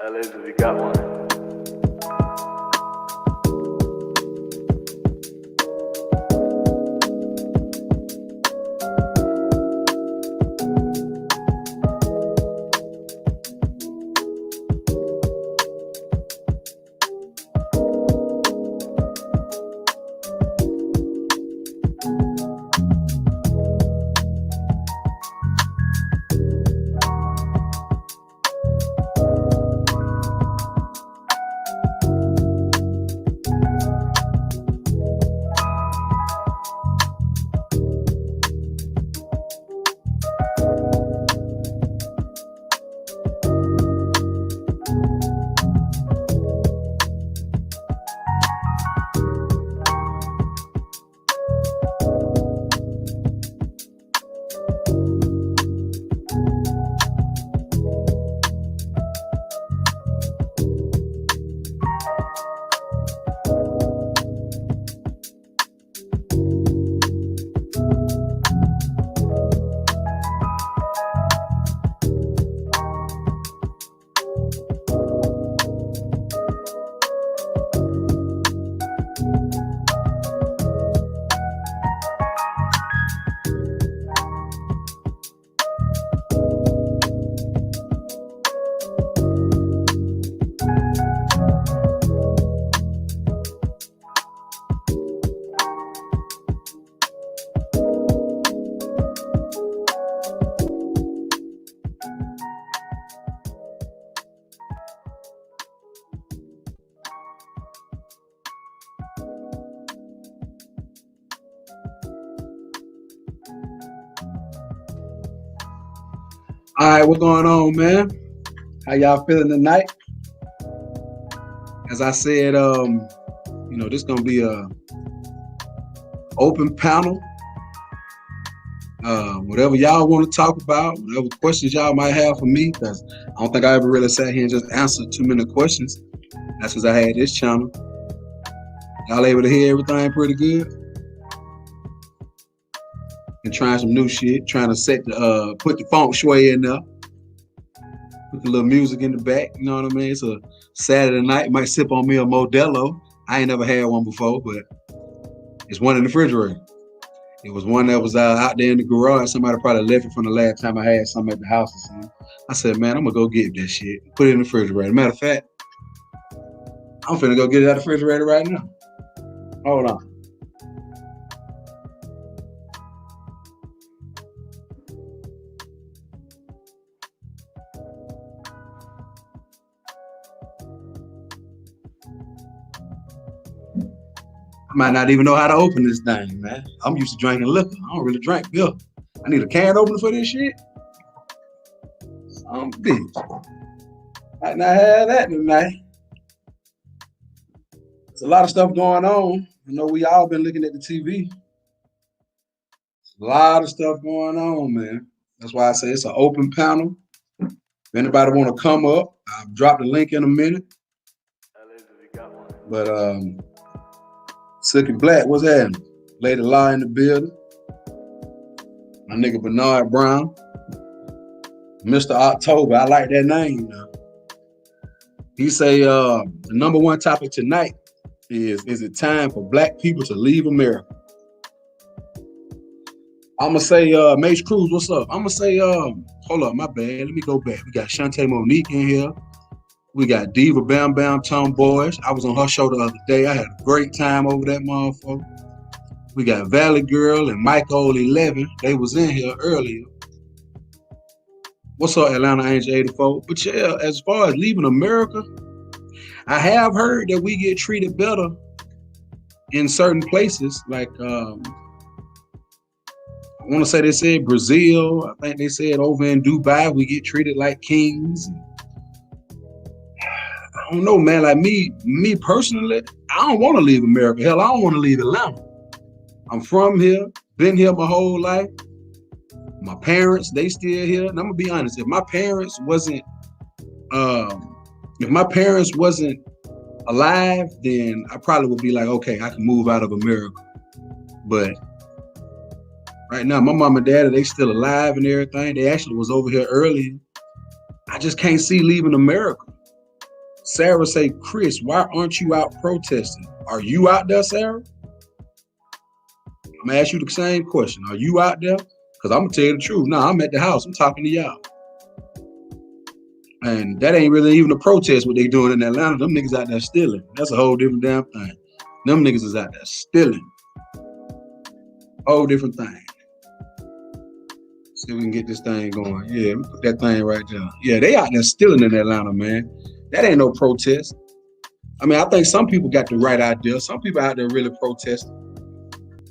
LA's if you got one. All right, what's going on, man? How y'all feeling tonight? As I said, this gonna be a open panel. Whatever y'all want to talk about, whatever questions y'all might have for me, because I don't think I ever really sat here and just answered too many questions. That's because I had this channel. Y'all able to hear everything pretty good? And trying some new shit, trying to put the feng shui in there. Put the little music in the back, you know what I mean? It's a Saturday night, might sip on me a Modelo. I ain't never had one before, but it's one in the refrigerator. It was one that was out there in the garage. Somebody probably left it from the last time I had something at the house or something. I said, man, I'm gonna go get that shit, put it in the refrigerator. Matter of fact, I'm finna go get it out of the refrigerator right now. Hold on. I might not even know how to open this thing, man. I'm used to drinking liquor. I don't really drink beer. I need a can opener for this shit. Some bitch. Might not have that tonight. There's a lot of stuff going on. I know we all been looking at the TV. A lot of stuff going on, man. That's why I say it's an open panel. If anybody want to come up, I'll drop the link in a minute. LA's if you got one. But Silky Black, what's happening? Lady Law in the building. My nigga Bernard Brown. Mr. October, I like that name now. He say the number one topic tonight is it time for black people to leave America? I'ma say Mace Cruz, what's up? I'ma say hold up, my bad. Let me go back. We got Shantae Monique in here. We got Diva Bam Bam Tomboyish. I was on her show the other day. I had a great time over that motherfucker. We got Valley Girl and Michael 11. They was in here earlier. What's up, Atlanta Angel 84? But yeah, as far as leaving America, I have heard that we get treated better in certain places. Like I want to say they said Brazil. I think they said over in Dubai we get treated like kings. I don't know, man. Like me personally, I don't want to leave America. Hell, I don't want to leave Atlanta. I'm from here, been here my whole life. My parents, they still here. And I'm gonna be honest, if my parents wasn't alive, then I probably would be like, okay, I can move out of America. But right now, my mom and dad, they still alive and everything. They actually was over here earlier. I just can't see leaving America. Sarah say, Chris, why aren't you out protesting? Are you out there, Sarah? I'm gonna ask you the same question. Are you out there? Because I'm gonna tell you the truth. No, I'm at the house. I'm talking to y'all. And that ain't really even a protest what they doing in Atlanta. Them niggas out there stealing. That's a whole different damn thing. Them niggas is out there stealing. Whole different thing. See if we can get this thing going. Yeah, we put that thing right there. Yeah, they out there stealing in Atlanta, man. That ain't no protest. I mean, I think some people got the right idea. Some people out there really protesting.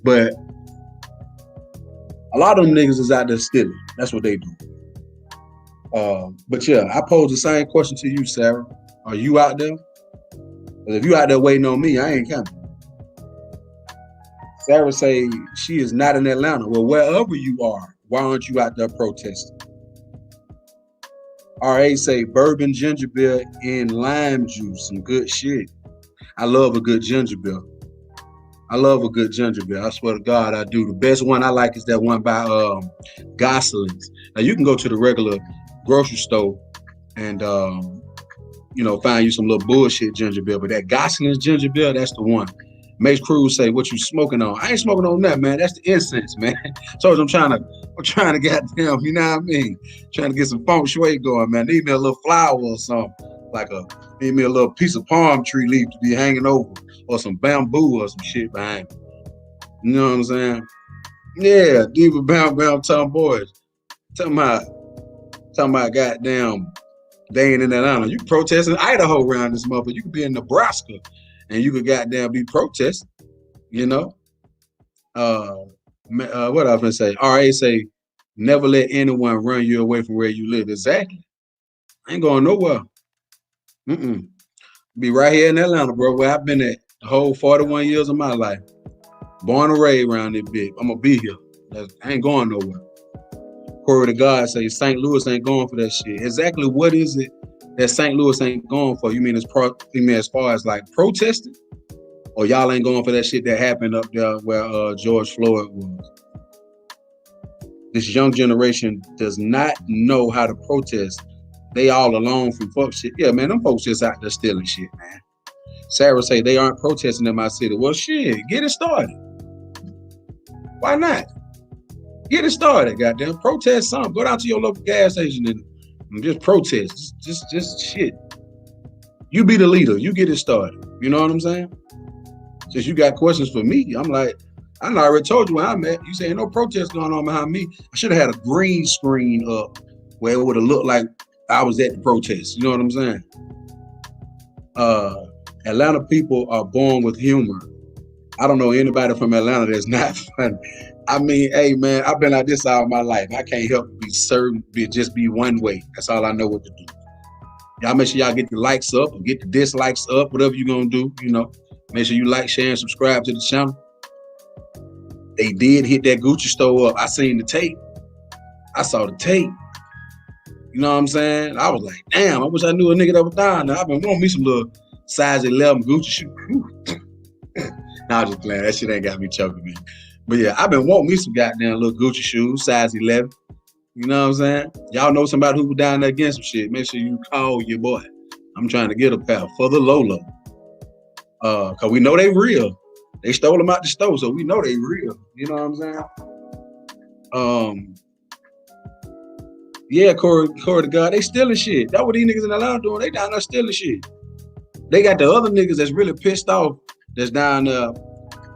But a lot of them niggas is out there stealing. That's what they do. But yeah, I pose the same question to you, Sarah. Are you out there? Because if you out there waiting on me, I ain't coming. Sarah say she is not in Atlanta. Well, wherever you are, why aren't you out there protesting? RA say bourbon ginger beer and lime juice, some good shit. I love a good ginger beer. I love a good ginger beer. I swear to God, I do. The best one I like is that one by Gosselin's. Now you can go to the regular grocery store and find you some little bullshit ginger beer, but that Gosselin's ginger beer, that's the one. Mace Cruz say, "What you smoking on?" I ain't smoking on that, man. That's the incense, man. So I'm trying to goddamn, you know what I mean? Trying to get some feng shui going, man. Need me a little flower or something, need me a little piece of palm tree leaf to be hanging over, or some bamboo or some shit behind me. You know what I'm saying? Yeah, Diva Bam Bam Tomboys. Talking about goddamn, they ain't in Atlanta. You protesting Idaho around this motherfucker. You could be in Nebraska and you could goddamn be protesting, you know? What I was gonna say? RA say, never let anyone run you away from where you live. Exactly. I ain't going nowhere. Be right here in Atlanta, bro, where I've been at the whole 41 years of my life. Born and raised around this bitch. I'm gonna be here. I ain't going nowhere. Corey to God say St. Louis ain't going for that shit. Exactly what is it that St. Louis ain't going for? You mean as far as like protesting? Or y'all ain't going for that shit that happened up there where George Floyd was? This young generation does not know how to protest. They all alone from fuck shit. Yeah, man, them folks just out there stealing shit, man. Sarah say they aren't protesting in my city. Well, shit, get it started. Why not? Get it started, goddamn. Protest something. Go down to your local gas station and just protest. Just shit. You be the leader. You get it started. You know what I'm saying? Since you got questions for me, I'm like, I already told you where I'm at. You say ain't no protest going on behind me. I should have had a green screen up where it would have looked like I was at the protest. You know what I'm saying? Atlanta people are born with humor. I don't know anybody from Atlanta that's not funny. I mean, hey man, I've been like this all my life. I can't help but be certain, just be one way. That's all I know what to do. Y'all make sure y'all get the likes up or get the dislikes up, whatever you're gonna do, you know. Make sure you like, share, and subscribe to the channel. They did hit that Gucci store up. I seen the tape. I saw the tape. You know what I'm saying? I was like, damn, I wish I knew a nigga that was down there. I've been wanting me some little size 11 Gucci shoe. Nah, I'm just playing. That shit ain't got me choking, man. But yeah, I've been wanting me some goddamn little Gucci shoes, size 11. You know what I'm saying? Y'all know somebody who was down there against some shit. Make sure you call your boy. I'm trying to get a pair for the Lolo. Cause we know they real. They stole them out the store, so we know they real. You know what I'm saying? Yeah, Corey to God, they stealing shit. That's what these niggas in Atlanta doing. They down there stealing shit. They got the other niggas that's really pissed off that's down there.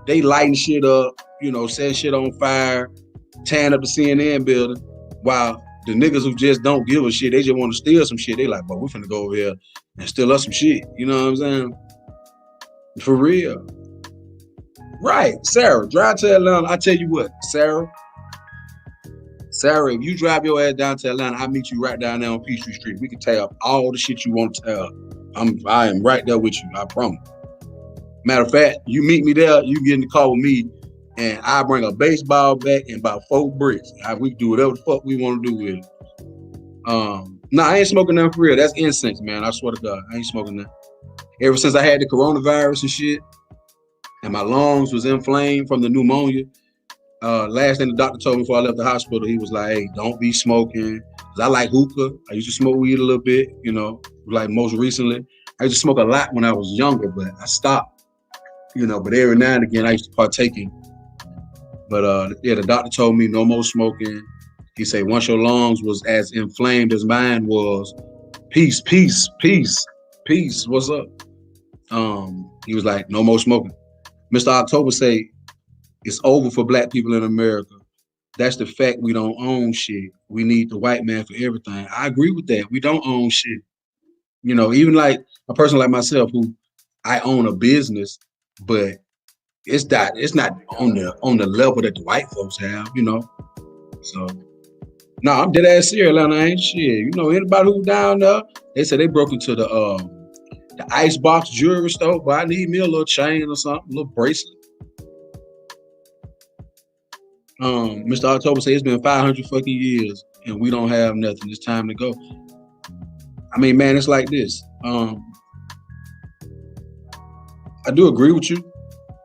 They lighting shit up, you know, setting shit on fire, tearing up the CNN building, while the niggas who just don't give a shit, they just want to steal some shit. They like, but we finna go over here and steal us some shit. You know what I'm saying? For real. Right, Sarah, drive to Atlanta. I tell you what, Sarah, if you drive your ass down to Atlanta, I'll meet you right down there on Peachtree Street. We can tear up all the shit you want to tear up. I am right there with you, I promise. Matter of fact, you meet me there, you get in the car with me, and I bring a baseball bat and about 4 bricks. We can do whatever the fuck we want to do with it. Nah, I ain't smoking nothing for real. That's incense, man. I swear to God, I ain't smoking nothing. Ever since I had the coronavirus and shit, and my lungs was inflamed from the pneumonia, last thing the doctor told me before I left the hospital, he was like, hey, don't be smoking. Cause I like hookah. I used to smoke weed a little bit, you know, like most recently. I used to smoke a lot when I was younger, but I stopped, but every now and again I used to partake in. But yeah, the doctor told me no more smoking. He said once your lungs was as inflamed as mine was, peace, peace, peace, peace. What's up? He was like, no more smoking. Mr. October say it's over for black people in America. That's the fact. We don't own shit. We need the white man for everything. I agree with that. We don't own shit. Even like a person like myself who I own a business, but it's not on the level that the white folks have. So no, I'm dead ass serious, Atlanta. I ain't shit. Anybody who down there, they said they broke into the Icebox jewelry store, but I need me a little chain or something, a little bracelet. Mr. October said it's been 500 fucking years and we don't have nothing. It's time to go. I mean, man, it's like this. I do agree with you.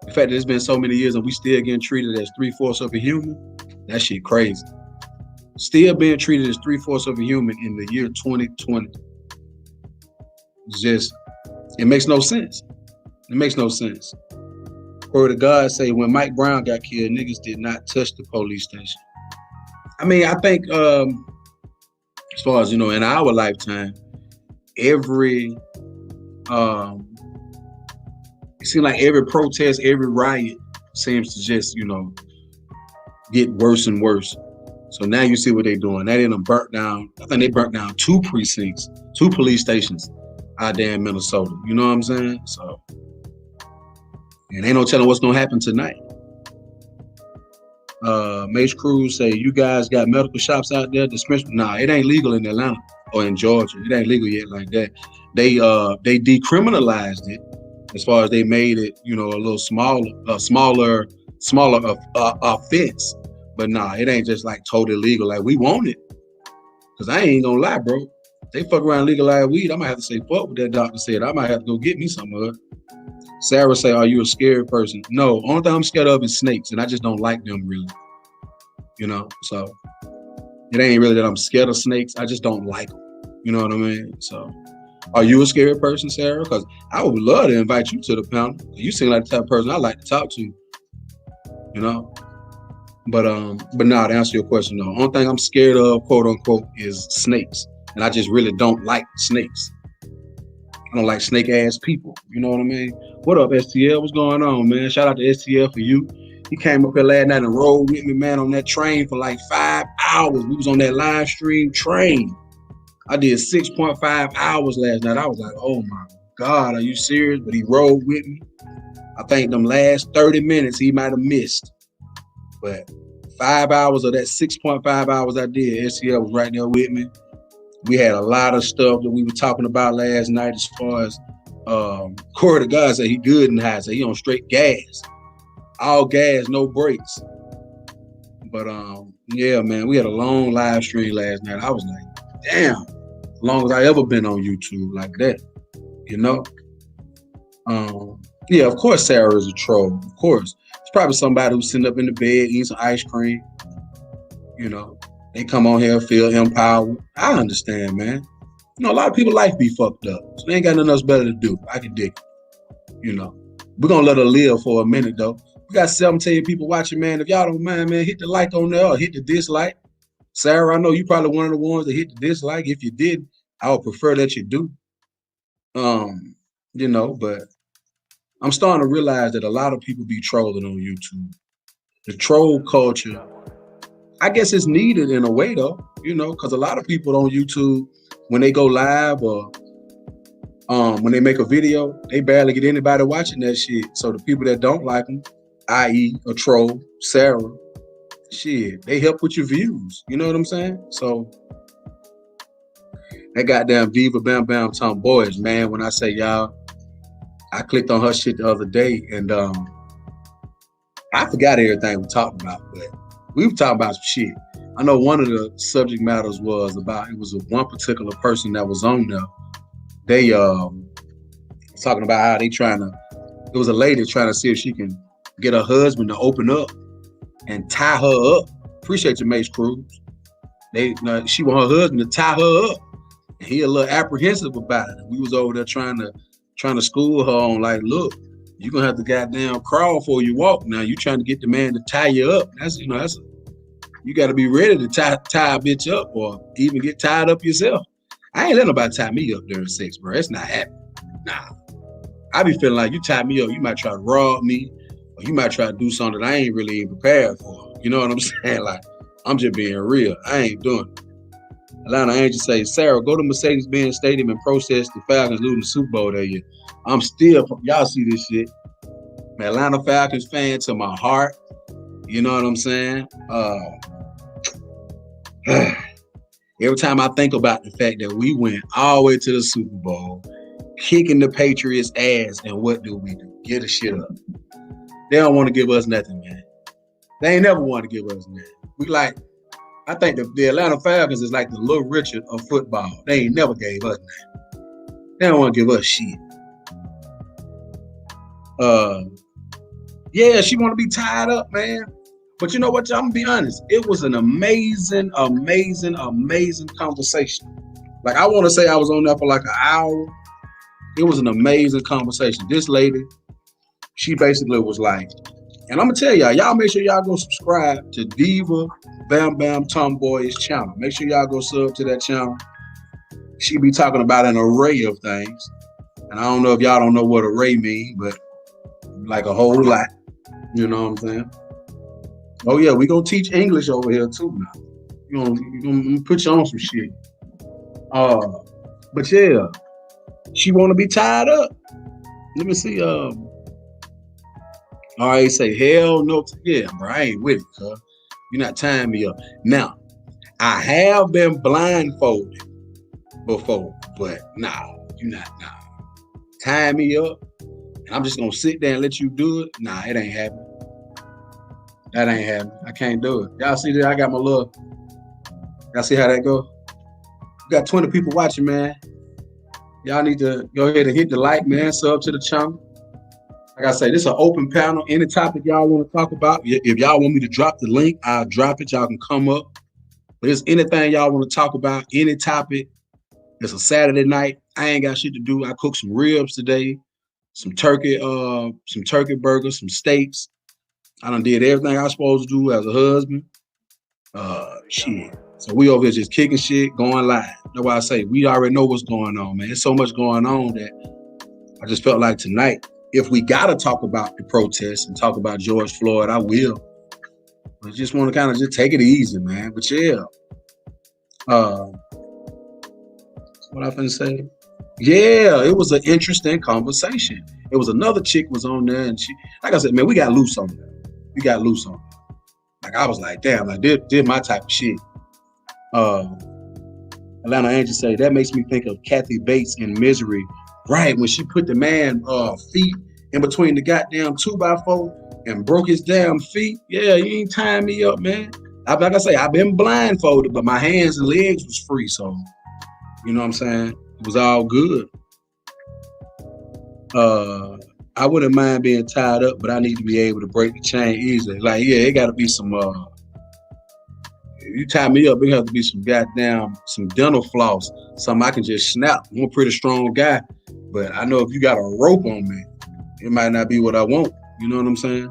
The fact that it's been so many years and we still getting treated as 3/4 of a human, that shit crazy. Still being treated as 3/4 of a human in the year 2020. It makes no sense. It makes no sense. Word of God say when Mike Brown got killed, niggas did not touch the police station. I mean, I think as far as in our lifetime, every it seems like every protest, every riot seems to just get worse and worse. So now you see what they're doing. They didn't burnt down. I think they burnt down 2 precincts, 2 police stations out there in Minnesota. You know what I'm saying? So, and ain't no telling what's gonna happen tonight. Mace Cruz say, you guys got medical shops out there? Nah, it ain't legal in Atlanta or in Georgia. It ain't legal yet like that. They decriminalized it as far as they made it, a little smaller offense. But nah, it ain't just like totally legal. Like we want it. Cause I ain't gonna lie, bro. They fuck around legalize weed. I might have to say fuck what that doctor said. I might have to go get me some of it. Sarah say, are you a scared person? No, only thing I'm scared of is snakes, and I just don't like them really. So it ain't really that I'm scared of snakes. I just don't like them. You know what I mean? So are you a scared person, Sarah? Because I would love to invite you to the panel. You seem like the type of person I like to talk to. But now to answer your question, the only thing I'm scared of, quote unquote, is snakes. And I just really don't like snakes. I don't like snake ass people. You know what I mean? What up, STL? What's going on, man? Shout out to STL for you. He came up here last night and rode with me, man, on that train for like 5 hours. We was on that live stream train. I did 6.5 hours last night. I was like, oh my God, are you serious? But he rode with me. I think them last 30 minutes he might have missed. But 5 hours of that 6.5 hours I did, STL was right there with me. We had a lot of stuff that we were talking about last night as far as Corey the God said he good and high, said he on straight gas. All gas, no brakes. But yeah, man, we had a long live stream last night. I was like, damn, as long as I ever been on YouTube like that, Yeah, of course Sarah is a troll. Of course. It's probably somebody who's sitting up in the bed eating some ice cream. They come on here, feel empowered. I understand, man. A lot of people's life be fucked up. So they ain't got nothing else better to do. I can dig it. We're gonna let her live for a minute though. We got 17 people watching, man. If y'all don't mind, man, hit the like on there or hit the dislike. Sarah, I know you probably one of the ones that hit the dislike. If you did, I would prefer that you do. But I'm starting to realize that a lot of people be trolling on YouTube. The troll culture, I guess it's needed in a way though, because a lot of people on YouTube, when they go live or when they make a video, they barely get anybody watching that shit. So the people that don't like them, i.e. a troll, Sarah, shit, they help with your views. You know what I'm saying? So that goddamn Viva Bam Bam Tomboys, man, when I say y'all, I clicked on her shit the other day and I forgot everything we talked about, but we were talking about some shit. I know one of the subject matters was about, it was one particular person that was on there. They talking about how it was a lady trying to see if she can get her husband to open up and tie her up. Appreciate you, Mace Cruz. She want her husband to tie her up He a little apprehensive about it. We was over there trying to school her on like, look, you're gonna have to goddamn crawl before you walk. Now you trying to get the man to tie you up. That's you gotta be ready to tie a bitch up or even get tied up yourself. I ain't letting nobody tie me up during sex, bro. It's not happening. Nah. I be feeling like you tie me up, you might try to rob me, or you might try to do something that I ain't really even prepared for. You know what I'm saying? Like, I'm just being real. I ain't doing it. Atlanta Angel say, Sarah, go to Mercedes-Benz Stadium and protest the Falcons losing the Super Bowl that year. I'm still, y'all see this shit. I'm an Atlanta Falcons fan to my heart. You know what I'm saying? Every time I think about the fact that we went all the way to the Super Bowl, kicking the Patriots' ass, and what do we do? Get a shit up. They don't want to give us nothing, man. They ain't never want to give us nothing. We like, I think the Atlanta Falcons is like the Little Richard of football. They ain't never gave us nothing. They don't want to give us shit. Yeah, she want to be tied up, man. But you know what? I'm gonna be honest. It was an amazing, amazing, amazing conversation. Like, I want to say I was on there for like an hour. It was an amazing conversation. This lady, she basically was like, and I'm gonna tell y'all make sure y'all go subscribe to Diva Bam Bam Tomboy's channel. Make sure y'all go sub to that channel. She be talking about an array of things. And I don't know if y'all don't know what array means, but like a whole lot. You know what I'm saying? Oh yeah, we gonna teach English over here too now. You gonna put you on some shit. But yeah, she wanna be tied up. Let me see. RA say, hell no. Yeah, bro, I ain't with it, cuz. You're not tying me up. Now, I have been blindfolded before, but nah, you're not. Nah. Tying me up, and I'm just gonna sit there and let you do it. Nah, it ain't happening. That ain't happening. I can't do it. Y'all see that? I got my little. Y'all see how that go? We got 20 people watching, man. Y'all need to go ahead and hit the like, man. Sub to the channel. Like I say, this is an open panel. Any topic y'all want to talk about, if y'all want me to drop the link, I'll drop it. Y'all can come up. But if there's anything y'all want to talk about, any topic, it's a Saturday night. I ain't got shit to do. I cooked some ribs today, some turkey burgers, some steaks. I done did everything I was supposed to do as a husband. Shit. So we over here just kicking shit, going live. That's why I say we already know what's going on, man. There's so much going on that I just felt like tonight, if we gotta talk about the protests and talk about George Floyd, I will. I just want to kind of just take it easy, man. But yeah. What I finna say? Yeah, it was an interesting conversation. It was another chick was on there, and she, like I said, man, we got loose on there. We got loose on there. Like, I was like, damn, like this my type of shit. Atlanta Angel say, that makes me think of Kathy Bates in Misery. Right, when she put the man feet in between the goddamn 2x4 and broke his damn feet. Yeah, you ain't tying me up, man. Like I say, I've been blindfolded, but my hands and legs was free, so you know what I'm saying? It was all good. I wouldn't mind being tied up, but I need to be able to break the chain easily. Like, yeah, it gotta be some you tie me up, it have to be some dental floss, something I can just snap. I'm a pretty strong guy, but I know if you got a rope on me, it might not be what I want. You know what I'm saying?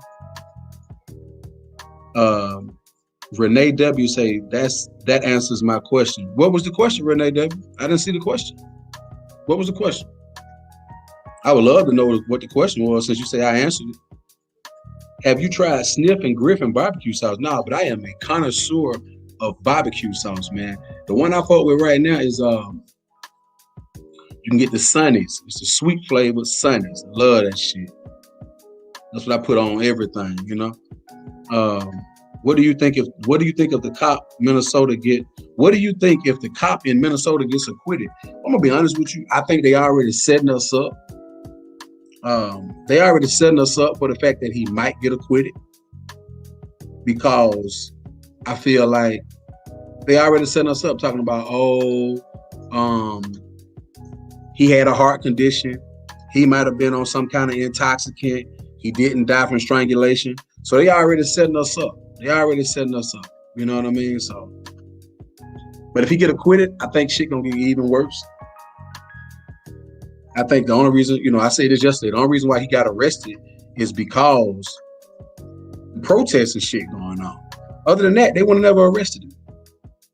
Renee W say, that answers my question. What was the question, Renee W? I didn't see the question. What was the question? I would love to know what the question was, since you say I answered it. Have you tried Sniff and Griffin barbecue sauce? No, but I am a connoisseur of barbecue sauce, man. The one I fuck with right now is you can get the Sunnies. It's the sweet flavored Sunnies. I love that shit. That's what I put on everything, you know. What do you think if the cop in Minnesota gets acquitted? I'm gonna be honest with you. I think they already setting us up. They already setting us up for the fact that he might get acquitted, because I feel like they already setting us up talking about, he had a heart condition. He might have been on some kind of intoxicant. He didn't die from strangulation. So they already setting us up. You know what I mean? So But if he get acquitted, I think shit gonna get even worse. I think the only reason, I said this yesterday, the only reason why he got arrested is because protests and shit going on. Other than that, they would have never arrested him.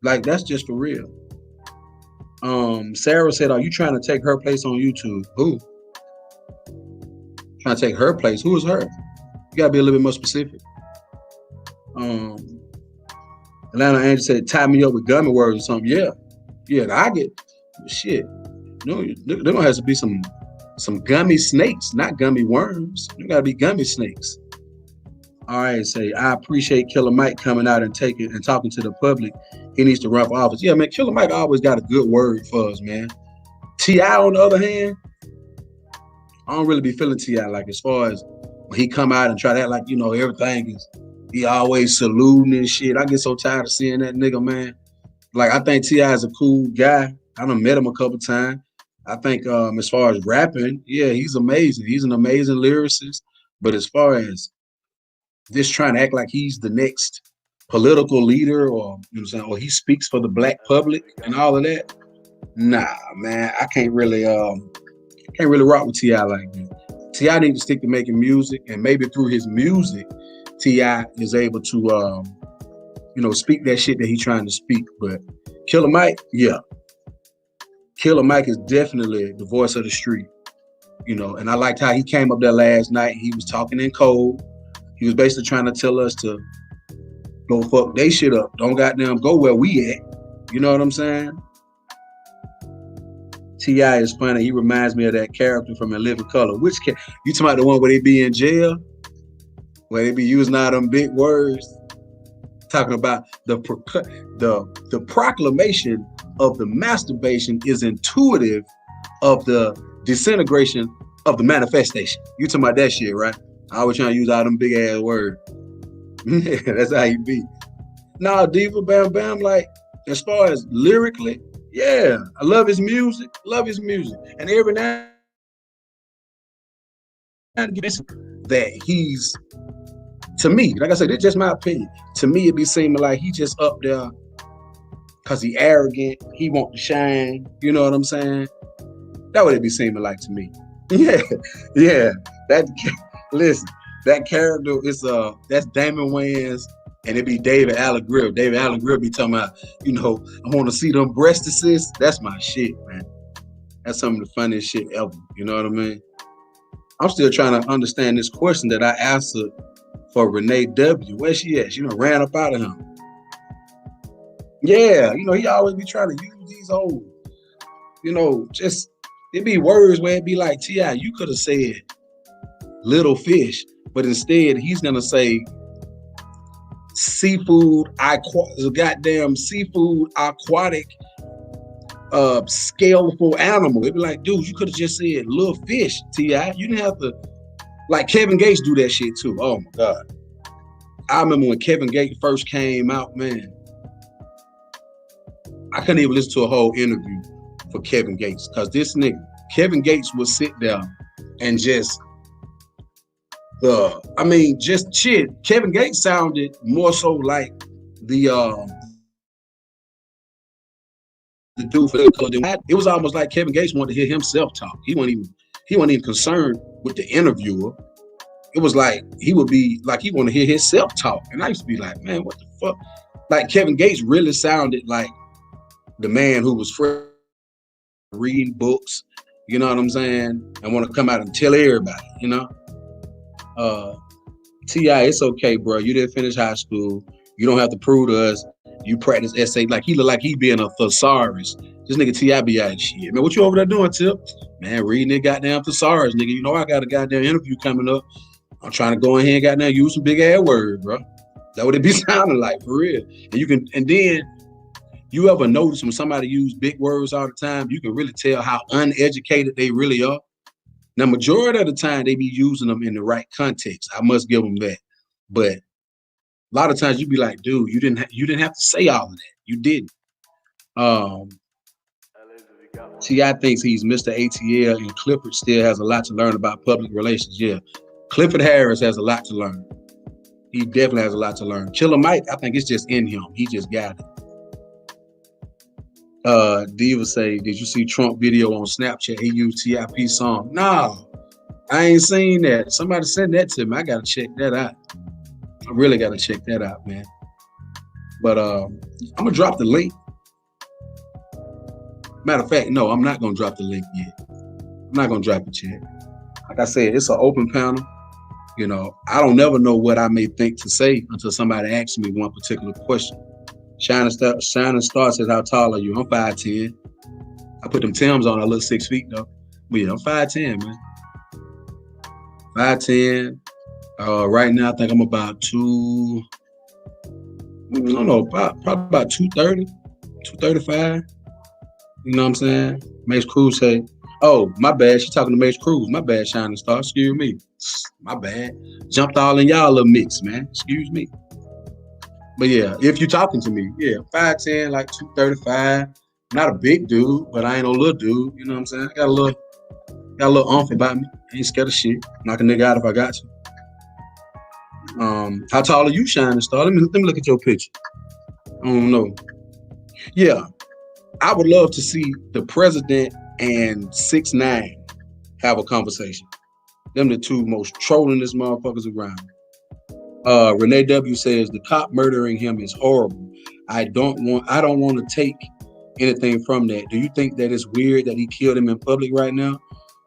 Like, that's just for real. Sarah said, "Are you trying to take her place on YouTube?" Who? Trying to take her place? Who is her? You gotta be a little bit more specific. Atlanta Angel said, "Tie me up with gummy words or something." Yeah. I get shit. No, there gonna have to be some gummy snakes, not gummy worms. There gotta be gummy snakes. All right, say, I appreciate Killer Mike coming out and talking to the public. He needs to run for office. Yeah, man, Killer Mike always got a good word for us, man. T.I., on the other hand, I don't really be feeling T.I. like, as far as when he come out and try to act like, everything is, he always saluting and shit. I get so tired of seeing that nigga, man. Like, I think T.I. is a cool guy. I done met him a couple times. I think as far as rapping, yeah, he's amazing. He's an amazing lyricist. But as far as just trying to act like he's the next political leader, or or he speaks for the black public and all of that, nah, man, I can't really rock with T.I. like that. T.I. need to stick to making music, and maybe through his music, T.I. is able to speak that shit that he's trying to speak. But Killer Mike, yeah. Killer Mike is definitely the voice of the street. And I liked how he came up there last night. He was talking in code. He was basically trying to tell us to go fuck they shit up. Don't goddamn go where we at. You know what I'm saying? T.I. is funny. He reminds me of that character from In Living Color. Which you talking about the one where they be in jail? Where they be using all them big words? Talking about the proclamation of the masturbation is intuitive of the disintegration of the manifestation. You talking about that shit, right? I always trying to use all them big ass words. That's how you be. Nah, Diva Bam Bam, like, as far as lyrically, yeah, I love his music. And every now and again, that he's, to me, like I said, it's just my opinion. To me, it be seeming like he just up there because he arrogant, he want to shine, you know what I'm saying? That would it be seeming like to me. Yeah. Listen, that character is that's Damon Wayans, and it be David Allen Greer. David Allen Greer be talking about, I want to see them breastises. That's my shit, man. That's some of the funniest shit ever. You know what I mean? I'm still trying to understand this question that I answered for Renee W. Where she at? She ran up out of him. Yeah, he always be trying to use these old, just, it be words where it be like, T.I., you could have said little fish, but instead he's gonna say seafood, goddamn seafood aquatic scalable animal. It'd be like, dude, you could have just said little fish, T.I. You didn't have to, like Kevin Gates do that shit too. Oh my God. I remember when Kevin Gates first came out, man, I couldn't even listen to a whole interview for Kevin Gates, because this nigga, Kevin Gates, would sit there and just just shit. Kevin Gates sounded more so like the dude for the, it was almost like Kevin Gates wanted to hear himself talk. He wasn't even concerned with the interviewer. It was like he would be like he wanted to hear himself talk. And I used to be like, man, what the fuck? Like Kevin Gates really sounded like the man who was reading books, you know what I'm saying, and want to come out and tell everybody, T.I., it's okay, bro. You didn't finish high school. You don't have to prove to us you practice essay. Like, he look like he being a thesaurus. This nigga T.I. be out of shit. Man, what you over there doing, Tip? Man, reading it goddamn thesaurus, nigga. I got a goddamn interview coming up. I'm trying to go in here and goddamn use some big ass words, bro. That would it be sounding like, for real. And then you ever notice when somebody use big words all the time, you can really tell how uneducated they really are. Now, majority of the time, they be using them in the right context. I must give them that. But a lot of times you be like, dude, you didn't have to say all of that. You didn't. T.I. thinks he's Mr. ATL, and Clifford still has a lot to learn about public relations. Yeah, Clifford Harris has a lot to learn. He definitely has a lot to learn. Killer Mike, I think it's just in him. He just got it. Diva say, did you see Trump video on Snapchat? He used TIP song. No, I ain't seen that. Somebody sent that to me. I gotta check that out. I really gotta check that out, man. But I'm gonna drop the link. Matter of fact, no, I'm not gonna drop the link yet. I'm not gonna drop it yet. Like I said, it's an open panel. You know, I don't never know what I may think to say until somebody asks me one particular question. Shining Star says, how tall are you? I'm 5'10". I put them Timbs on, I look 6 feet though. But yeah, I'm 5'10", man. 5'10". Right now I think I'm about probably about 230, 235. You know what I'm saying? Mace Cruz say, oh, my bad. She talking to Mace Cruz. My bad, Shining Star. Excuse me. My bad. Jumped all in y'all little mix, man. Excuse me. But yeah, if you're talking to me, yeah, 5'10", like 235. Not a big dude, but I ain't no little dude. You know what I'm saying? I got a little oomph about me. I ain't scared of shit. Knock a nigga out if I got to. How tall are you, Shining Star? Let me look at your picture. I don't know. Yeah, I would love to see the president and 6ix9ine have a conversation. Them the two most trollingest motherfuckers around. Renee W says the cop murdering him is horrible. I don't want to take anything from that. Do you think that it's weird that he killed him in public right now?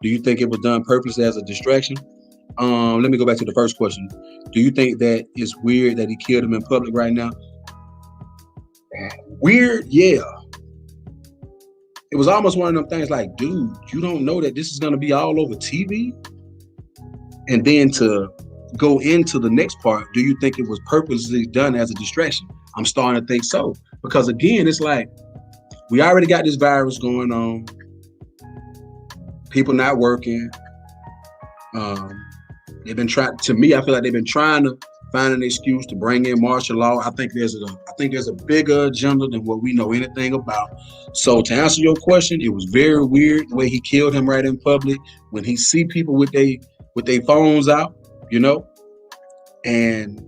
Do you think it was done purposely as a distraction? Let me go back to the first question. Do you think that it's weird that he killed him in public right now? Weird, yeah. It was almost one of them things like, dude, you don't know that this is going to be all over TV? And then to go into the next part, do you think it was purposely done as a distraction? I'm starting to think so. Because again, it's like, we already got this virus going on. People not working. They've been trying, to me, I feel like they've been trying to find an excuse to bring in martial law. I think there's a bigger agenda than what we know anything about. So to answer your question, it was very weird the way he killed him right in public when he see people with their phones out, you know. And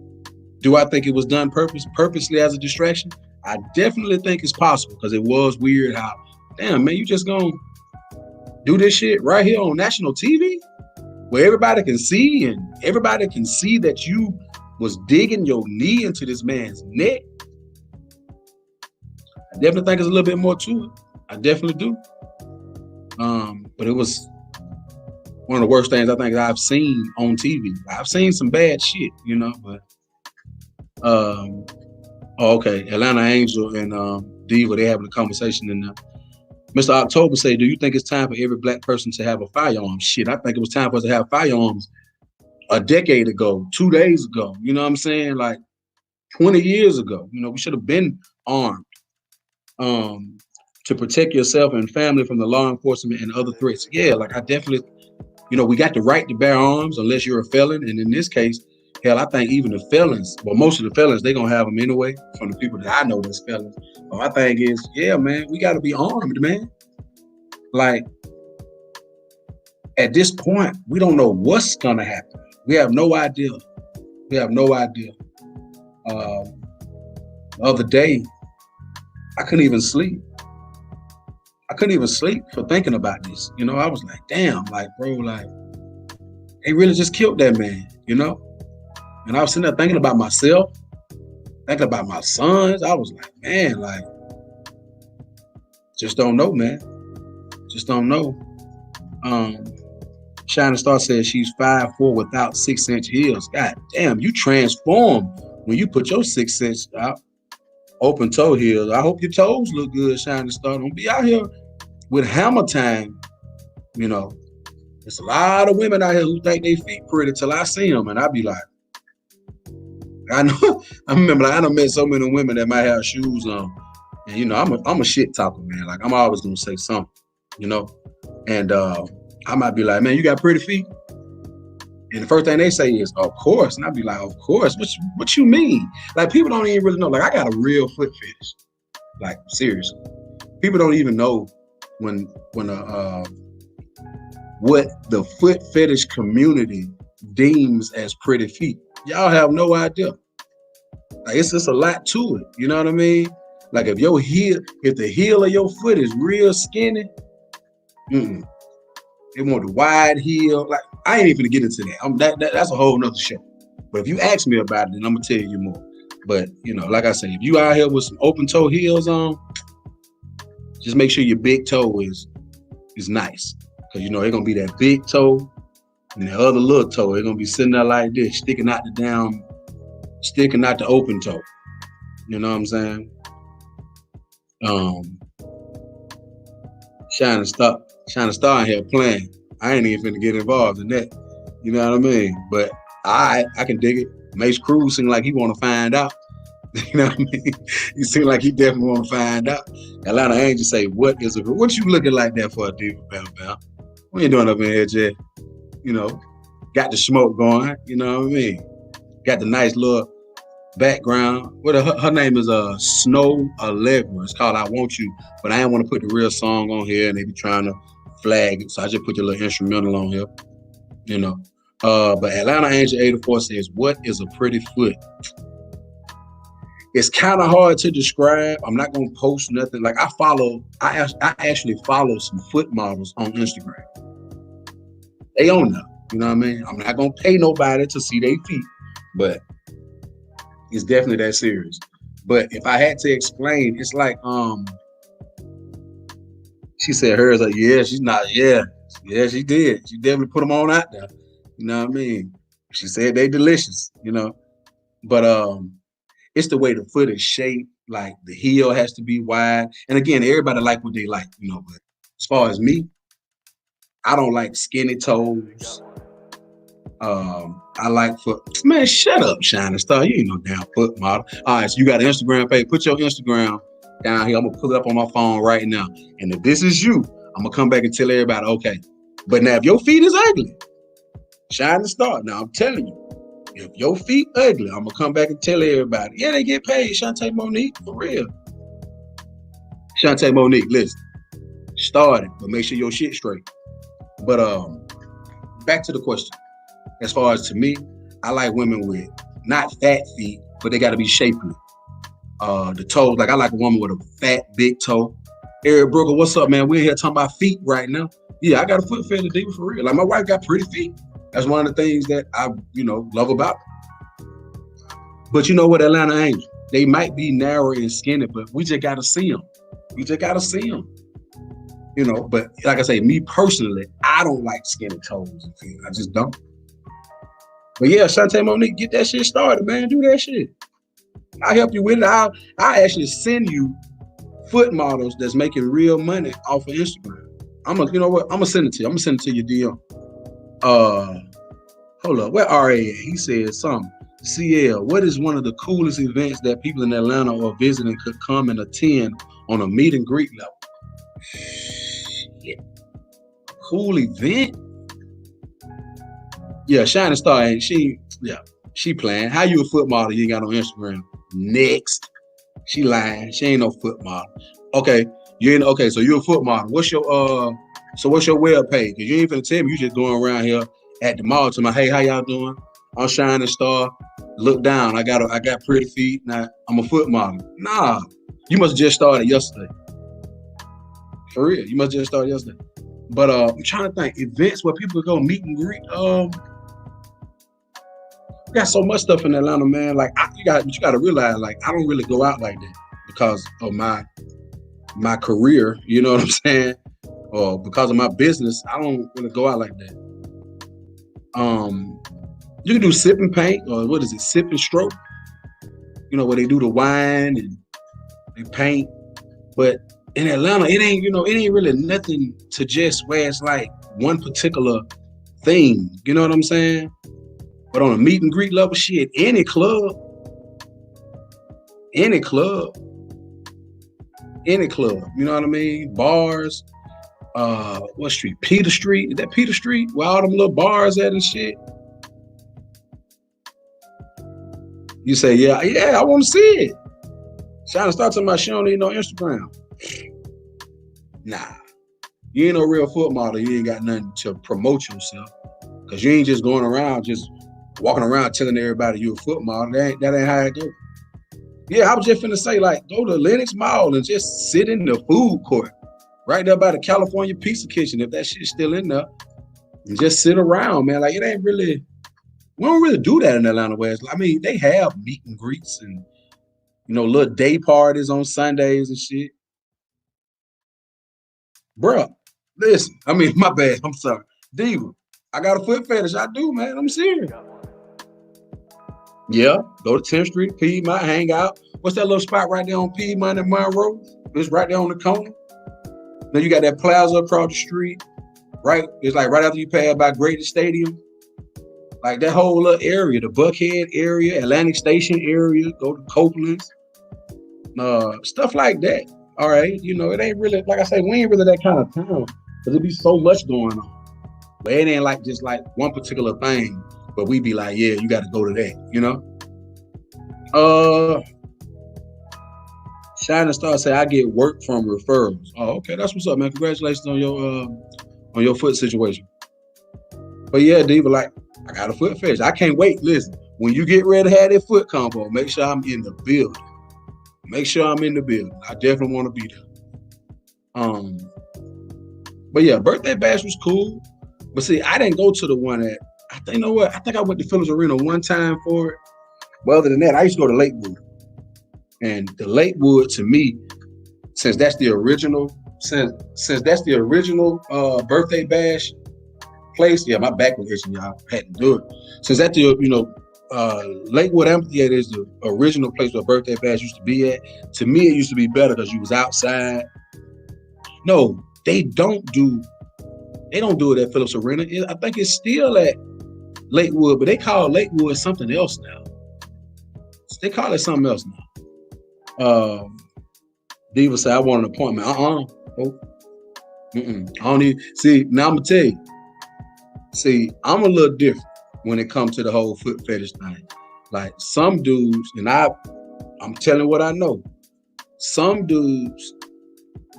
do I think it was done purposely as a distraction? I definitely think it's possible because it was weird how, damn man, you just gonna do this shit right here on national TV where everybody can see and everybody can see that you was digging your knee into this man's neck. I definitely think there's a little bit more to it. I definitely do. But it was one of the worst things I think I've seen on TV. I've seen some bad shit, you know, but okay. Atlanta Angel and Diva, they having a conversation in there. Mr. October say, do you think it's time for every black person to have a firearm? Shit, I think it was time for us to have firearms a decade ago, 2 days ago. You know what I'm saying? Like 20 years ago. You know, we should have been armed to protect yourself and family from the law enforcement and other threats. Yeah, like I definitely, you know, we got the right to bear arms unless you're a felon. And in this case, hell, I think even the felons, well, most of the felons, they're going to have them anyway from the people that I know that's felons. But my thing is, yeah, man, we got to be armed, man. Like, at this point, we don't know what's going to happen. We have no idea. We have no idea. The other day, I couldn't even sleep. I couldn't even sleep for thinking about this. You know, I was like, damn, like, bro, like, they really just killed that man, you know? And I was sitting there thinking about myself, thinking about my sons. I was like, man, like, just don't know, man. Just don't know. Shining Star says she's 5'4" without 6-inch heels. God damn, you transform when you put your 6-inch out. Open toe heels. I hope your toes look good, Shining Star. Don't be out here with hammer time. You know, there's a lot of women out here who think they feet pretty till I see them, and I be like, I know. I remember, like, I done met so many women that might have shoes on, and you know, I'm a shit talker, man. Like I'm always gonna say something, you know, and I might be like, man, you got pretty feet. And the first thing they say is, of course. And I'd be like, of course. What you mean? Like, people don't even really know. Like, I got a real foot fetish. Like, seriously. People don't even know when what the foot fetish community deems as pretty feet. Y'all have no idea. Like, it's just a lot to it. You know what I mean? Like if the heel of your foot is real skinny, they want the wide heel. Like I ain't even gonna get into that. That's a whole nother show. But if you ask me about it, then I'm gonna tell you more. But like I say, if you out here with some open toe heels on, just make sure your big toe is nice. Cause they're gonna be that big toe and the other little toe. They're gonna be sitting there like this, sticking out the open toe. You know what I'm saying? Shining Star in here playing. I ain't even finna get involved in that. You know what I mean? But I can dig it. Mace Cruz seem like he want to find out. You know what I mean? He seem like he definitely want to find out. Atlanta Angel say, what you looking like that for a diva, bam? What you doing up in here, Jay? Got the smoke going. You know what I mean? Got the nice little background. Her name is Snow Allegra. It's called I Want You, but I didn't want to put the real song on here and they be trying to flag it, so I just put the little instrumental on here. But Atlanta Angel 84 says, what is a pretty foot? It's kind of hard to describe. I'm not gonna post nothing. Like I actually follow some foot models on Instagram. They own them. You know what I mean? I'm not gonna pay nobody to see their feet, but it's definitely that serious. But if I had to explain, it's like she said hers like, she's not, she did. She definitely put them on out there. You know what I mean? She said they delicious, But it's the way the foot is shaped, like the heel has to be wide. And again, everybody like what they like, but as far as me, I don't like skinny toes. I like foot. Man, shut up, Shining Star. You ain't no damn foot model. All right, so you got an Instagram page. Put your Instagram down here. I'm gonna pull it up on my phone right now. And if this is you, I'm gonna come back and tell everybody, okay. But now if your feet is ugly, Shining Star. Now I'm telling you, if your feet ugly, I'm gonna come back and tell everybody. Yeah, they get paid. Shantae Monique, for real. Shantae Monique, listen. Start it, but make sure your shit straight. But back to the question. As far as to me, I like women with not fat feet, but they got to be shapely. The toes, like I like a woman with a fat, big toe. Eric Brooker, what's up, man? We're here talking about feet right now. Yeah, I got a foot fetish diva for real. Like my wife got pretty feet. That's one of the things that I, love about her. But you know what, Atlanta Angel? They might be narrow and skinny, but we just got to see them. But like I say, me personally, I don't like skinny toes and feet. I just don't. But yeah, Shantae Monique, get that shit started, man. Do that shit. I'll help you with it. I'll actually send you foot models that's making real money off of Instagram. I'm gonna send it to you. I'm gonna send it to your DM. Hold up, where RA at? He said something. CL, what is one of the coolest events that people in Atlanta or visiting could come and attend on a meet and greet level? Shit. Cool event? Yeah, Shining Star ain't she playing. How you a foot model you ain't got on Instagram? Next. She lying. She ain't no foot model. Okay, so you're a foot model. What's your web page? Cause you ain't finna tell me you just going around here at the mall to my, hey, how y'all doing? I'm Shining Star. Look down. I got pretty feet. Now I'm a foot model. Nah, you must have just started yesterday. For real, you must have just started yesterday. But I'm trying to think events where people go meet and greet. Got so much stuff in Atlanta, man. Like you got to realize, like I don't really go out like that because of my career. You know what I'm saying? Or because of my business, I don't really go out like that. You can do sip and paint, or what is it? Sip and stroke. Where they do the wine and they paint. But in Atlanta, it ain't really nothing to just where it's like one particular thing. You know what I'm saying? But on a meet and greet level, shit, any club, you know what I mean? Bars, what street? Peter Street. Is that Peter Street? Where all them little bars at and shit? You say, yeah, I want to see it. Shining Star talking about she don't need no Instagram. Nah. You ain't no real foot model. You ain't got nothing to promote yourself. Because you ain't just going around, just walking around telling everybody you're a foot model. That ain't how it goes. Yeah, I was just finna say, like, go to Lenox Mall and just sit in the food court right there by the California Pizza Kitchen, if that shit's still in there, and just sit around, man. Like, it ain't really, we don't really do that in Atlanta West. I mean, they have meet and greets and, little day parties on Sundays and shit. Bruh, listen, I mean, my bad, I'm sorry. Diva, I got a foot fetish. I do, man. I'm serious. Got one. Yeah, go to 10th Street, Piedmont, hang out. What's that little spot right there on Piedmont and Monroe? It's right there on the corner. Then you got that plaza across the street, right? It's like right after you pass by Greatest Stadium. Like that whole little area, the Buckhead area, Atlantic Station area, go to Copeland's, stuff like that. All right, it ain't really, like I say, we ain't really that kind of town because it be so much going on. But it ain't like just like one particular thing, but we be like, yeah, you got to go to that, Shining Star say I get work from referrals. Oh, okay, that's what's up, man. Congratulations on your foot situation. But yeah, Diva, like I got a foot fetish. I can't wait. Listen, when you get ready to have that foot combo, make sure I'm in the building. Make sure I'm in the building. I definitely want to be there. But yeah, birthday bash was cool. But see, I didn't go to the one at. I think I think I went to Phillips Arena one time for it. But other than that, I used to go to Lakewood. And the Lakewood to me, since that's the original birthday bash place, yeah, my back was itching, y'all. I had to do it. Since that Lakewood Amphitheater is the original place where birthday bash used to be at. To me, it used to be better because you was outside. No, they don't do it at Phillips Arena. I think it's still at Lakewood, but they call Lakewood something else now. They call it something else now. Diva said, I want an appointment. Oh. I don't need. See, now I'm going to tell you. See, I'm a little different when it comes to the whole foot fetish thing. Like some dudes, and I'm telling what I know. Some dudes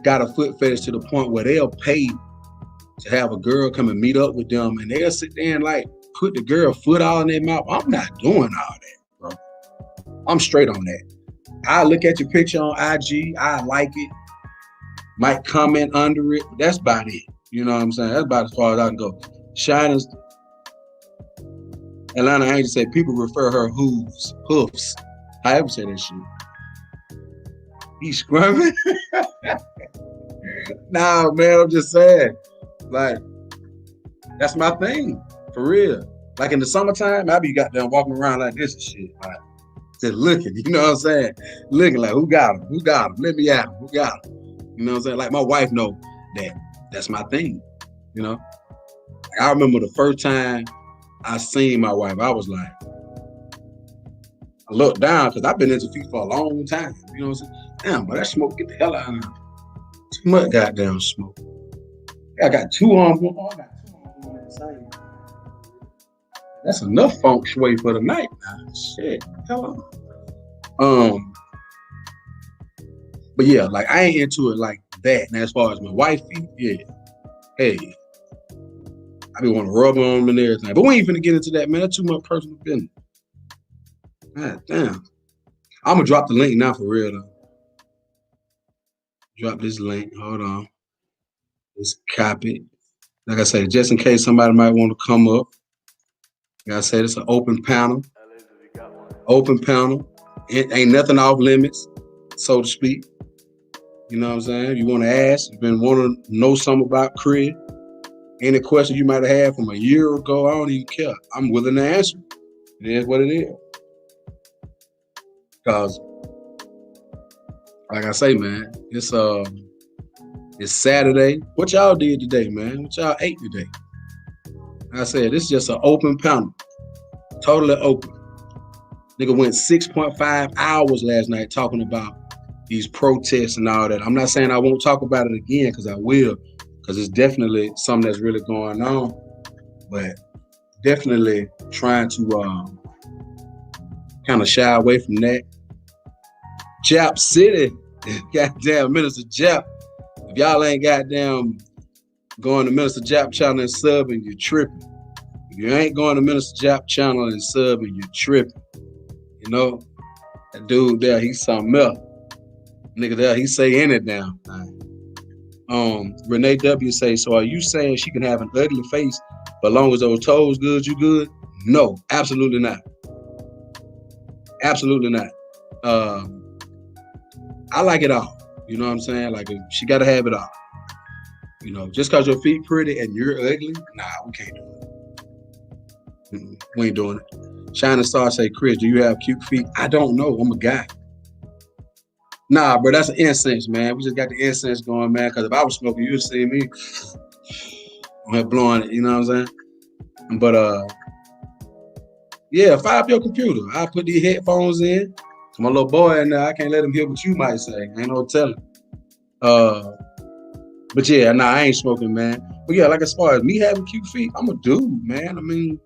got a foot fetish to the point where they'll pay to have a girl come and meet up with them, and they'll sit there and like put the girl foot all in their mouth. I'm not doing all that, bro. I'm straight on that. I look at your picture on IG, I like it, might comment under it, but that's about it. You know what I'm saying? That's about as far as I can go. Shiners, Atlanta Angel said people refer her hoofs. However say that shit. He's scrumming. Nah, man, I'm just saying. Like, that's my thing. For real. Like in the summertime, I be goddamn walking around like this and shit. Like, just looking, you know what I'm saying? Looking like, who got him? Who got him? Let me at him. Who got him? You know what I'm saying? Like my wife know that that's my thing, you know? Like, I remember the first time I seen my wife, I was like, I looked down because I've been into feet for a long time. You know what I'm saying? Damn, but that smoke, get the hell out of here. Too much goddamn smoke. I got two on one. I got two on one at the same time. That's enough feng shui for the night. Nah, shit. Hell on. But yeah, like I ain't into it like that. And as far as my wife feet, yeah. Hey. I be want to rub on them and everything. But we ain't finna get into that, man. That's too much personal business. God damn. I'm gonna drop the link now for real though. Drop this link. Hold on. Let's copy. Like I said, just in case somebody might want to come up. Like I said, it's an open panel. Open panel. It ain't nothing off limits, so to speak. You know what I'm saying? If you want to ask, you've been wanting to know something about Crib, any question you might have had from a year ago, I don't even care. I'm willing to answer. It is what it is. Because, like I say, man, it's Saturday. What y'all did today, man? What y'all ate today? Like I said, this is just an open panel. Totally open. Nigga went 6.5 hours last night talking about these protests and all that. I'm not saying I won't talk about it again, because I will, because it's definitely something that's really going on. But definitely trying to kind of shy away from that. Jap City, goddamn Minister Jap. If y'all ain't goddamn going to Minister Jap channel and subbing, you're tripping. If you ain't going to Minister Jap channel and subbing, you're tripping. You know, That dude there, he's something else. Nigga there, he say any damn thing. Renee W say, so are you saying she can have an ugly face, but long as those toes good, you good? No, absolutely not. Absolutely not. I like it all. You know what I'm saying? Like she gotta have it all. You know, just cause your feet pretty and you're ugly, nah, we can't do it. We ain't doing it. Shining Star say, Chris, do you have cute feet? I don't know. I'm a guy. Nah, bro, that's an incense, man. We just got the incense going, man. Cause if I was smoking, you'd see me blowing it, you know what I'm saying? But yeah, fire up your computer. I put these headphones in. My little boy in there, I can't let him hear what you might say. Ain't no telling. But yeah, nah, I ain't smoking, man. But yeah, like as far as me having cute feet, I'm a dude, man. I mean,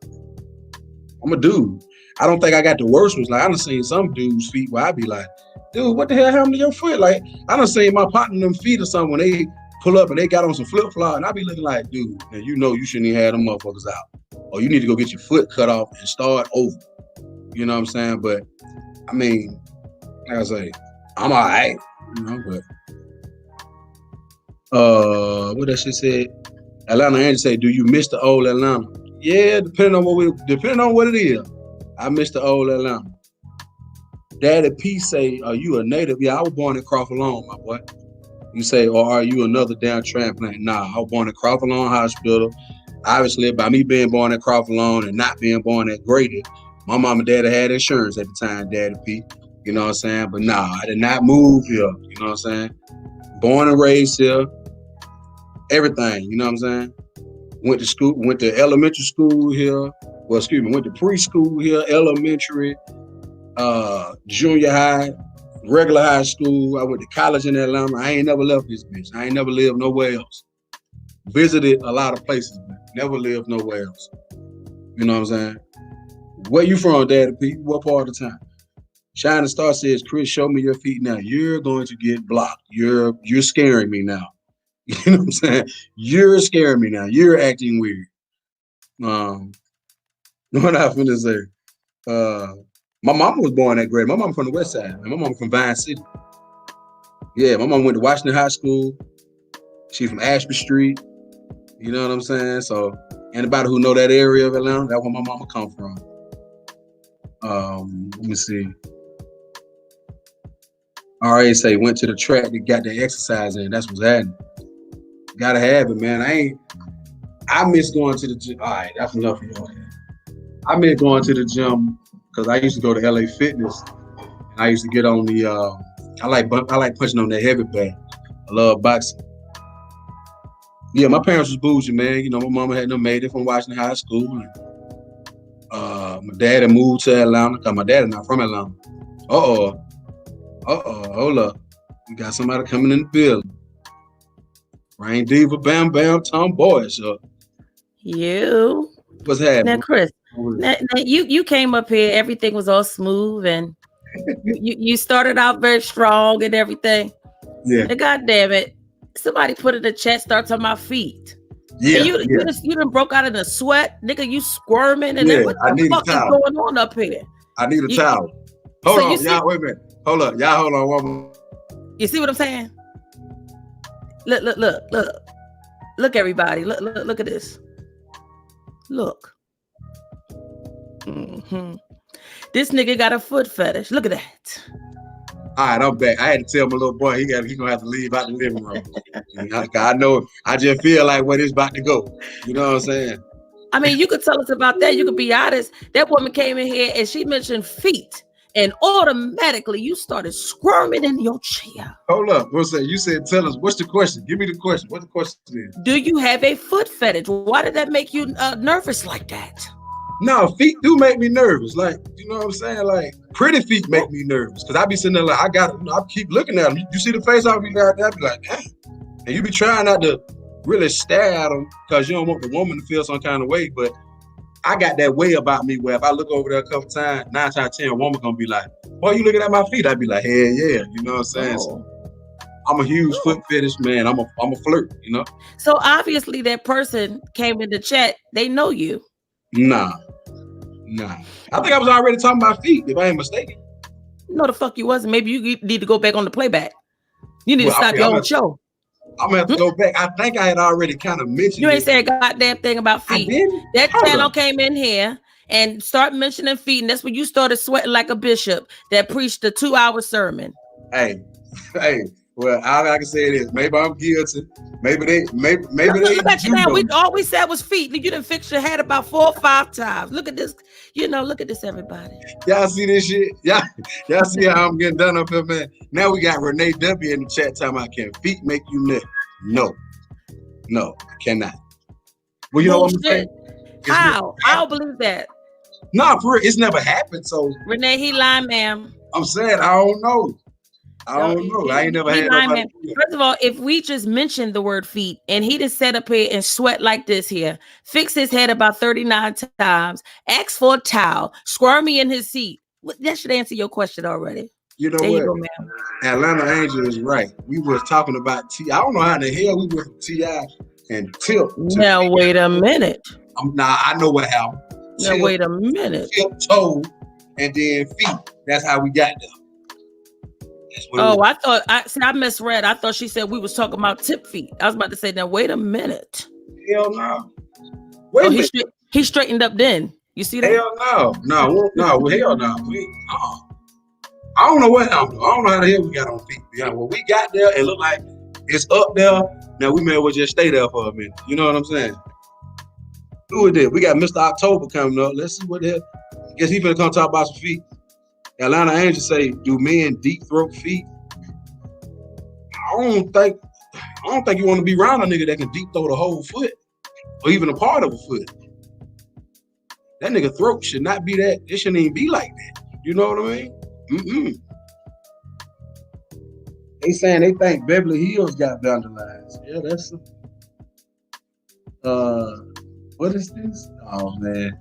I'm a dude. I don't think I got the worst ones. Like I done seen some dudes' feet where I be like, dude, what the hell happened to your foot? Like I done seen my partner them feet or something when they pull up and they got on some flip flop, and I be looking like, dude, now you know you shouldn't even have them motherfuckers out, or you need to go get your foot cut off and start over. You know what I'm saying? But I mean, like I say, I'm all right, you know. But what that shit said? Atlanta Angie say, do you miss the old Atlanta? Yeah, depending on what it is. I miss the old Atlanta. Daddy P say, are you a native? Yeah, I was born in Crawford Lawn, my boy. You say, or are you another damn transplant? Nah, I was born in Crawford Lawn Hospital. Obviously, by me being born in Crawford Lawn and not being born at Grady, my mom and daddy had insurance at the time, Daddy P. You know what I'm saying? But nah, I did not move here. You know what I'm saying? Born and raised here. Everything, you know what I'm saying? Went to school, went to elementary school here. Well, excuse me, went to preschool here, elementary, junior high, regular high school. I went to college in Atlanta. I ain't never left this bitch. I ain't never lived nowhere else. Visited a lot of places, but never lived nowhere else. You know what I'm saying? Where you from, Daddy P? What part of the town? Shining Star says, Chris, show me your feet now. You're going to get blocked. You're scaring me now. You know what I'm saying? You're scaring me now. You're acting weird. What I finna say? My mama was born at Grady. My mama from the west side. My mama from Vine City. Yeah, my mom went to Washington High School. She from Ashby Street. You know what I'm saying? So anybody who know that area of Atlanta, that's where my mama come from. Let me see. RA say went to the track to get the exercise in. That's what's happening. Gotta have it, man. I miss going to the gym. All right, that's enough for you. I miss going to the gym because I used to go to LA Fitness. And I used to get on the I like punching on that heavy bag. I love boxing. Yeah, my parents was bougie, man. You know, my mama had them made it from Washington High School. And, my dad had moved to Atlanta because my dad is not from Atlanta. Hold up. We got somebody coming in the building. Rain Diva, Bam Bam, Tom Boy. So you. What's happening? Now, Chris, now you came up here, everything was all smooth, and you started out very strong and everything. Yeah. And God damn it, somebody put in the chat, start talking about feet. Yeah. You done broke out in a sweat, nigga. You squirming and then what the fuck is going on up here? I need a towel. Hold on, y'all. Wait a minute. Hold up, y'all. Hold on one more. You see what I'm saying? Look, everybody. Look at this. Look. Mm-hmm. This nigga got a foot fetish. Look at that. All right, I'm back. I had to tell my little boy he gonna have to leave out the living room. I know. I just feel like where this about to go. You know what I'm saying? I mean, you could tell us about that. You could be honest. That woman came in here and she mentioned feet, and automatically you started squirming in your chair. Hold up. What's that? You said tell us. What's the question? Give me the question. What the question is? Do you have a foot fetish? Why did that make you nervous like that? No, feet do make me nervous. Like, you know what I'm saying? Like, pretty feet make me nervous. Because I be sitting there like, I keep looking at them. You see the face off you got there? I be like, damn. And you be trying not to really stare at them because you don't want the woman to feel some kind of way. But I got that way about me where if I look over there a couple times, 9 times out of 10, a woman gonna be like, boy, you looking at my feet? I'd be like, hell yeah. You know what I'm saying? So I'm a huge foot fetish man. I'm a flirt, you know? So obviously that person came in the chat. They know you. Nah. I think I was already talking about feet, if I ain't mistaken. No, the fuck you wasn't. Maybe you need to go back on the playback. You need to stop okay, your own show. I'm gonna have to go back. I think I had already kind of mentioned You ain't it. said a goddamn thing about I feet. didn't. That Hold channel up. came in here and start mentioning feet, and that's when you started sweating like a bishop that preached a 2-hour sermon. Hey, well, all I can say is maybe I'm guilty. Maybe they Look at you do now. know. All we said was feet. You done fixed your head about 4 or 5 times. Look at this. Look at this, everybody. Y'all see this shit? Y'all see how I'm getting done up here, man? Now we got Renee W in the chat talking about, can feet make you nut? No, I cannot. Well, you know what I'm saying? How? I don't believe that. No, for real, it's never happened. So Renee, he lying, ma'am. I'm saying I don't know. I ain't never had nobody. First of all, if we just mentioned the word feet and he just sat up here and sweat like this here, fix his head about 39 times, ask for a towel, squirmy in his seat. That should answer your question already. You know there what? You go, ma'am. Atlanta Angel is right. We was talking about T. I don't know how the hell we went from T.I. and Tip. Now wait a minute. I know what happened. Now wait a minute. Tip, toe, and then feet. That's how we got there. I misread. I thought she said we was talking about tip feet. I was about to say, now wait a minute. Hell no. Wait a minute. He straightened up then. You see that? Hell no. Hell no. I don't know what happened. I don't know how the hell we got on feet. Well, we got there, it looked like it's up there. Now we may as well just stay there for a minute. You know what I'm saying? Who is it? We got Mr. October coming up. Let's see what the hell. Guess he's gonna come talk about some feet. Atlanta Angel say, do men deep throat feet? I don't think you want to be around a nigga that can deep throat a whole foot or even a part of a foot. That nigga throat should not be that. It shouldn't even be like that. You know what I mean? They saying they think Beverly Hills got vandalized. Yeah, that's what is this? Oh man.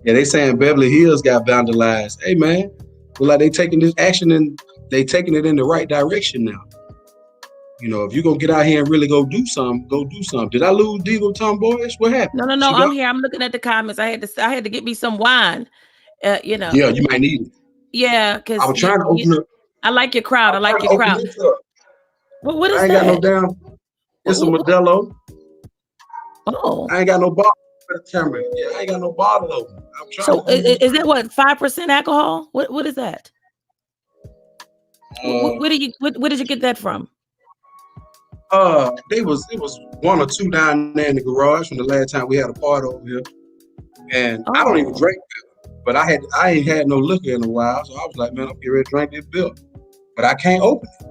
Yeah, they saying Beverly Hills got vandalized. Hey man, well, like they taking this action and they taking it in the right direction now. You know, if you're gonna get out here and really go do something, go do something. Did I lose Diva Tomboyish? What happened? No. I'm here. I'm looking at the comments. I had to get me some wine. Yeah, you might need it. Yeah, because I was trying to open up. I like your crowd. I like your crowd. What is I ain't that? got no damn. It's a Modelo. Oh. I ain't got no bottle. Camera. Yeah, I ain't got no bottle open. I'm trying. So is that what 5% alcohol? What is that? Where did you get that from? It was 1 or 2 down there in the garage from the last time we had a party over here. And I don't even drink beer, but I ain't had no liquor in a while, so I was like, man, I'm getting ready to drink this beer, but I can't open it.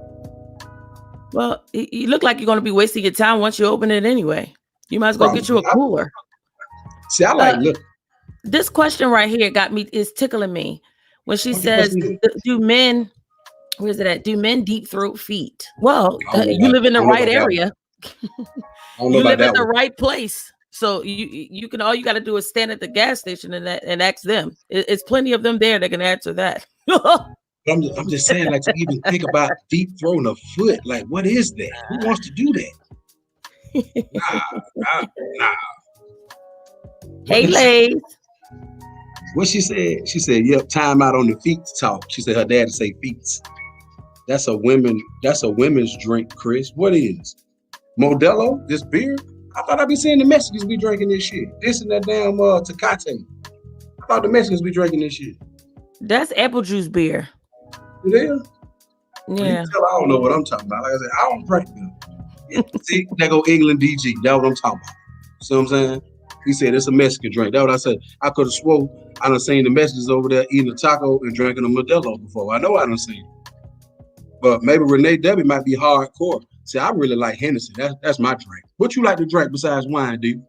Well, you look like you're going to be wasting your time once you open it anyway. You might as well get you a cooler. See, I like liquor. This question right here is tickling me when she says, "Do men? Where's it at? Do men deep throat feet?" Well, you live in the right area. You live in the right place. So you can, all you got to do is stand at the gas station and ask them. It's plenty of them there that can answer that. I'm just saying, like, to even think about deep throwing a foot, like, what is that? Who wants to do that? Nah. Hey, Lace. What she said? She said, "Yep, time out on the feet talk." She said her dad say feet. That's a women's drink, Chris. What is Modelo? This beer? I thought I'd be seeing the Mexicans be drinking this shit. This and that damn Tecate. I thought the Mexicans be drinking this shit. That's apple juice beer. It is? Yeah. I don't know what I'm talking about. Like I said, I don't drink beer. See, there go England DG. That's what I'm talking about. See what I'm saying? He said it's a Mexican drink. That's what I said. I could have swore I done seen the Mexicans over there eating a taco and drinking a Modelo before. I know I done seen it. But maybe Renee Debbie might be hardcore. See, I really like Hennessy. That's my drink. What you like to drink besides wine, dude?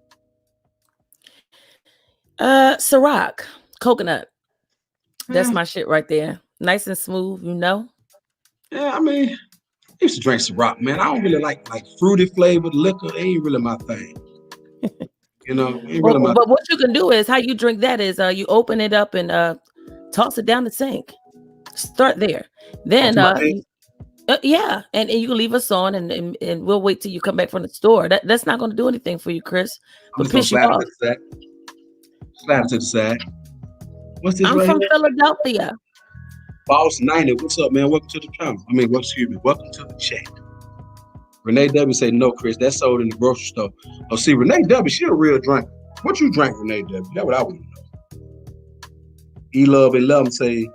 Ciroc, coconut. That's my shit right there. Nice and smooth, you know? Yeah, I mean, I used to drink Ciroc, man. I don't really like fruity flavored liquor. It ain't really my thing. You know, but what you can do is, how you drink that is you open it up and toss it down the sink. Start there. Then yeah, and you can leave us on and we'll wait till you come back from the store. That's not going to do anything for you, Chris. But piss you off. Slide it to the side. What's this? I'm from Philadelphia. Boss 90, what's up, man? Welcome to the channel. Welcome to the chat. Renee W say, no, Chris, that's sold in the grocery store. Oh, see, Renee W, she a real drinker. What you drink, Renee W? That's what I want to know. E-Love 11 say,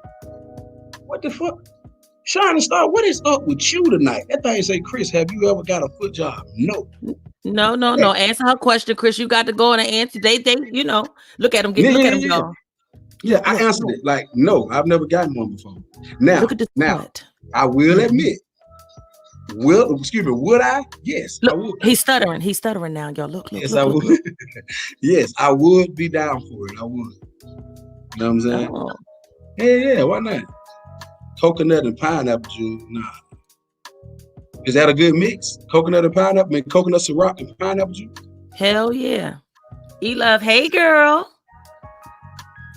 what the fuck? Shining Star, what is up with you tonight? That thing say, Chris, have you ever got a foot job? No. No. Answer her question, Chris. You got to go in and answer. They, look at them. Look at them, y'all. Yeah, I answered it. Like, no, I've never gotten one before. Now, look at this foot. I will admit, would I? Yes, look, I would. He's stuttering now, y'all. Look. Yes, I would. Yes, I would be down for it. I would. You know what I'm saying? Oh. Yeah, why not? Coconut and pineapple juice, nah. Is that a good mix? Coconut and pineapple, coconut syrup and pineapple juice? Hell yeah. E-Love, hey girl.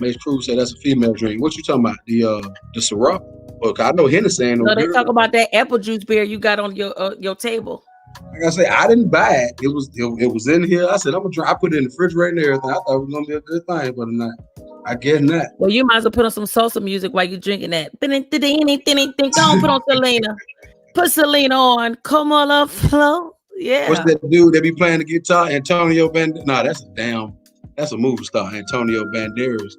Mace Cruz said that's a female drink. What you talking about? The syrup? Well, I know Hennessy ain't no they talk about that apple juice beer you got on your table. Like I say, I didn't buy it. It was in here. I said, I'm gonna try. I put it in the refrigerator and everything. I thought it was gonna be a good thing, but not. I guess not. Well, you might as well put on some salsa music while you're drinking that. Go on, put on Selena. Put Selena on. Come on up, flow. Yeah. What's that dude that be playing the guitar? Antonio Banderas. Nah, that's a movie star. Antonio Banderas.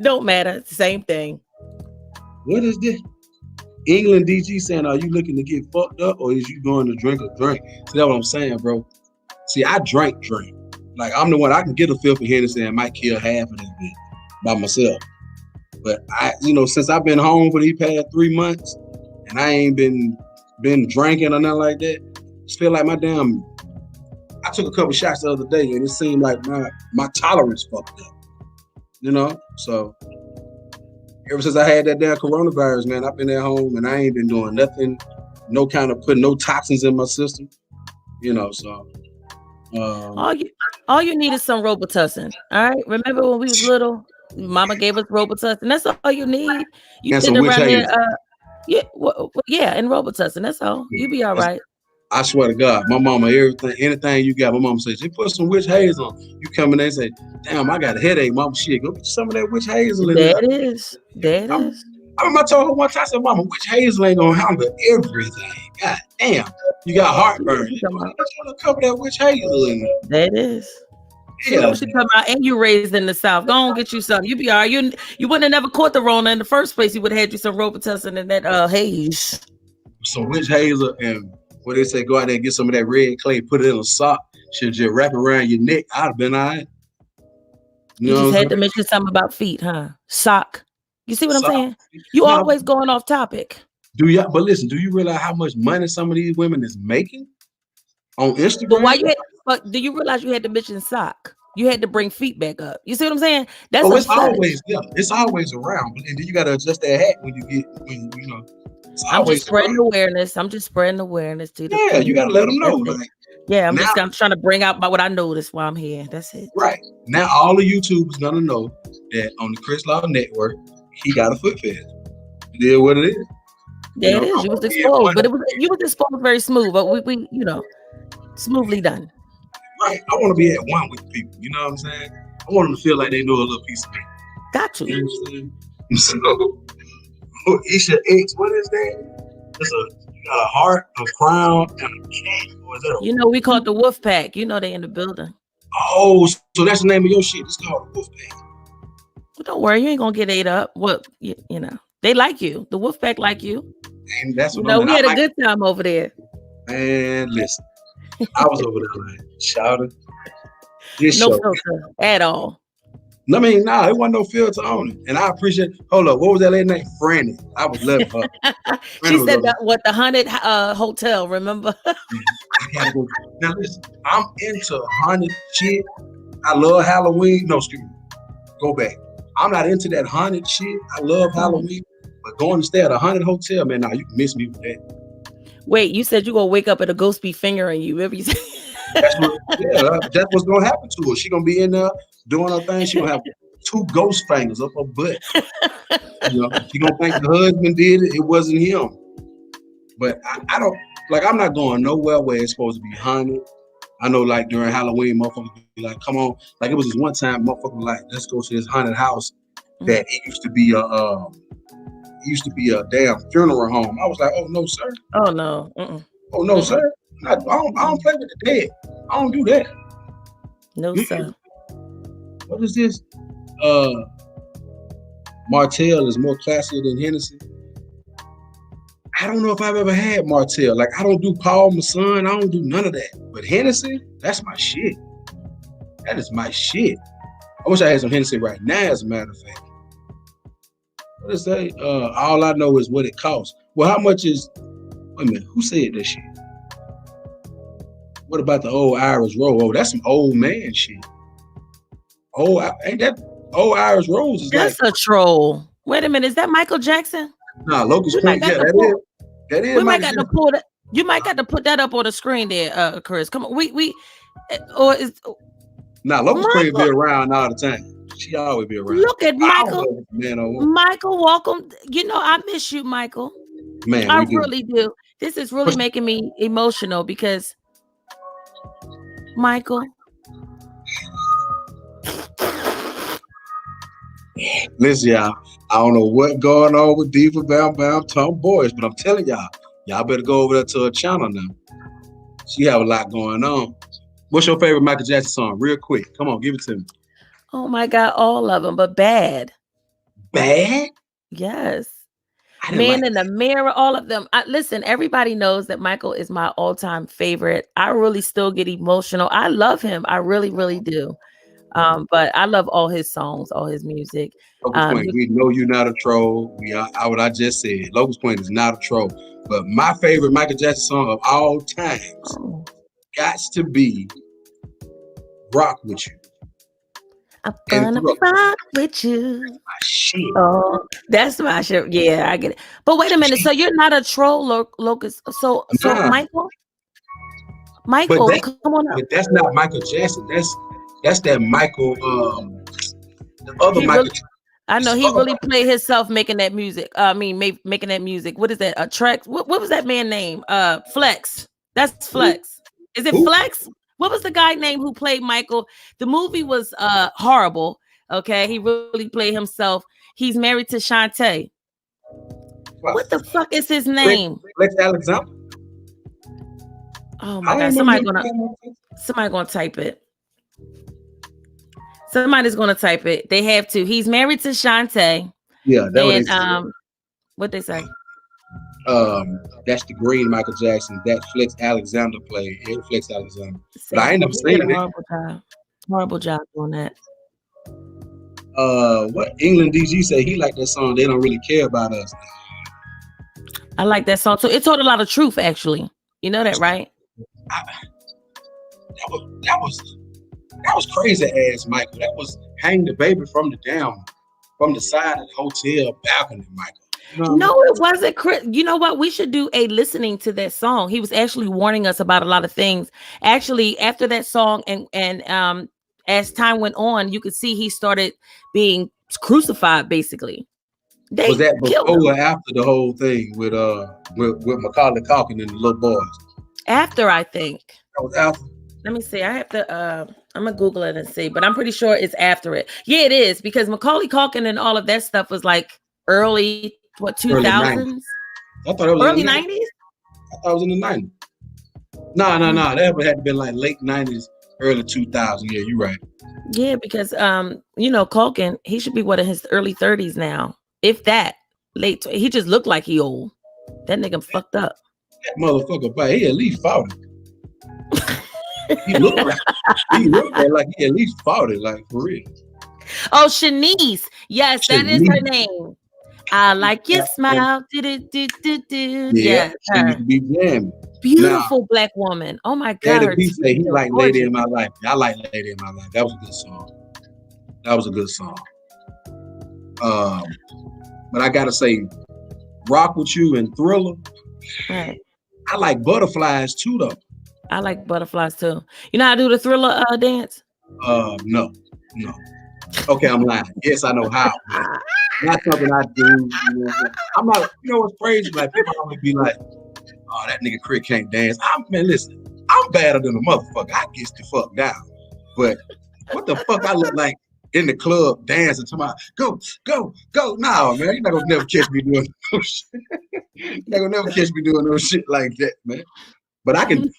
Don't matter. Same thing. What is this? England DG saying, are you looking to get fucked up or is you going to drink a drink? See, that's what I'm saying, bro. See, I drink. Like, I'm the one, I can get a fifth of Hennessy and might kill half of that bitch by myself. But since I've been home for these past 3 months and I ain't been drinking or nothing like that, I just feel like I took a couple shots the other day and it seemed like my tolerance fucked up. So ever since I had that damn coronavirus, man, I've been at home and I ain't been doing nothing, no kind of putting no toxins in my system, so. All you need is some Robitussin. All right. Remember when we was little, Mama gave us Robitussin. That's all you need. You sitting around there, and Robitussin. That's all. You be all right. I swear to God, my mama, anything you got, my mama says, you put some witch hazel on. You come in there and say, damn, I got a headache, mama. Shit, go get some of that witch hazel in there. There it is. I remember I told her one time, I said, mama, witch hazel ain't gonna handle everything. God damn, you got heartburn. You want to cover that witch hazel in there. There it is. Yeah. She come out and you raised in the South. Go on, get you something. You be all right. You wouldn't have never caught the Rona in the first place. You would have had you some Robitussin and that haze. Some witch hazel and what they say, go out there and get some of that red clay, put it in a sock, should just wrap around your neck. I'd have been all right. You just had to mention something about feet, huh? Sock. You see what I'm saying? You always going off topic. But listen, do you realize how much money some of these women is making on Instagram? But do you realize you had to mention sock? You had to bring feet back up. You see what I'm saying? It's always around. And then you gotta adjust that hat when you I'm just spreading awareness. To the you gotta let them know. Like, I'm trying to bring out what I noticed while I'm here. That's it. Right. Now all the YouTubers gonna know that on the Chris Law Network, he got a foot fetish. It is what it is. Yeah, it is. You was exposed, but you was exposed very smooth, but we smoothly done. Right. I want to be at one with people. You know what I'm saying? I want them to feel like they know a little piece of me. Got you. You understand? So, Isha X, what is that? You got a heart, a crown, and a cat. Or is that we call it the Wolf Pack. They in the building. Oh, so that's the name of your shit. It's called the Wolf Pack. Well, don't worry, you ain't gonna get ate up. What they like you. The Wolf Pack like you. And that's what we had a good time over there. And listen, I was over there like shouting. No filter at all. I mean, it wasn't no filter on it. And I appreciate hold up, what was that lady name? Franny. I was loving her. She said the haunted hotel, remember? I gotta go. Now listen, I'm into haunted shit. I love Halloween. No, excuse me. Go back. I'm not into that haunted shit. I love Halloween. But going to stay at a haunted hotel, man, you can miss me with that. Wait, you said you're gonna wake up and a ghost be fingering you. Remember you said that's what's gonna happen to her. She gonna be in there doing her thing. She gonna have 2 ghost fingers up her butt. She gonna think the husband did it. It wasn't him. But I don't I'm not going nowhere where it's supposed to be haunted. I know like during Halloween, motherfuckers be like, come on. Like it was this one time, motherfucker like, let's go to this haunted house that it used to be used to be a damn funeral home. I was like, oh no, sir. Oh no. Mm-mm. Oh no, sir. I don't play with the dead. I don't do that. No, sir. What is this? Martell is more classier than Hennessy. I don't know if I've ever had Martell. Like, I don't do Paul Masson. I don't do none of that. But Hennessy, that's my shit. That is my shit. I wish I had some Hennessy right now, as a matter of fact. What is that? All I know is what it costs. Well, how much is... Wait a minute. Who said that shit? What about the old Irish Rose? Oh, that's some old man shit. Oh, ain't that old Irish Rose? Is that's like a troll. Wait a minute. Is that Michael Jackson? Nah, Locust Point. Yeah, that is. That is. We might got to pull that. You might got to put that up on the screen there, Chris. Come on, or is Locust Point be around all the time. She always be around. Look at Michael. Michael, welcome. You know I miss you, Michael. Man, I really do. This is really making me emotional because Michael. Listen, y'all. I don't know what's going on with Diva Bam Bam Tomboys, but I'm telling y'all better go over there to her channel now. She have a lot going on. What's your favorite Michael Jackson song? Real quick. Come on, give it to me. Oh my God, all of them, but Bad. Bad? Yes. Man in the Mirror, all of them. Listen, everybody knows that Michael is my all-time favorite. I really still get emotional. I love him. I really, really do. But I love all his songs, all his music. We know you're not a troll. What I just said. Locust Point is not a troll. But my favorite Michael Jackson song of all times got to be Rock With You. I'm gonna rock with you. My shit. Oh, that's my shit. Yeah, I get it. But wait a minute. So you're not a troll, Locust. So Michael, come on up. But that's not Michael Jackson. That's that Michael. The other Michael. I know he really played himself making that music. Making that music. What is that? A track? What was that man name? Flex. That's Flex. Is it Flex? What was the guy name who played Michael? The movie was horrible. Okay, he really played himself. He's married to Shantae. What the fuck is his name? Flex Alexander. Oh my God! Somebody gonna type it. Somebody's gonna type it. They have to. He's married to Shantae. Yeah, that what they say. That's the green Michael Jackson. That Flex Alexander played. Flex Alexander. But I ain't never seen it. Horrible job on that. What England DG say he liked that song. They don't really care about us. I like that song too. It told a lot of truth, actually. You know that, right? That was crazy ass Michael. That was Hang the Baby from the side of the hotel balcony, Michael. No, it wasn't. You know what? We should do a listening to that song. He was actually warning us about a lot of things. Actually, after that song and as time went on, you could see he started being crucified, basically. Was that before or after the whole thing with Macaulay Culkin and the little boys? After, I think. That was after. Let me see. I have to I'm gonna Google it and see, but I'm pretty sure it's after it. Yeah, it is, because Macaulay Culkin and all of that stuff was like early 2000s? I thought it was early 90s? I thought it was in the 90s. No. That had to be like late 90s, early 2000s. Yeah, you're right. Yeah, because Culkin, he should be in his early 30s now. If that, he just looked like he old. That nigga fucked up. That motherfucker, but he at least 40. He looked like he at least 40, like for real. Oh, Shanice. Yes, that is her name. I like your smile. Yeah, beautiful black woman. Oh my God. He like Lady in My Life. I like Lady in My Life. That was a good song. But I gotta say, Rock With You and Thriller. Right. I like Butterflies too, though. I like Butterflies too. You know how to do the Thriller dance? No. Okay, I'm lying. Yes, I know how. Not something I do. I'm not. You know what's crazy? Like, people always be like, "Oh, that nigga Crit can't dance." Listen, I'm better than a motherfucker. I get the fuck down. But what the fuck I look like in the club dancing to my go. No, man, you're not gonna never catch me doing no shit. You're not gonna never catch me doing no shit like that, man. But I can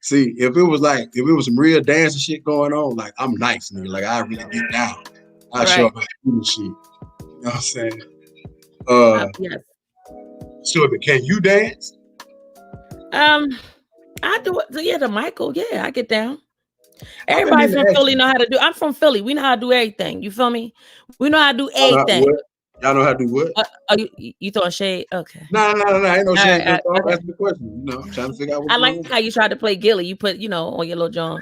see if it was some real dancing shit going on, like I'm nice, nigga. Like I really get down. I show up and shit. You know what I'm saying? Yes. So can you dance? I do it. Yeah, the Michael. Yeah, I get down. Everybody from Philly know how to do. I'm from Philly. We know how to do everything. You feel me? We know how to do everything. Y'all know how to do what? You throwing shade? Okay. No. Ain't no shade. That's the question. You know, I'm trying to figure out what's going on. How you tried to play Gilly. You put, on your little John.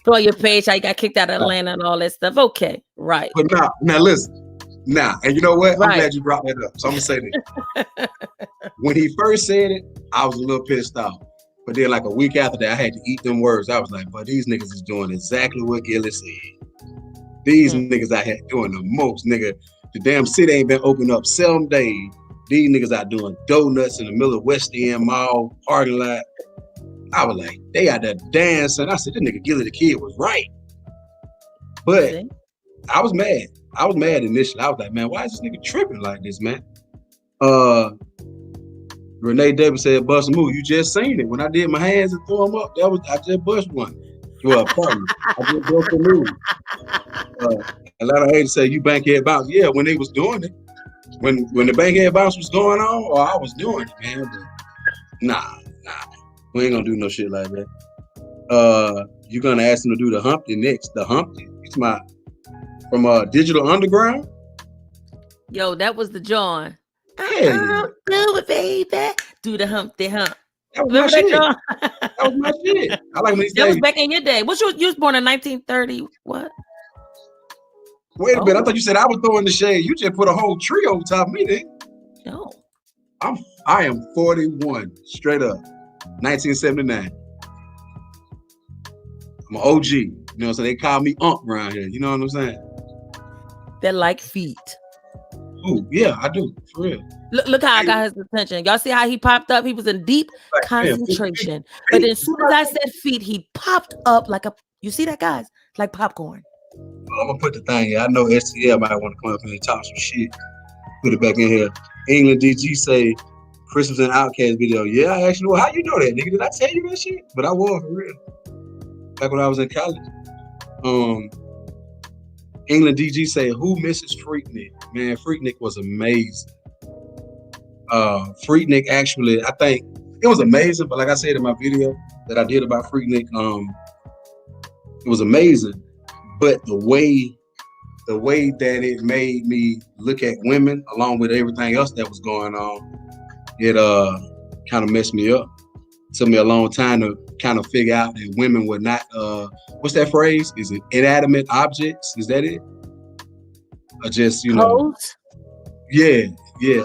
Put on your page how you got kicked out of Atlanta and all that stuff. Okay, right. But now listen. Now, and you know what? I'm glad you brought that up. So I'm gonna say this. When he first said it, I was a little pissed off. But then like a week after that, I had to eat them words. I was like, but these niggas is doing exactly what Gilly said. These niggas out here doing the most, nigga. The damn city ain't been open up 7 days. These niggas out doing donuts in the middle of West End Mall parking lot. I was like, they out there dancing. I said, this nigga Gilly the Kid was right. But I was mad. I was mad initially. I was like, man, why is this nigga tripping like this, man? Renee Davis said, bust a move. You just seen it. When I did my hands and threw them up, I just bust one. Well, pardon me. I just bust a move. Atlanta haters say, you bankhead bounce. Yeah, when they was doing it. When the bankhead bounce was going on, or I was doing it, man. But nah. We ain't gonna do no shit like that. You're gonna ask them to do the Humpty next. The Humpty. It's my from Digital Underground. Yo, that was the John. Yeah. Do it, baby. Do the Humpty Hump. That was my shit. That was my shit. I like when he That was back in your day. You was born in 1930. What? Wait a minute. I thought you said I was throwing the shade. You just put a whole tree over top of me, then. No. I am 41, straight up. 1979. I'm an OG. You know, so they call me Ump around here. You know what I'm saying? That like feet. Oh, yeah, I do. For real. Look how I got his attention. Y'all see how he popped up? He was in deep concentration. But as soon as I said feet, he popped up like you see that, guys? Like popcorn. I'm going to put the thing here. I know STL might want to come up and talk some shit. Put it back in here. England DG say, Christmas and Outkast video. Yeah, I actually, well, how you know that, nigga? Did I tell you that shit? But I was, for real. Back when I was in college. England DG say, who misses Freaknik? Man, Freaknik was amazing. Freaknik actually, I think it was amazing, but like I said in my video that I did about Freaknik, it was amazing. But the way that it made me look at women, along with everything else that was going on, it kind of messed me up. It took me a long time to kind of figure out that women were not what's that phrase? Is it inanimate objects? Is that it? Or just, you know? Codes? Yeah.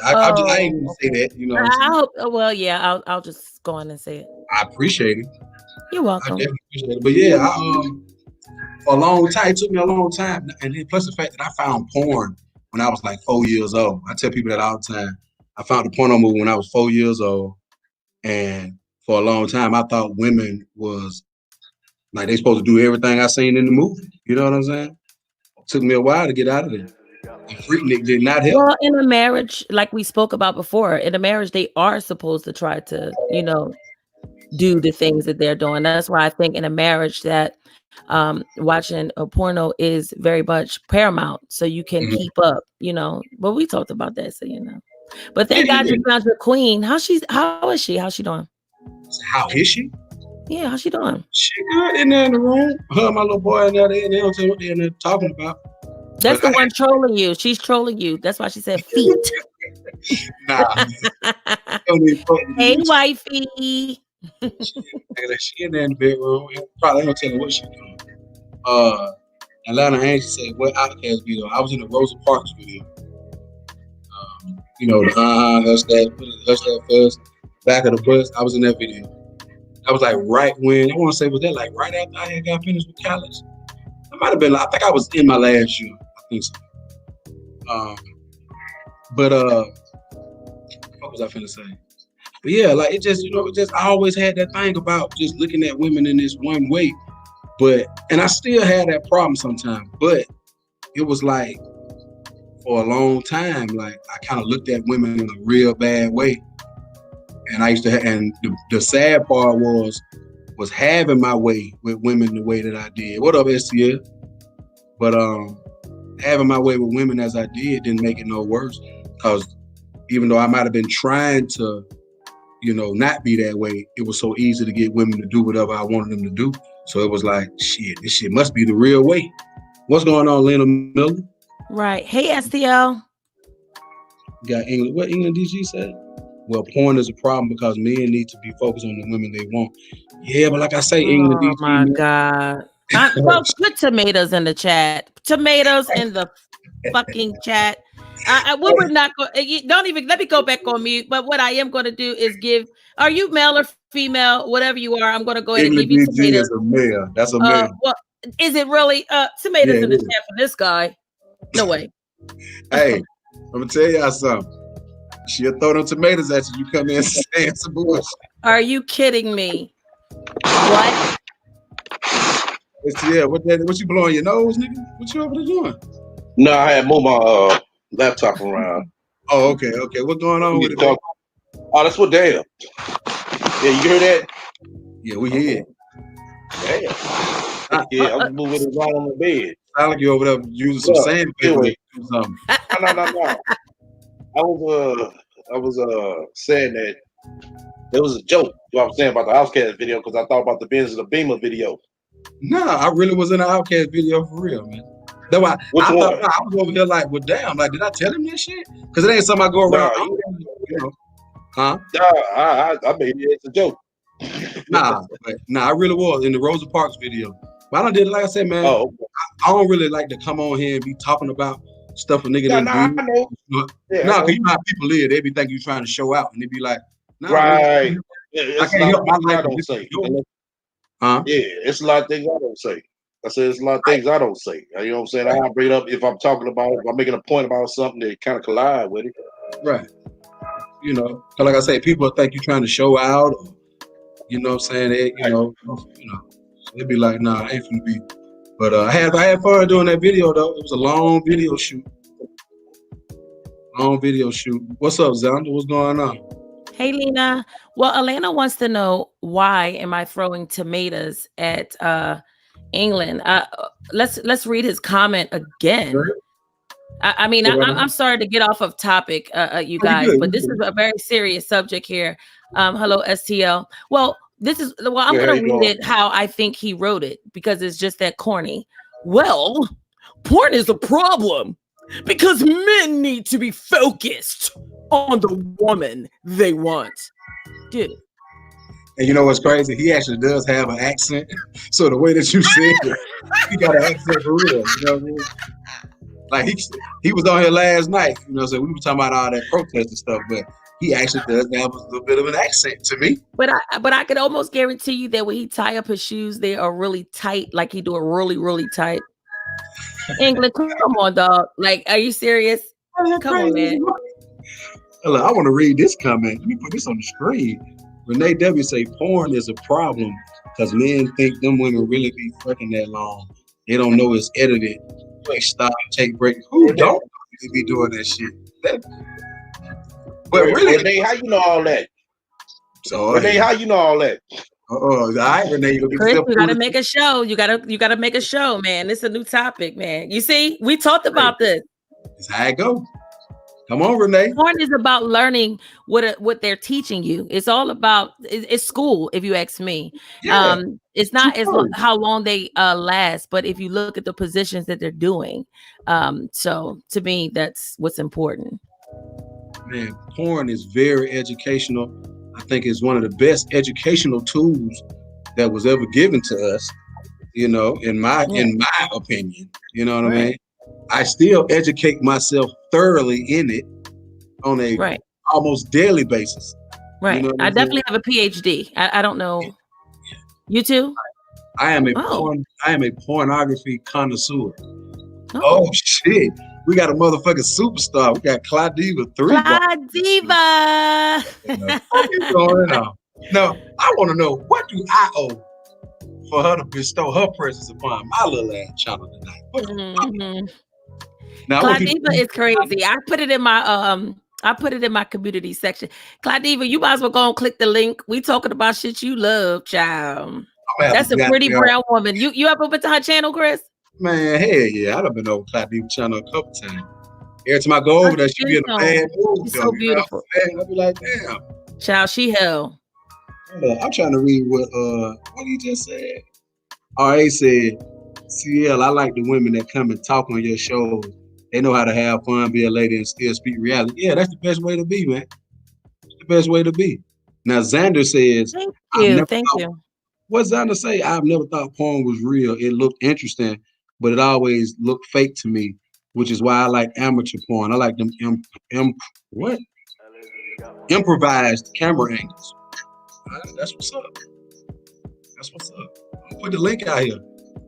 I ain't gonna say that, you know. I hope. Well, yeah. I'll just go on and say it. I appreciate it. You're welcome. I definitely appreciate it. But yeah, for a long time, it took me a long time, and then plus the fact that I found porn when I was like 4 years old. I tell people that all the time. I found the porno movie when I was 4 years old, and for a long time, I thought women was like they supposed to do everything I seen in the movie. You know what I'm saying? It took me a while to get out of there. And Freaknik did not help. Well, in a marriage, like we spoke about before, in a marriage, they are supposed to try to, do the things that they're doing. That's why I think in a marriage that watching a porno is very much paramount, so you can keep up. But we talked about that, so But thank God you found your queen. How is she? How's she doing? How is she? Yeah, how's she doing? She good in there in the room. Her and my little boy in there, they don't tell what they're in there talking about. That's the one trolling you. She's trolling you. That's why she said feet. Nah. Hey, wifey. She in there in the bedroom. Probably don't tell her what she's doing. Atlanta Angel said, what Outkast video? I was in the Rosa Parks video. The hush that fuzz, back of the bus. I was in that video. I was like right when, I want to say, was that like right after I had got finished with college? It might have been, I think I was in my last year. I think so. What was I finna say? But yeah, like it just, I always had that thing about just looking at women in this one way. And I still had that problem sometimes. But it was like for a long time, like I kind of looked at women in a real bad way. And I used to, and the sad part was having my way with women the way that I did. What up, STL? But having my way with women as I did didn't make it no worse. Because even though I might have been trying to, not be that way, it was so easy to get women to do whatever I wanted them to do. So it was like, shit, this shit must be the real way. What's going on, Lena Miller? Right. Hey, STL. Got England. What England DG said? Well, porn is a problem because men need to be focused on the women they want. Yeah, but like I say, England DG. Oh my God. Well, put tomatoes in the chat. Tomatoes in the fucking chat. We were not going. Don't even let me go back on mute. But what I am going to do is give. Are you male or female? Whatever you are, I'm going to go ahead and give you tomatoes. Is a male. That's a male. Well, is it really? Tomatoes in the chat for this guy? No way. Hey, I'm gonna tell y'all something. She'll throw them tomatoes at you. You come in saying some bullshit. Are you kidding me? What? Yeah, what you blowing your nose, nigga? What you over there doing? No, I had moved my laptop around. Oh, okay. What's going on with it? Oh, that's what damn. Yeah, you hear that? Yeah, we hear it. Damn. Yeah, I'm moving it right on the bed. Sound like you over there using some sandpaper or something. No. I was saying that it was a joke. You know what I'm saying about the Outcast video because I thought about the Benz and the Beamer video. No, I really was in an Outcast video for real, man. That's why I was over here like, well, damn, like, did I tell him that shit? Because it ain't something I go around. Huh? I made it as a joke. Nah, I really was in the Rosa Parks video. But I done did it, like I said, man. Oh, okay. I don't really like to come on here and be talking about stuff a nigga done do. I know. Because you know how people live. They be thinking you trying to show out, and they be like, nah, right. I can't help my life. I don't say. Huh? Yeah, it's a lot of things I don't say. I said it's a lot of things I don't say. You know what I'm saying? I bring it up if I'm talking about, if I'm making a point about something that kind of collide with it. Right. Because like I say, people think you're trying to show out, or, you know what I'm saying? They, they'd be like, nah, I ain't finna be. But I had fun doing that video though. It was a long video shoot. What's up, Zonda? What's going on? Hey, Lena. Well, Alana wants to know why am I throwing tomatoes at England? Let's read his comment again. Sure. I'm sorry to get off of topic, you guys, but this is a very serious subject here. Hello, STL. Well, I'm going to read it how I think he wrote it because it's just that corny. Well, porn is a problem because men need to be focused on the woman they want. Dude. And you know what's crazy? He actually does have an accent. So the way that you said it, he got an accent for real. You know what I mean? Like he was on here last night, so we were talking about all that protest and stuff, but he actually does have a little bit of an accent to me. But I could almost guarantee you that when he tie up his shoes, they are really tight, like he do it really, really tight. England, come on, dog. Like, are you serious? Come on, man. Look, I want to read this comment. Let me put this on the screen. Renee W. say porn is a problem because men think them women really be fucking that long. They don't know it's edited. They stop, take break. Who don't be doing that shit? But really, Renee, how you know all that? So Renee, how you know all that? All right, Renee. Chris, you gotta make a show. You gotta make a show, man. It's a new topic, man. You see, we talked about this. That's how it go. Come on, Renee. Porn is about learning what they're teaching you. It's all about it's school, if you ask me. Yeah. It's not how long they last, but if you look at the positions that they're doing. So to me, that's what's important. Man, porn is very educational. I think it's one of the best educational tools that was ever given to us. In my opinion. You know what I mean? I still educate myself thoroughly in it on a almost daily basis. Right. I definitely have a PhD. I don't know. You too? I am a pornography connoisseur. Oh shit. We got a motherfucking superstar. We got Claudiva 3. Claudiva. What's going on? Now, I want to know, what do I owe for her to bestow her presence upon my little ass channel tonight? Now I want you Claudiva is crazy. I put it in my community section. Claudiva, you might as well go and click the link. We talking about shit you love, child. That's a pretty brown woman. You ever been to her channel, Chris? Man, hell yeah. I've been over Claudiva channel a couple times. Every time I go over there, she be in a bad mood. She's so beautiful. I'll be like, damn. Child, she hell. I'm trying to read what he just said. RA said, CL, I like the women that come and talk on your shows. They know how to have fun, be a lady, and still speak reality. Yeah, that's the best way to be, man. It's the best way to be. Now, Xander says, Thank you. What Xander say? I've never thought porn was real. It looked interesting, but it always looked fake to me, which is why I like amateur porn. I like them improvised camera angles. That's what's up. That's what's up. I'm gonna put the link out here.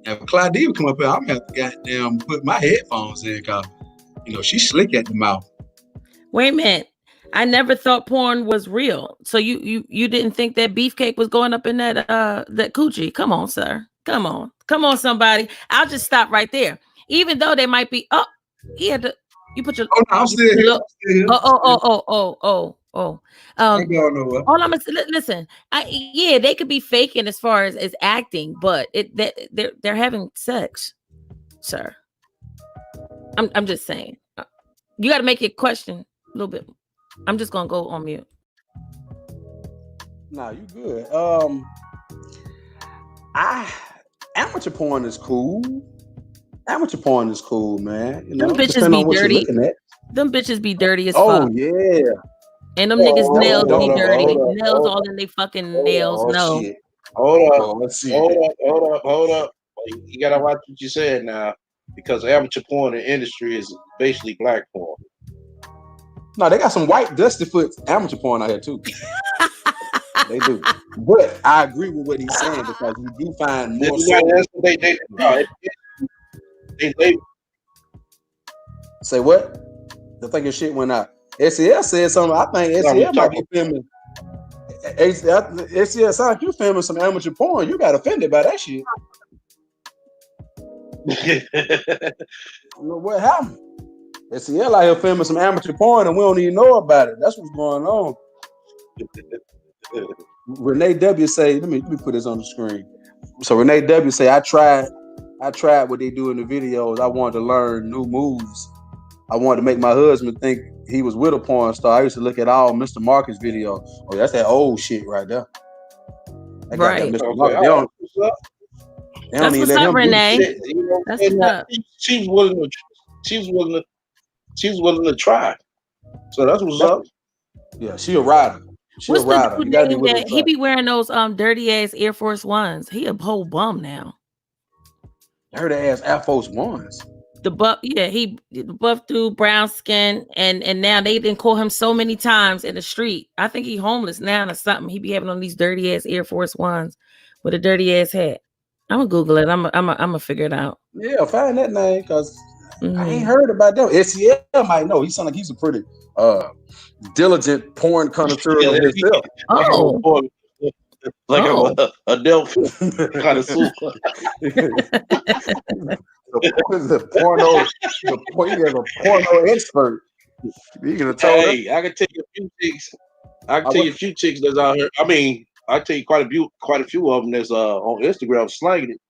If Claudia come up here, I'm gonna have to goddamn put my headphones in, cause she's slick at the mouth. Wait a minute. I never thought porn was real. So you didn't think that beefcake was going up in that coochie? Come on, sir. Come on, somebody. I'll just stop right there. Even though they might be. Oh, you put your. Oh no, I'm still here. Oh. Ain't going nowhere. All I'm gonna listen. They could be faking as far as acting, but they're having sex, sir. I'm just saying. You got to make your question a little bit. I'm just gonna go on mute. Nah, you good. Amateur porn is cool. Amateur porn is cool, man. Them bitches be dirty. Them bitches be dirty as fuck. Oh yeah. And them niggas nails be dirty. Nails all in they fucking nails. No. Shit. Hold up. You gotta watch what you said now, because amateur porn in the industry is basically black porn. No, they got some white dusty foot amateur porn out here too. They do. But I agree with what he's saying, because you do find more. They say what? I think your shit went out. SEL said something. I think SEL might be filming. SEL sound like you filming some amateur porn. You got offended by that shit. What happened? SEL out here filming some amateur porn and we don't even know about it. That's what's going on. Renee W say, let me put this on the screen. So Renee W say, I tried what they do in the videos. I wanted to learn new moves. I wanted to make my husband think he was with a porn star. I used to look at all Mr. Marcus videos. Oh, that's that old shit right there. Right. Mr. Marcus. They don't even let him Renee. That's what's up. She was willing to try. So that's what's up. Yeah, she a rider. What's the dude name that he be wearing those dirty ass Air Force Ones? He a whole bum now. Dirty ass Air Force Ones. The buff, he the buff dude, brown skin, and now they didn't call him so many times in the street. I think he homeless now or something. He be having on these dirty ass Air Force Ones with a dirty ass hat. I'm gonna Google it. I'm gonna figure it out. Yeah, find that name, because I ain't heard about them. SEL might know. He sound like he's a pretty diligent porn connoisseur himself. Oh. Like a Delphi kind of suit. The porno expert. You gonna tell hey, I can tell you a few chicks. I can tell you a few chicks that's out here. I mean, I tell you quite a few of them that's on Instagram slanging it.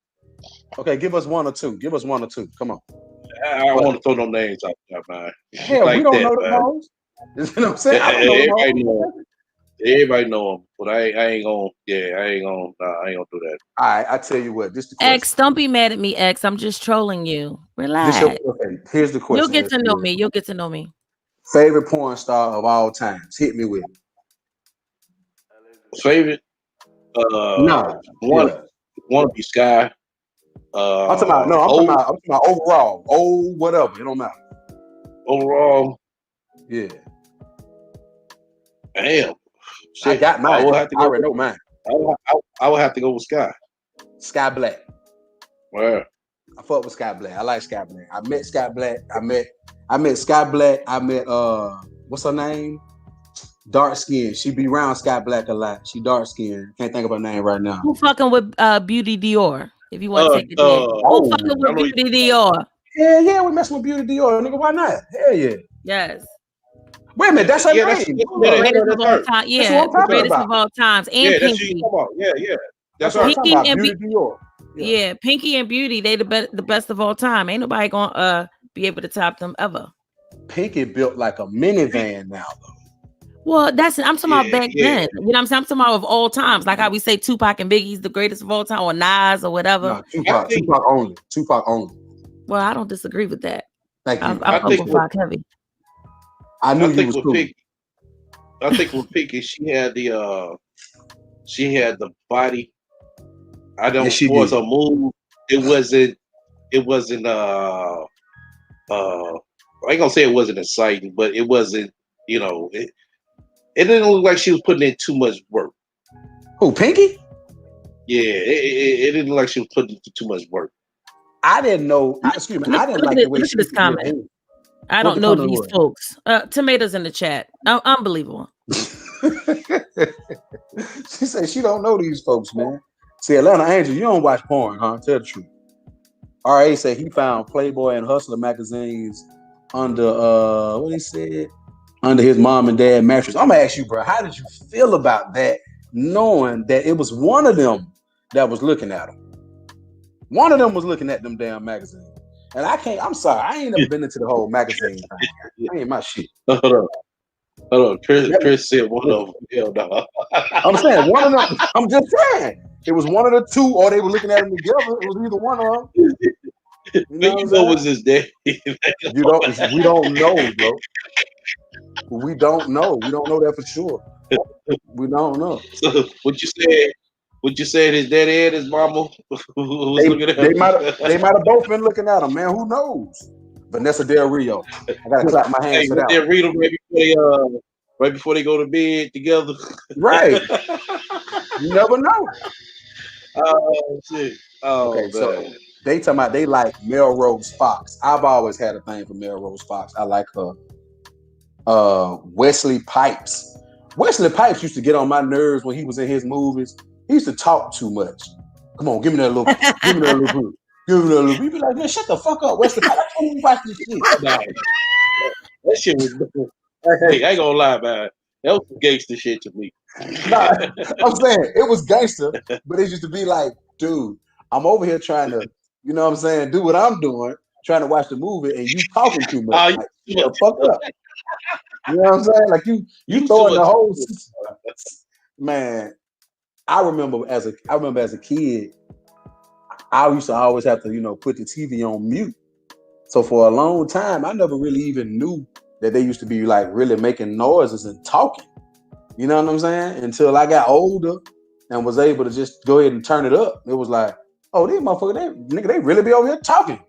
Okay, give us one or two. Come on. I don't want to throw no names out there, man. Hell, like we don't know the names. You know what I'm saying? Everybody know them, but I ain't gonna do that. All right, I tell you what. This the question. X, don't be mad at me, X. I'm just trolling you. Relax. Here's the question. You'll get to know me. Favorite porn star of all times? Hit me with it. Favorite? One to be Sky. I'm talking about overall. Oh, whatever. It don't matter. Overall. Yeah. Damn. Shit. I got mine. I already know mine. I would have to go with Sky. Sky Black. Where? I fuck with Sky Black. I like Sky Black. I met Sky Black. I met Sky Black. I met what's her name? Dark skin. She be around Sky Black a lot. She dark skin. Can't think of her name right now. Who fucking with Beauty Dior? If you want to take it in. Who fucking with Beauty Dior? Hell yeah, we messing with Beauty Dior, nigga. Why not? Hell yeah. Yes. Wait a minute, that's her Yeah, name. Greatest of that's all her. time. That's Yeah, what I'm the talking greatest about. of all times. And Yeah, that's who you Pinky. talking about. Yeah. That's That's what I'm her. talking about. Beauty Dior. Yeah, Pinky and Beauty, they the best of all time. Ain't nobody gonna be able to top them ever. Pinky built like a minivan now, though. Well, I'm talking about back Yeah. then. You know what I'm saying? I'm talking about of all times. Like how we say Tupac and Biggie's the greatest of all time, or Nas or whatever. No, Tupac only. Well, I don't disagree with that. Thank you. I fuck with Pac heavy. I knew you was cool. I think with Pinky, she had the body. I don't force a move. It wasn't I ain't gonna say it wasn't exciting, but it wasn't, it didn't look like she was putting in too much work. Who, Pinky? Yeah, it didn't look like she was putting in too much work. I didn't know. Excuse me. I didn't like the way look she at this comment. I don't know these folks. Tomatoes in the chat. Unbelievable. She said she don't know these folks, man. See, Atlanta Angel, you don't watch porn, huh? Tell the truth. R.A. said he found Playboy and Hustler magazines under what he said, under his mom and dad mattress. I'm gonna ask you, bro, how did you feel about that, knowing that it was one of them that was looking at them? One of them was looking at them damn magazines. And I'm sorry, I ain't never been into the whole magazine thing. That ain't my shit. Hold on. Chris said one of them. Hell no. I'm saying one of them. I'm just saying it was one of the two, or they were looking at them together. It was either one of them. You know was his day. We don't know, bro. We don't know. We don't know that for sure. We don't know. So what you said his daddy and his mama was looking at him. They might have both been looking at him, man. Who knows? Vanessa Del Rio. I gotta clap my hands for that. They read them right before they go to bed together. Right. You never know. Oh shit. Oh, okay, man. So they talking about they like Melrose Fox. I've always had a thing for Melrose Fox. I like her. Wesley Pipes. Wesley Pipes used to get on my nerves when he was in his movies. He used to talk too much. Come on, give me that little group. Give me that little. You be like, man, shut the fuck up, Wesley Pipes. I can't even watch this shit. That shit was. Hey, I ain't gonna lie, man. That was some gangster shit to me. Nah, I'm saying it was gangster, but it used to be like, dude, I'm over here trying to, you know what I'm saying, do what I'm doing, trying to watch the movie, and you talking too much. Like, shut the fuck up. You know what I'm saying? Like you throwing the whole man. I remember as a kid, I used to always have to, put the TV on mute. So for a long time, I never really even knew that they used to be like really making noises and talking. You know what I'm saying? Until I got older and was able to just go ahead and turn it up. It was like, oh, these motherfuckers, they really be over here talking.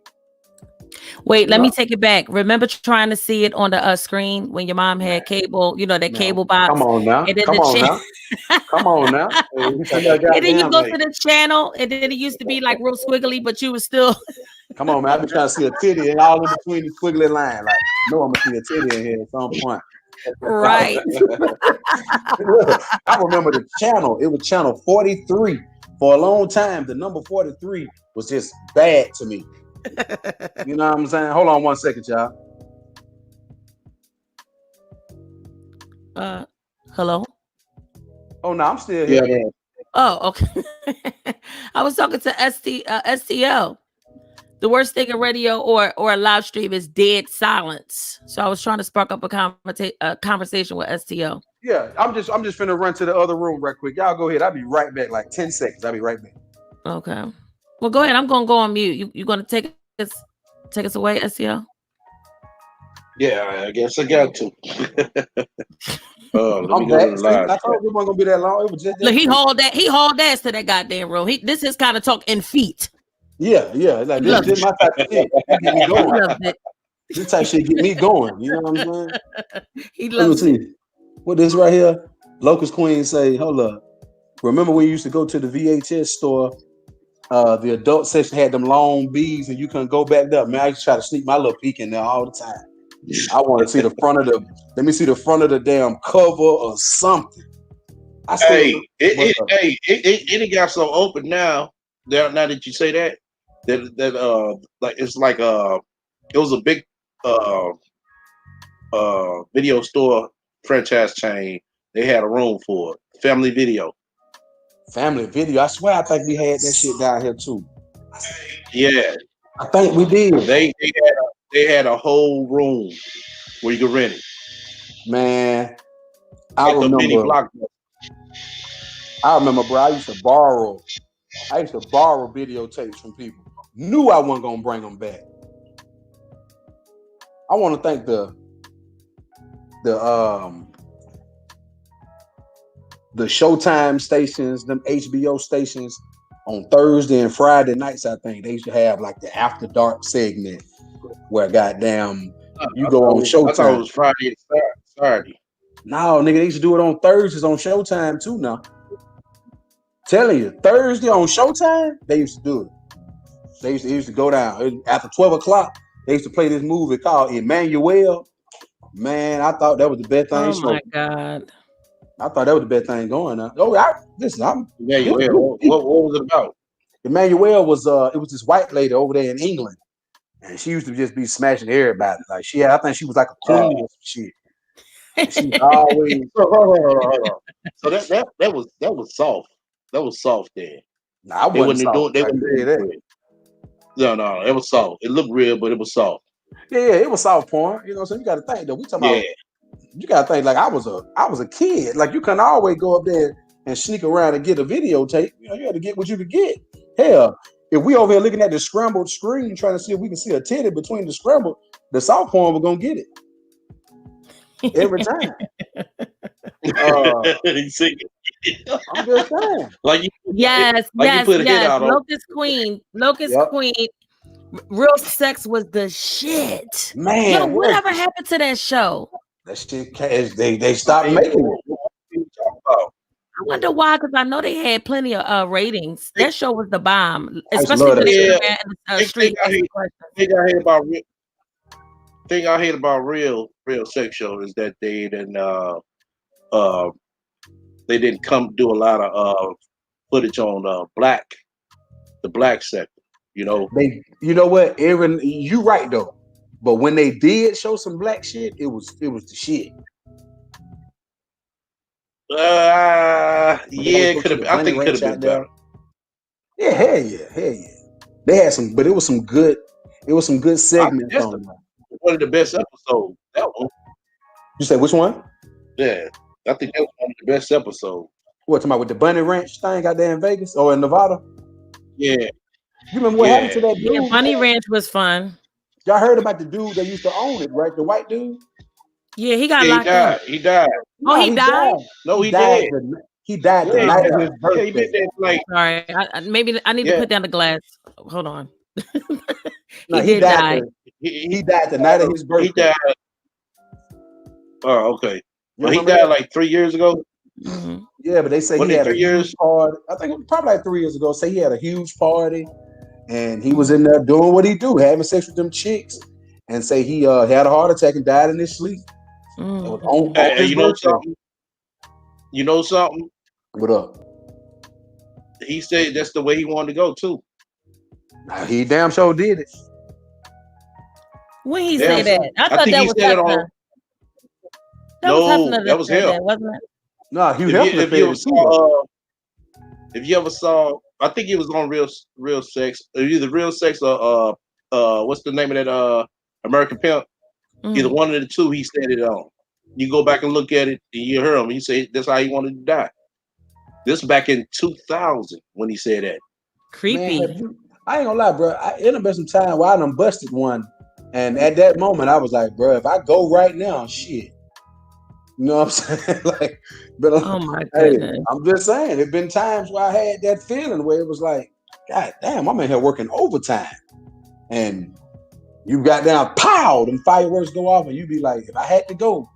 Wait, let me take it back. Remember trying to see it on the screen when your mom had cable, cable box? Come on now. Come on now. And then you go to the channel, and then it used to be like real squiggly, but you were still. Come on, man. I've been trying to see a titty and all in between the squiggly line. Like, no, I'm going to see a titty in here at some point. Right. I remember the channel. It was channel 43. For a long time, the number 43 was just bad to me. You know what I'm saying? Hold on 1 second, y'all. Hello? Oh, no, I'm still here. Yeah. Oh, okay. I was talking to STL. The worst thing in radio or a live stream is dead silence. So I was trying to spark up a conversation with STL. Yeah, I'm just finna run to the other room right quick. Y'all go ahead. I'll be right back. Like 10 seconds. I'll be right back. Okay. Well, go ahead. I'm gonna go on mute. You gonna take us away, STL? Yeah, I guess I got to. I'm back. I thought it wasn't gonna be that long. It was just look. He hauled ass to that goddamn room. This is kind of talk in feet. Yeah. Like this my type of shit. Get me going. This type of shit get me going. You know what I'm saying? He loves it. What this right here? Locust Queen say, hold up. Remember when you used to go to the VHS store? The adult section had them long beads and you couldn't go back there. Man, I used to try to sneak my little peek in there all the time. I want to see the front of let me see the front of the damn cover or something. It got so open now. Now that you say that like it's like it was a big video store franchise chain. They had a room for it. Family Video. Family Video. I swear, I think we had that shit down here too. Yeah, I think we did. they had a whole room where you could rent it. Man, I Like the mini remember. blockbuster. I remember, bro. I used to borrow videotapes from people. Knew I wasn't gonna bring them back. I want to thank the Showtime stations, them HBO stations on Thursday and Friday nights. I think they used to have like the After Dark segment where goddamn you go on Showtime. I thought it was Friday and Saturday. No, nigga, they used to do it on Thursdays on Showtime too. Now, telling you, Thursday on Showtime, they used to do it. They used to go down after 12 o'clock. They used to play this movie called Emmanuel. Man, I thought that was the best thing. Oh my God. I thought that was the best thing going on. Oh, listen, Emmanuel, what was it about? Emmanuel was it was this white lady over there in England, and she used to just be smashing everybody. Like I think she was like a queen or some shit. She was always hold on. So that was soft. That was soft there. Nah, They wouldn't do it. No, it was soft. It looked real, but it was soft. Yeah, it was soft porn. You know, so you got to think though. We talking about. You got to think like I was a kid. Like you couldn't always go up there and sneak around and get a videotape. You know, you had to get what you could get. Hell, if we over here looking at the scrambled screen trying to see if we can see a titty between the scrambled, the soft porn we're gonna get it every time. I'm just saying. Yes. Locust Queen. Real Sex was the shit. Man, yo, whatever happened to that show? That shit, they stopped making it. I wonder why, because I know they had plenty of ratings. That show was the bomb, I especially when they were in the street. Thing I hate about real sex show is that they didn't come do a lot of footage on the black sector. You know what, Aaron, you right though. But when they did show some black shit, it was the shit. Yeah, it could have. I think it could have been better. Yeah, hell yeah. They had some, but it was some good. It was some good segments on that. One of the best episodes. That one. You say which one? Yeah, I think that was one of the best episodes. What, talking about with the Bunny Ranch thing out there in Vegas or in Nevada? Yeah. You remember what happened to that dude? Yeah, Bunny Ranch was fun. Y'all heard about the dude that used to own it, right? The white dude? Yeah, he got locked up. He died. Oh, he died? No, he died. He died the night of his birthday. Yeah, he did that, like, sorry, maybe I need to put down the glass. Hold on. He died. He died the night of his birthday. He died. Oh, okay. Well, he died like 3 years ago. Mm-hmm. Yeah, but they say he had a huge party. I think it was probably like 3 years ago. Say he had a huge party, and he was in there doing what he do, having sex with them chicks, and say he had a heart attack and died in his sleep. You know something? You know something? What up? He said that's the way he wanted to go too. He damn sure did it. When he said that, I thought that was Hefner. That was him, wasn't it? No, Hugh Hefner. If you ever saw, I think it was on Real Sex, either Real Sex or what's the name of that American Pimp? Mm-hmm. Either one of the two, he said it on. You go back and look at it, and you hear him. He said that's how he wanted to die. This back in 2000 when he said that. Creepy. Man, I ain't gonna lie, bro. It done been some time where I done busted one, and at that moment I was like, bro, if I go right now, shit. You know what I'm saying? Like, but oh my goodness. I'm just saying, there's been times where I had that feeling where it was like, God damn, I'm in here working overtime, and you got down, pow, them fireworks go off, and you be like, if I had to go,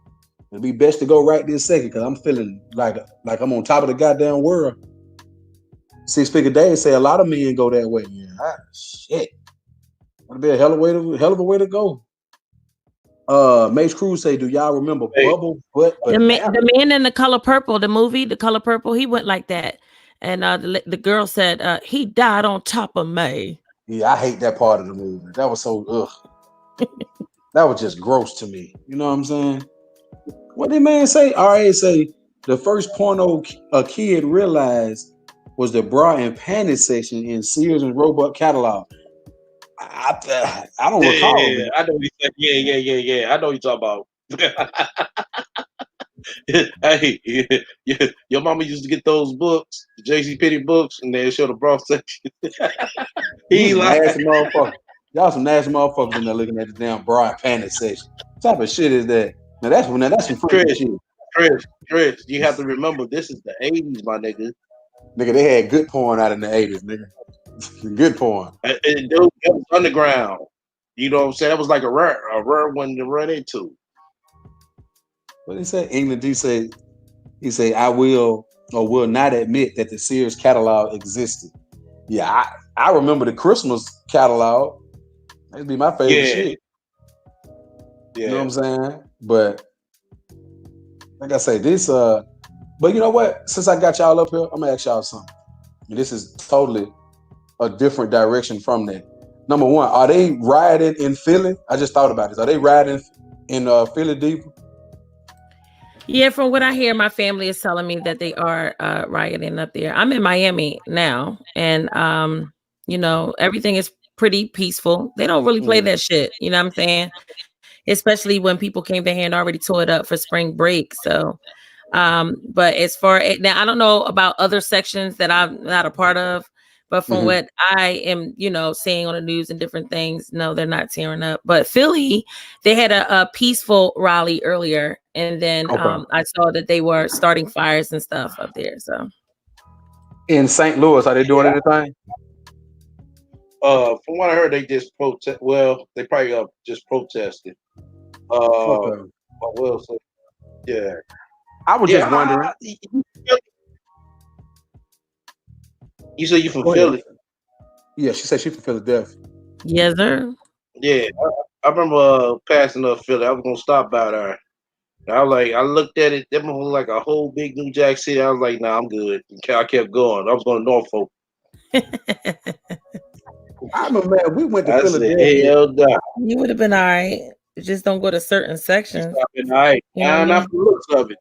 it'd be best to go right this second because I'm feeling like I'm on top of the goddamn world. 6 Figure Days say a lot of men go that way. Yeah, shit, that'd be a hell of a way to go. Mace Cruz say, do y'all remember Bubble Butt? The man in The Color Purple, the movie, The Color Purple, he went like that. And the girl said, he died on top of me. Yeah, I hate that part of the movie. That was so ugh. That was just gross to me. You know what I'm saying? What did man say? RA say the first porno a kid realized was the bra and panty section in Sears and Roebuck catalog. I don't recall. Yeah, I know what you said. Yeah. I know what you're talking about. Hey, your mama used to get those books, the J.C. Penney books, and they show the bra section. He Some like, nasty motherfuckers. Y'all some nasty motherfuckers in there looking at the damn bra and panty section. What type of shit is that? Now that's some freaky shit. Chris, you have to remember this is the 80s, my nigga. Nigga, they had good porn out in the 80s, nigga. Good porn. And it was underground. You know what I'm saying? That was like a rare one to run into. What did he say? England he say, I will or will not admit that the Sears catalog existed. Yeah, I remember the Christmas catalog. That'd be my favorite shit. Yeah. You know what I'm saying? But like I say, this but you know what? Since I got y'all up here, I'm gonna ask y'all something. And this is totally a different direction from that. Number one, are they rioting in Philly? I just thought about this. Are they rioting in Philly deep? Yeah, from what I hear, my family is telling me that they are rioting up there. I'm in Miami now, and you know, everything is pretty peaceful. They don't really play that shit, you know what I'm saying? Especially when people came there and already tore it up for spring break. So but as far now, I don't know about other sections that I'm not a part of, but from what I am, you know, seeing on the news and different things, no, they're not tearing up. But Philly, they had a peaceful rally earlier, and then I saw that they were starting fires and stuff up there. So in St. Louis, are they doing anything? From what I heard, they just protest. Well, they probably just protested. Well, so, yeah. I was just wondering. You said you from Philly? Yeah, she said she's from Philadelphia. Yes, sir. Yeah, I remember passing up Philly. I was gonna stop by there. I looked at it. That was like a whole big New Jack City. I was like, nah, I'm good. I kept going. I was going to Norfolk. I remember, man, we went to Philadelphia. Said, hell no. You would have been all right. Just don't go to certain sections. All right. Not the looks of it.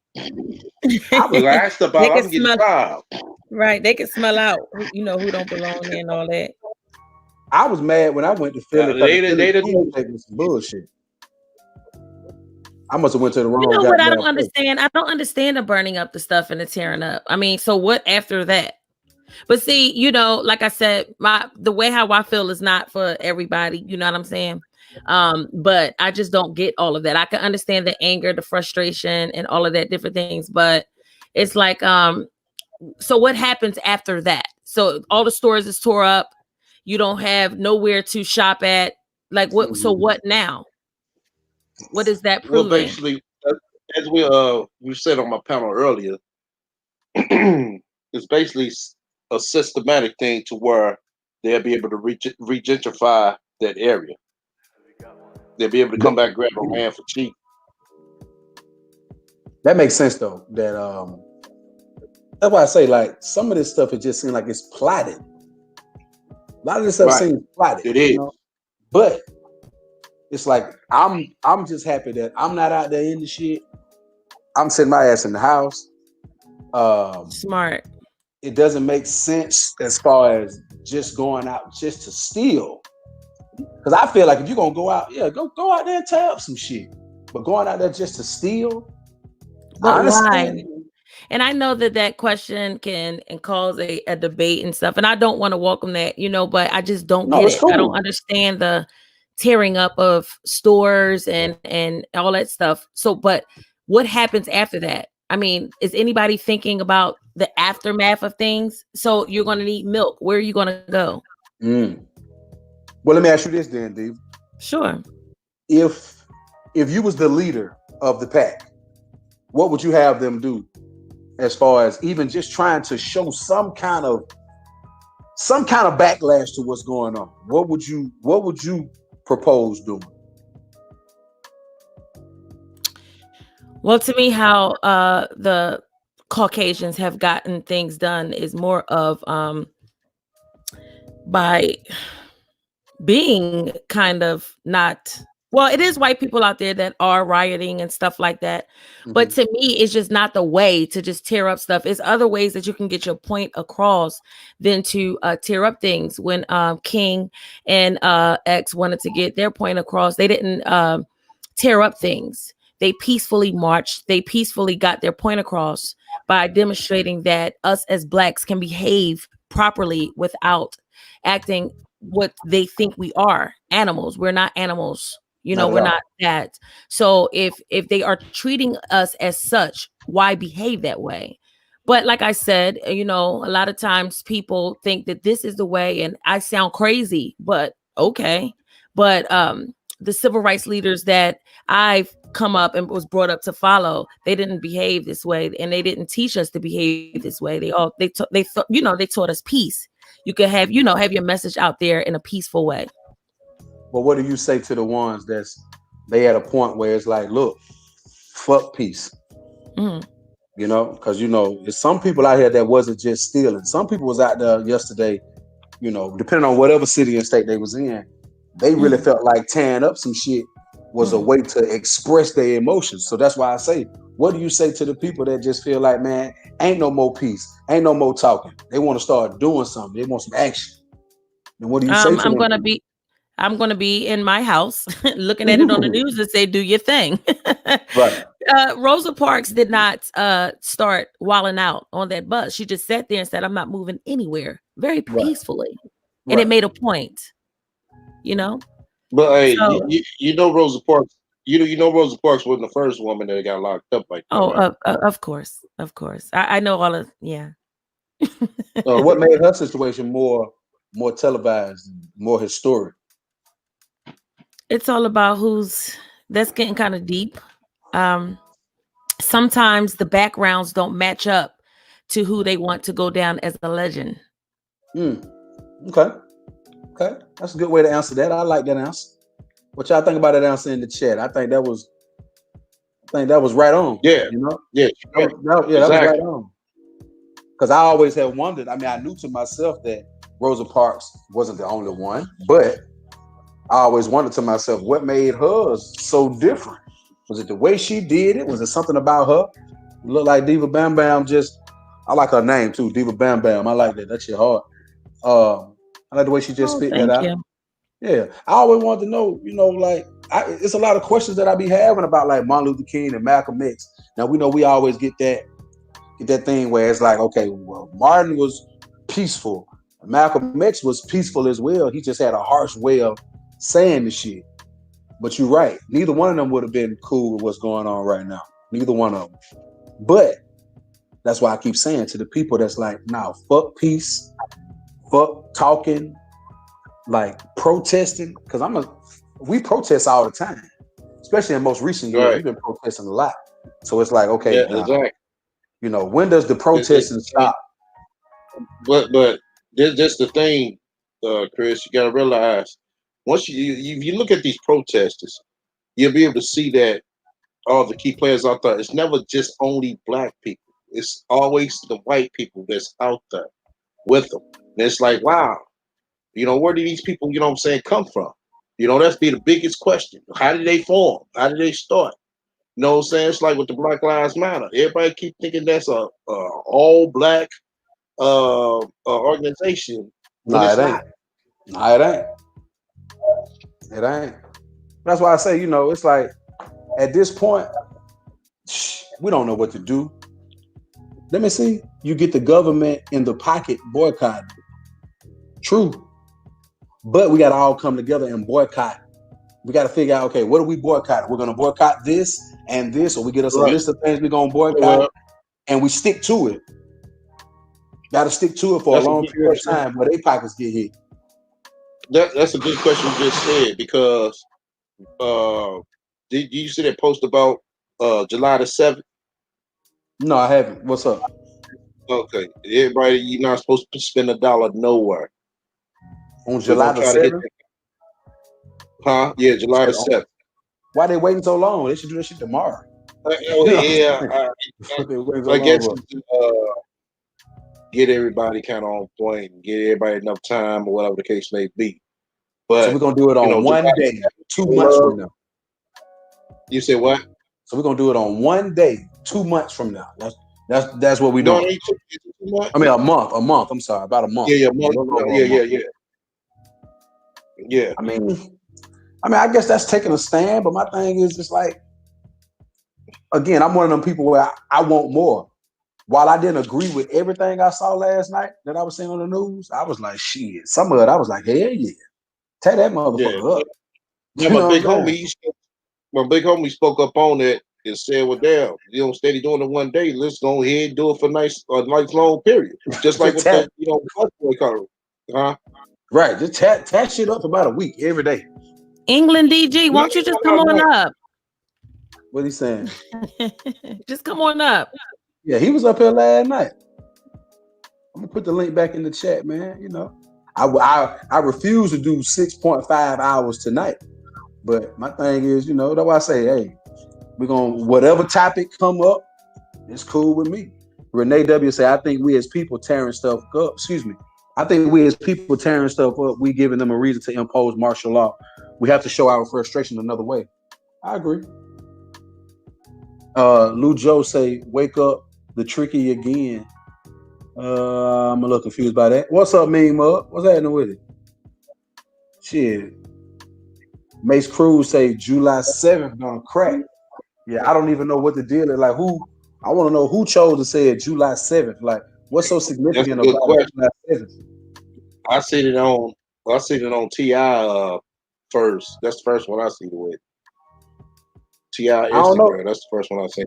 I was last about. I'm getting tired. Right, they can smell out, you know, who don't belong there and all that. I was mad when I went to Philly. They some bullshit. I must have went to the wrong. You know what? I don't understand. I don't understand the burning up the stuff and the tearing up. I mean, so what after that? But see, you know, like I said, the way how I feel is not for everybody. You know what I'm saying? But I just don't get all of that. I can understand the anger, the frustration, and all of that different things. But it's like, so what happens after that? So all the stores is tore up. You don't have nowhere to shop at. Like what? So what now? What is that proving? Well, basically, as we said on my panel earlier, it's basically a systematic thing to where they'll be able to regentrify that area. They'll be able to come back and grab a man for cheap. That makes sense though. That's why I say, like, some of this stuff, it just seems like it's plotted. A lot of this stuff seems plotted. It is. Know? But it's like, I'm just happy that I'm not out there in the shit. I'm sitting my ass in the house. Smart. It doesn't make sense as far as just going out just to steal. Because I feel like if you're going to go out, go out there and tear up some shit. But going out there just to steal, but why? And I know that question can cause a debate and stuff. And I don't want to welcome that, you know, but I just don't get it. Cool. I don't understand the tearing up of stores and all that stuff. So, but what happens after that? I mean, is anybody thinking about the aftermath of things? So you're going to need milk. Where are you going to go? Well, let me ask you this then, Dave. Sure. If you was the leader of the pack, what would you have them do as far as even just trying to show some kind of backlash to what's going on? What would you propose doing? Well, to me, how the Caucasians have gotten things done is more of by being kind of not Well, it is white people out there that are rioting and stuff like that. But to me, it's just not the way to just tear up stuff. It's other ways that you can get your point across than to tear up things. When King and X wanted to get their point across, they didn't tear up things. They peacefully marched. They peacefully got their point across by demonstrating that us as Blacks can behave properly without acting what they think we are, animals. We're not animals. You know, Not at we're all. not that. So if they are treating us as such, why behave that way? But like I said, you know, a lot of times people think that this is the way, and I sound crazy, but okay. But the civil rights leaders that I've come up and was brought up to follow, they didn't behave this way, and they didn't teach us to behave this way. They taught us peace. You could have, you know, have your message out there in a peaceful way. But what do you say to the ones they at a point where it's like, look, fuck peace? Mhm. You know, because you know, there's some people out here that wasn't just stealing. Some people was out there yesterday, you know, depending on whatever city and state they was in, they really felt like tearing up some shit was a way to express their emotions. So that's why I say, what do you say to the people that just feel like, man, ain't no more peace, ain't no more talking? They want to start doing something. They want some action. And what do you say to I'm them? I'm gonna be in my house looking at it on the news and say, "Do your thing." Right. Rosa Parks did not start wilding out on that bus. She just sat there and said, "I'm not moving anywhere," very Right. peacefully, and it Right. made a point. You know. But hey, So, you know Rosa Parks. You know Rosa Parks wasn't the first woman that got locked up like that, oh, right? of course, of course, I know all of yeah. So what made her situation more televised, more historic? It's all about that's getting kind of deep. Sometimes the backgrounds don't match up to who they want to go down as a legend. Okay. Okay. That's a good way to answer that. I like that answer. What y'all think about that answer in the chat? I think that was right on. Yeah. You know? Yeah. That was right on. Because I always had wondered. I mean, I knew to myself that Rosa Parks wasn't the only one, but I always wondered to myself, what made hers so different? Was it the way she did it? Was it something about her? Look like Diva Bam Bam. I like her name too, Diva Bam Bam. I like that. That shit hard. I like the way she just spit that out. Thank you. Yeah, I always wanted to know, you know, like it's a lot of questions that I be having about like Martin Luther King and Malcolm X. Now we know we always get that thing where it's like, okay, well, Martin was peaceful, Malcolm X was peaceful as well. He just had a harsh way of saying the shit. But you're right, neither one of them would have been cool with what's going on right now. Neither one of them. But that's why I keep saying to the people that's like, nah, fuck peace, fuck talking, like protesting, because we protest all the time, especially in most recent years. We've been protesting a lot. So it's like, okay, exactly. You know, when does the protesting stop? But this the thing, Chris. You gotta realize once you look at these protesters, you'll be able to see that all the key players out there. It's never just only black people. It's always the white people that's out there with them. And it's like, wow, you know, where do these people, you know what I'm saying, come from? You know, that's be the biggest question. How did they form? How did they start? You know what I'm saying? It's like with the Black Lives Matter. Everybody keep thinking that's a all black organization. Nah, it ain't. Nah, it ain't. It ain't. That's why I say, you know, it's like at this point, we don't know what to do. Let me see. You get the government in the pocket boycotting. True. But we got to all come together and boycott. We got to figure out, okay, what do we boycott? We're going to boycott this and this, or we get us a list of things we're going to boycott, and we stick to it. Got to stick to it for a long period of time where their pockets get hit. That's a good question you just said, because did you see that post about July the 7th? No, I haven't. What's up? Okay, everybody, you're not supposed to spend $1 nowhere. On July the 7th? Huh? Yeah, July the 7th. Why they waiting so long? They should do that shit tomorrow. Yeah, I guess get everybody kind of on point and get everybody enough time or whatever the case may be. But so we're gonna do it on one day, 2 months from now. You said what? So we're gonna do it on one day, 2 months from now. That's what we No, doing. it ain't too much. I mean, a month. I'm sorry, about a month. Yeah, A little over a month. Yeah. I mean, I guess that's taking a stand, but my thing is just like, again, I'm one of them people where I want more. While I didn't agree with everything I saw last night that I was seeing on the news, I was like, shit. Some of it, I was like, hell yeah, tear that motherfucker up. Yeah, my big homie spoke up on it and said, "Well, damn, you don't steady doing it one day. Let's go ahead and do it for a nice long period, just like with the boycott, huh? Right, just tear shit up for about a week every day. England DG, won't you just come on up? What he saying? Just come on up. Yeah, he was up here last night. I'm gonna put the link back in the chat, man. You know, I refuse to do 6.5 hours tonight. But my thing is, you know, that's why I say, hey, we're gonna whatever topic come up, it's cool with me. Renee W say, I think we as people tearing stuff up. Excuse me. I think we as people tearing stuff up, we giving them a reason to impose martial law. We have to show our frustration another way. I agree. Lou Joe say, wake up the tricky again. I'm a little confused by that. What's up, Mean Mug? What's happening with it? Shit. Mace Cruz say July 7th gonna crack. Yeah, I don't even know what the deal is. Like, I want to know who chose to say it July 7th. Like, what's so significant about July 7th? I seen it on T.I. First. That's the first one I seen it with. T.I. Instagram. That's the first one I seen.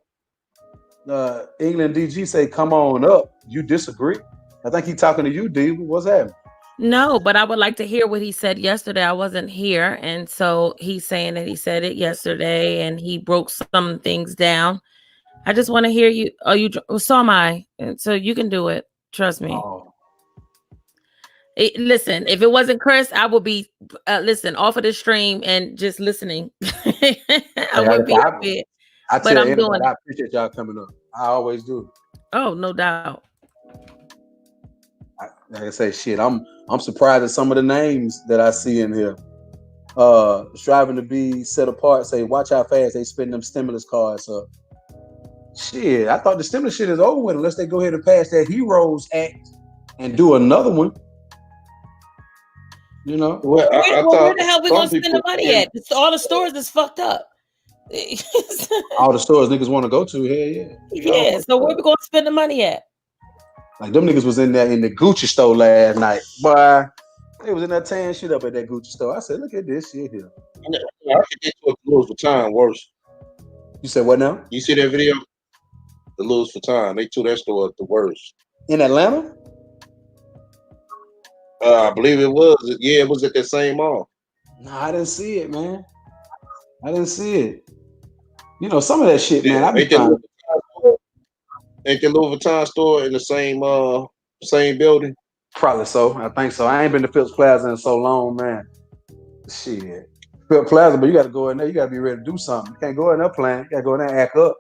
England DG say, come on up. You disagree? I think he's talking to you, D. What's happening? No, but I would like to hear what he said yesterday. I wasn't here. And so he's saying that he said it yesterday and he broke some things down. I just want to hear you. Oh, so am I. And so you can do it. Trust me. Oh. Listen, if it wasn't Chris, I would be, off of the stream and just listening. I would be up here. I tell anybody, I appreciate y'all coming up. I always do. Oh, no doubt. Like I say, shit, I'm surprised at some of the names that I see in here. Striving to be set apart, say, watch how fast they spend them stimulus cards up. Shit, I thought the stimulus shit is over with unless they go ahead and pass that Heroes Act and do another one. You know? Well, where the hell we gonna spend the money at? All the stores is fucked up. All the stores niggas want to go to, hell yeah. Yeah, so where we gonna spend the money at? Like them niggas was in there in the Gucci store last night. Boy, they was in there tearing shit up at that Gucci store. I said, look at this shit here. I could get to a Louis Vuitton worse. You said what now? You see that video? The Louis Vuitton. They tore that store up the worst. In Atlanta? I believe it was. Yeah, it was at that same mall. No, I didn't see it, man. I didn't see it. You know, some of that shit, man. Ain't the Louis Vuitton store in the same building? Probably so. I think so. I ain't been to Phipps Plaza in so long, man. Shit. Phipps Plaza, but you got to go in there. You got to be ready to do something. You can't go in there playing. You got to go in there and act up.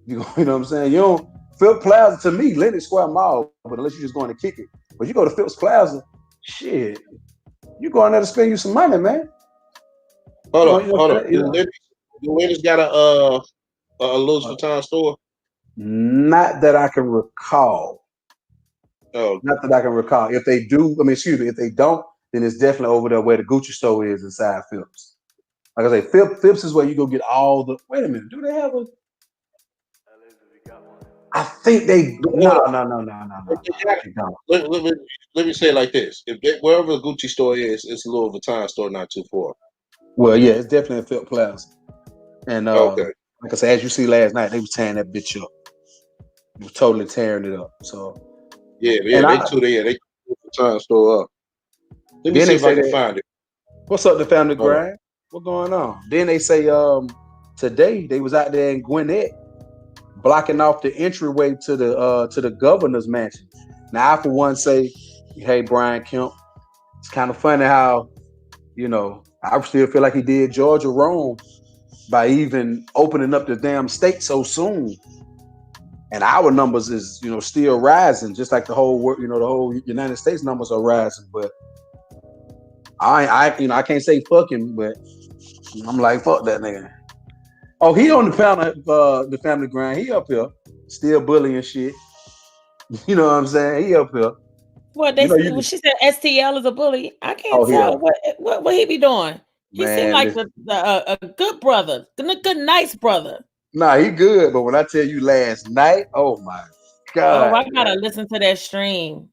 You know what I'm saying? You don't. Phipps Plaza, to me, Lenox Square Mall, but unless you're just going to kick it. But you go to Phipps Plaza, shit. You go in there to spend you some money, man. Hold on. Do Lenox got a Louis Vuitton store? Not that I can recall. Oh, not that I can recall. If they do, if they don't, then it's definitely over there where the Gucci store is inside Phipps. Like I say, Phipps is where you go get all the. Wait a minute, do they have a? I think they. No. Let me say it like this: wherever the Gucci store is, it's a Louis Vuitton store not too far. Well, yeah, it's definitely a Phipps Plaza. And like I said, as you see last night, they was tearing that bitch up. They was totally tearing it up. So they tore the Vuitton store up. Let me see if I can find it. What's up, the family grind? What's going on? Then they say today they was out there in Gwinnett blocking off the entryway to the governor's mansion. Now I for one say, hey, Brian Kemp, it's kind of funny how, you know, I still feel like he did Georgia wrong by even opening up the damn state so soon. And our numbers is, you know, still rising, just like the whole world, you know, the whole United States numbers are rising. But I can't say fuck him, but I'm like, fuck that nigga. Oh, he on the family grind. He up here, still bullying shit. You know what I'm saying? He up here. What You know, she said STL is a bully. I can't Oh, tell yeah. what he be doing. He seemed Man, like listen. a good brother, good nice brother. Nah, he good, but when I tell you last night, oh my Oh, God, I gotta listen to that stream.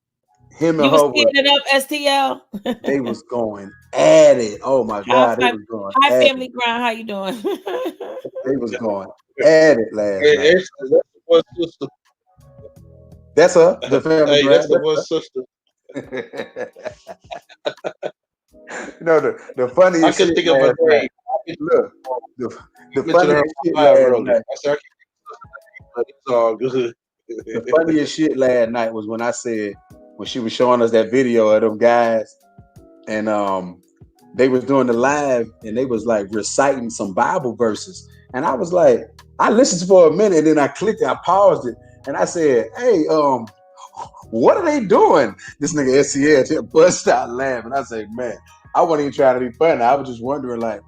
him and You was her seeing it up, STL. they was going at it. Oh my God, they was going Hi, at family it. grind. How you doing? They was going at it last night. That's the one sister. That's her, the family Hey, that's grind. the one sister. You know the I funniest couldn't shit think of her last night. name. Look, the Mentioned her funniest shit live last earlier. night. I said I can't think of her name, but it's all good. The funniest shit last night was when I said when she was showing us that video of them guys, and they was doing the live and they was like reciting some Bible verses, and I was like, I listened for a minute, and then I clicked it, I paused it, and I said, hey, what are they doing? This nigga SCL just bust out laughing. I said, man, I wasn't even trying to be funny. I was just wondering, like,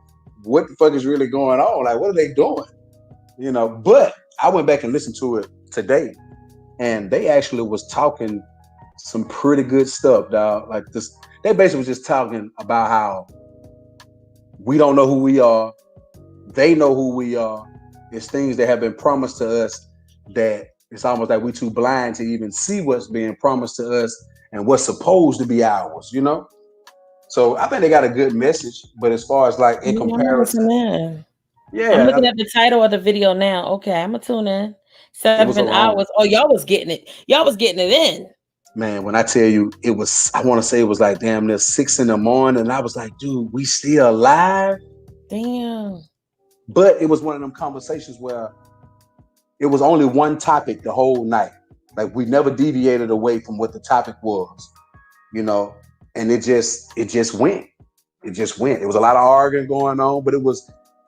what the fuck is really going on? Like, what are they doing? You know, but I went back and listened to it today, and they actually was talking some pretty good stuff, dog. Like this, they basically was just talking about how we don't know who we are. They know who we are. It's things that have been promised to us that it's almost like we too blind to even see what's being promised to us and what's supposed to be ours, you know? So I think they got a good message, but as far as like in comparison, yeah, I'm looking at the title of the video now. Okay, I'm gonna tune in. 7 hours. Oh, y'all was getting it. Y'all was getting it in. Man, when I tell you it was, I want to say it was like damn near 6 a.m, and I was like, dude, we still alive? Damn. But it was one of them conversations where it was only one topic the whole night. Like we never deviated away from what the topic was, you know, and it just went. It just went. It was a lot of arguing going on, but it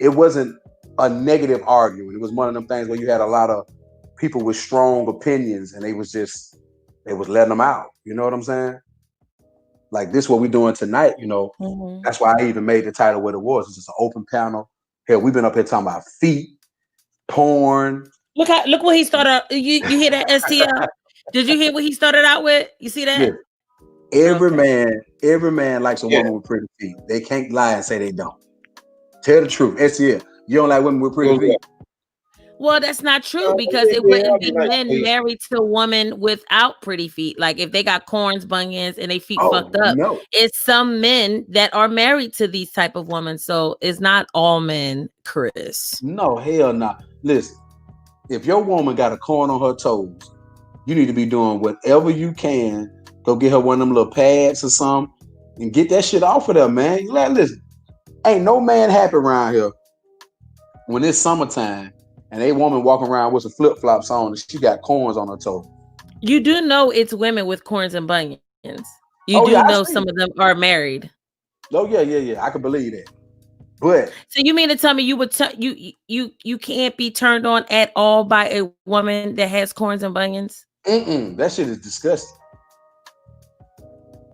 wasn't a negative argument. It was one of them things where you had a lot of people with strong opinions, and they was letting them out. You know what I'm saying? Like this, what we're doing tonight, you know, That's why I even made the title what it was. It's just an open panel. Hell, we've been up here talking about feet, porn. Look what he started. You hear that, STL? Did you hear what he started out with? You see that? Yeah. Every man likes a woman with pretty feet. They can't lie and say they don't. Tell the truth. STL, you don't like women with pretty feet. Well, that's not true because it wouldn't be men married to a woman without pretty feet. Like if they got corns, bunions, and they feet fucked up, it's some men that are married to these type of women. So it's not all men, Chris. No, hell no. Nah. Listen, if your woman got a corn on her toes, you need to be doing whatever you can. Go get her one of them little pads or something and get that shit off of there, man. Like, listen, ain't no man happy around here when it's summertime and a woman walking around with some flip-flops on and she got corns on her toe. You do know it's women with corns and bunions. You do know some of them are married. Oh yeah. I can believe that. But so you mean to tell me you would you can't be turned on at all by a woman that has corns and bunions? That shit is disgusting.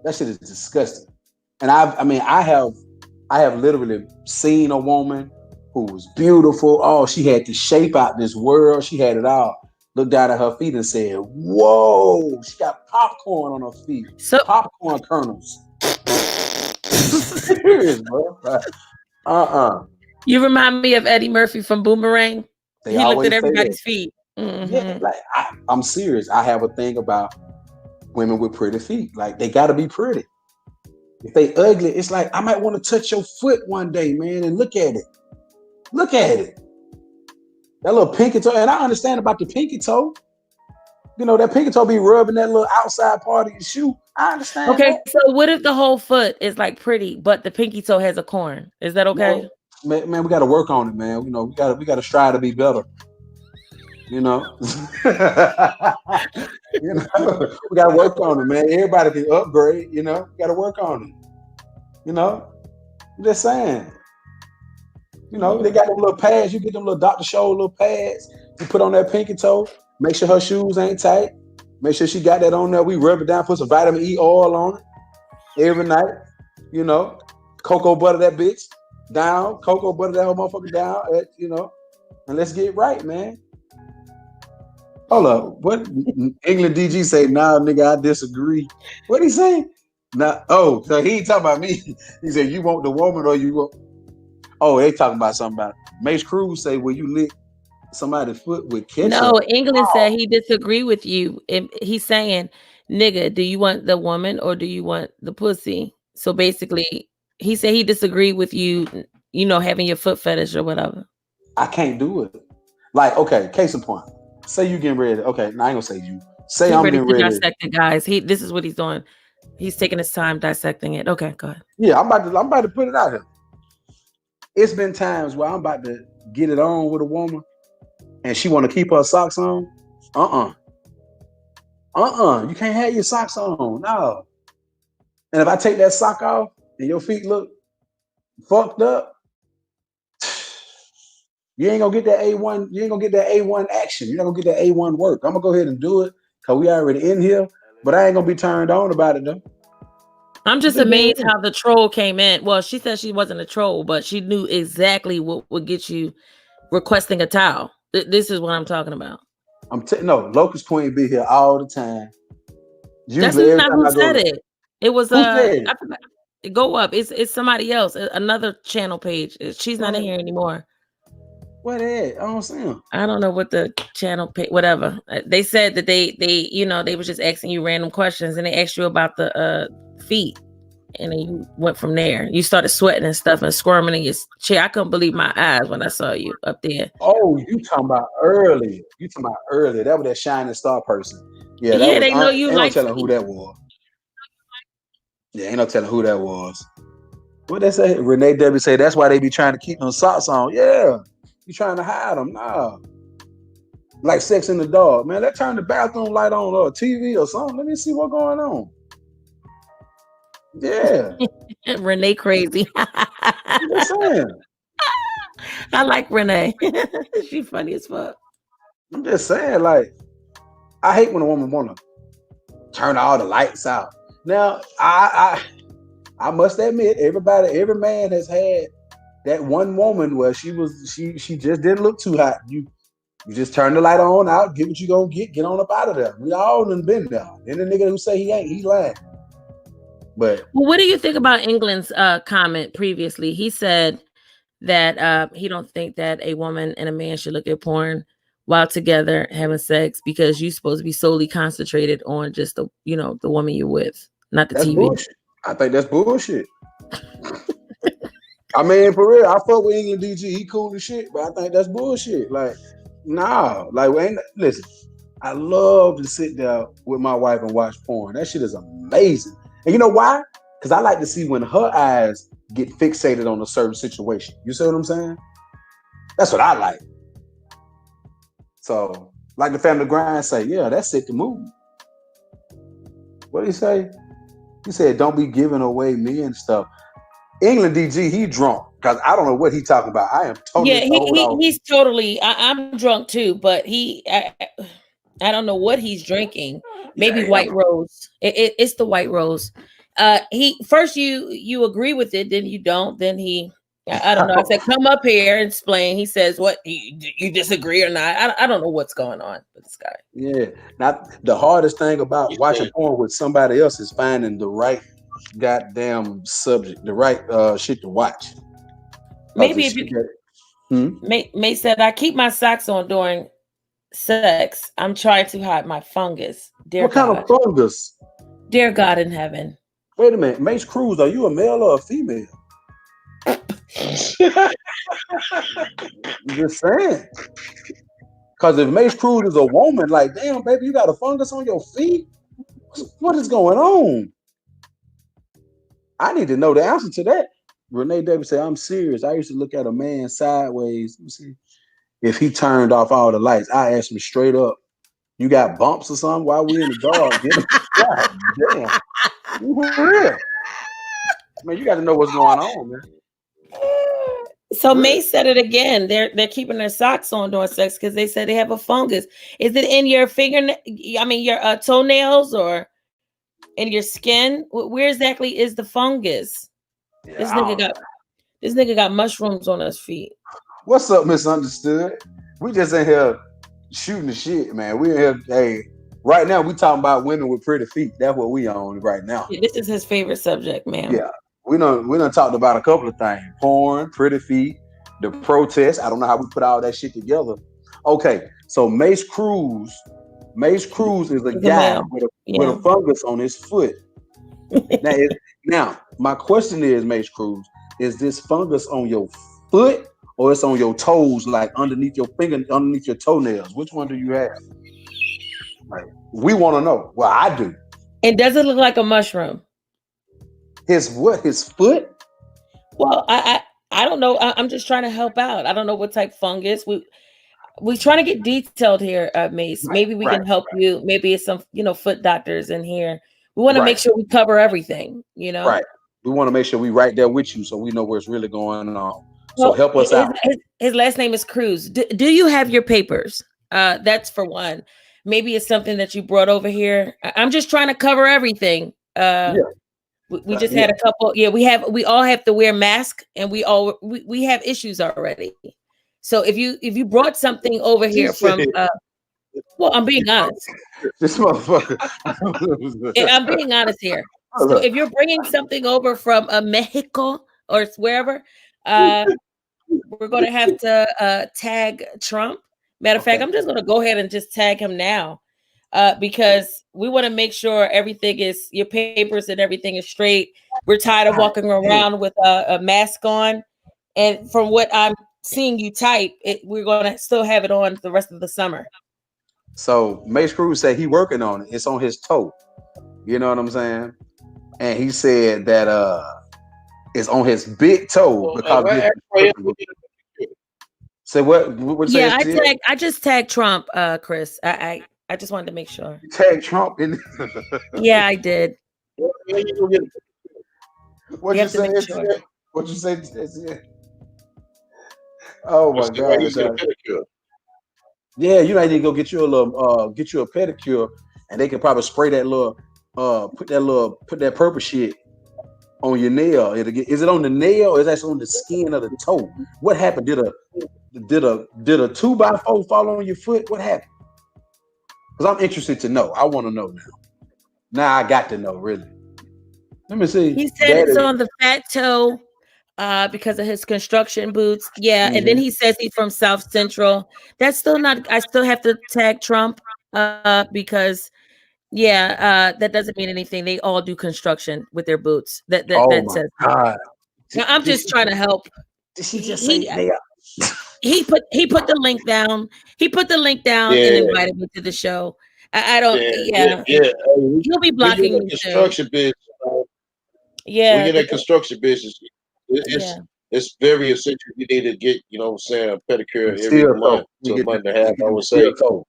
That shit is disgusting. And I have literally seen a woman who was beautiful. Oh, she had the shape out this world. She had it all. Looked down at her feet and said, "Whoa, she got popcorn on her feet. Popcorn kernels." Serious, bro. You remind me of Eddie Murphy from Boomerang. He looked at everybody's feet. Yeah, like I'm serious. I have a thing about women with pretty feet. Like they gotta be pretty. If they ugly, it's like I might want to touch your foot one day, man, and look at it. Look at it. That little pinky toe, and I understand about the pinky toe. You know, that pinky toe be rubbing that little outside part of your shoe. I understand. Okay, so what if the whole foot is like pretty, but the pinky toe has a corn? Is that okay? No, man, we got to work on it, man. You know, we got to strive to be better. You know, we got to work on it, man. Everybody can upgrade. You know, got to work on it. You know, I'm just saying. You know, they got them little pads. You get them little Dr. Scholl little pads. You put on that pinky toe. Make sure her shoes ain't tight. Make sure she got that on there. We rub it down. Put some vitamin E oil on it every night. You know, cocoa butter that bitch down. Cocoa butter that whole motherfucker down. You know, and let's get right, man. Hold up. What England DG say? Nah, nigga, I disagree. What he say? Nah. Oh, so he ain't talking about me. He said, you want the woman or you want? Oh, they talking about something about Mace Cruz say, will you lick somebody's foot with ketchup? No, England said he disagree with you. He's saying, nigga, do you want the woman or do you want the pussy? So basically, he said he disagreed with you, you know, having your foot fetish or whatever. I can't do it. Like, okay, case in point. Say you getting ready. Okay, now I ain't gonna say you. Say He's I'm ready getting to ready. dissect it, guys. This is what he's doing. He's taking his time dissecting it. Okay, go ahead. Yeah, I'm about to put it out here. It's been times where I'm about to get it on with a woman and she want to keep her socks on. You can't have your socks on. No. And if I take that sock off and your feet look fucked up, you ain't gonna get that A1. You ain't gonna get that A1 action. You're not gonna get that A1 work. I'm gonna go ahead and do it because we already in here, but I ain't gonna be turned on about it though. I'm just amazed how the troll came in. Well, she said she wasn't a troll, but she knew exactly what would get you requesting a towel. This is what I'm talking about. No, Locust Queen be here all the time. Usually that's not who said it. It was I forgot. Go up. It's somebody else. Another channel page. She's not in here anymore. What at? I don't see him. I don't know what the channel page. Whatever. They said that they you know they was just asking you random questions and they asked you about the feet. And then you went from there. You started sweating and stuff and squirming in your chair. I couldn't believe my eyes when I saw you up there. Oh, you talking about earlier. That was that shining star person. Yeah, that was, they know you ain't like no telling who that was. Yeah, ain't no telling who that was. What they say? Renee Debbie say that's why they be trying to keep them socks on. Yeah. You trying to hide them. Nah. Like Sex in the Dog. Man, let's turn the bathroom light on or TV or something. Let me see what's going on. Yeah. Renee crazy. I'm just saying. I like Renee. She funny as fuck. I'm just saying, like, I hate when a woman wanna turn all the lights out. Now, I must admit, every man has had that one woman where she just didn't look too hot. You just turn the light on out, get what you gonna get on up out of there. We all done been there. And the nigga who say he ain't, he lying. But what do you think about England's comment previously? He said that he don't think that a woman and a man should look at porn while together having sex because you're supposed to be solely concentrated on just the woman you're with, not the TV. Bullshit. I think that's bullshit. I mean, for real, I fuck with England DG. He cool as shit, but I think that's bullshit. Like, nah. Like, listen, I love to sit there with my wife and watch porn. That shit is amazing. And you know why? Because I like to see when her eyes get fixated on a certain situation. You see what I'm saying? That's what I like. So, like the Family Grind say, yeah, that's it, the mood. What did he say? He said, don't be giving away me and stuff. England DG, he drunk. Because I don't know what he talking about. I am totally he's totally, I'm drunk too, but I don't know what he's drinking. Maybe White Rose. It's the White Rose. He first you agree with it, then you don't. Then I don't know. I said, come up here and explain. He says, what, you disagree or not? I don't know what's going on with this guy. Yeah. Now, the hardest thing about watching porn with somebody else is finding the right goddamn subject, the right shit to watch. Maybe if you May said, I keep my socks on during sex. I'm trying to hide my fungus. Dear what kind of fungus? Dear God in heaven. Wait a minute, Mace Cruz, are you a male or a female? I'm just saying. Because if Mace Cruz is a woman, like, damn, baby, you got a fungus on your feet? What is going on? I need to know the answer to that. Renee Davis said, I'm serious. I used to look at a man sideways. Let me see. If he turned off all the lights, I asked him straight up, you got bumps or something while we in the dark? God damn. For real. Man, you got to know what's going on, man. So May said it again. They're keeping their socks on during sex because they said they have a fungus. Is it in your your toenails or in your skin? Where exactly is the fungus? Yeah, this nigga got mushrooms on his feet. What's up, Misunderstood? We just in here shooting the shit, man. We in here, hey, right now we talking about women with pretty feet. That's what we on right now. Yeah, this is his favorite subject, man. Yeah. We done talked about a couple of things. Porn, pretty feet, the protest. I don't know how we put all that shit together. Okay, so Mace Cruz is a guy with a fungus on his foot. Now, my question is, Mace Cruz, is this fungus on your foot or it's on your toes, like underneath your finger, underneath your toenails? Which one do you have? Like, we want to know. Well, I do. And does it look like a mushroom? His what? His foot? Well, I don't know. I'm just trying to help out. I don't know what type fungus. We trying to get detailed here, Mace. Maybe we can help you. Maybe it's some, foot doctors in here. We want to make sure we cover everything, Right. We want to make sure we right there with you so we know what's really going on. So help us out. His last name is Cruz. Do you have your papers? That's for one. Maybe it's something that you brought over here. I'm just trying to cover everything. We just had a couple. Yeah, we all have to wear masks, and we have issues already. So if you brought something over here from, well, I'm being honest. This motherfucker. I'm being honest here. So if you're bringing something over from Mexico or wherever, we're going to have to tag Trump. Matter of fact, I'm just going to go ahead and just tag him now because we want to make sure everything is, your papers and everything is straight. We're tired of walking around with a mask on. And from what I'm seeing you type, we're going to still have it on the rest of the summer. So Mace Cruz said he working on it. It's on his toe. You know what I'm saying? And he said that it's on his big toe because say what? Yeah, I just tagged Trump, Chris. I just wanted to make sure. You tagged Trump in. Yeah, I did. What you say? What you say? Oh my God! Yeah, you need to go get you a little, get you a pedicure, and they can probably spray that little, put that purple shit on your nail. Is it on the nail or is that on the skin of the toe? What happened? Did a 2x4 fall on your foot? What happened? Because I'm interested to know. I want to know now. Now I got to know, really. Let me see. He said it's on the fat toe because of his construction boots. Yeah, and then he says he's from South Central. That's still not. I still have to tag Trump because that doesn't mean anything. They all do construction with their boots. That says. God. Now I'm just trying to help. Did she just say they are? He put the link down. He put the link down and invited me to the show. I don't. He'll be blocking me construction too. business. Yeah, we get a construction business. It's very essential. You need to get, a pedicure every month to a month and a half. I would say. You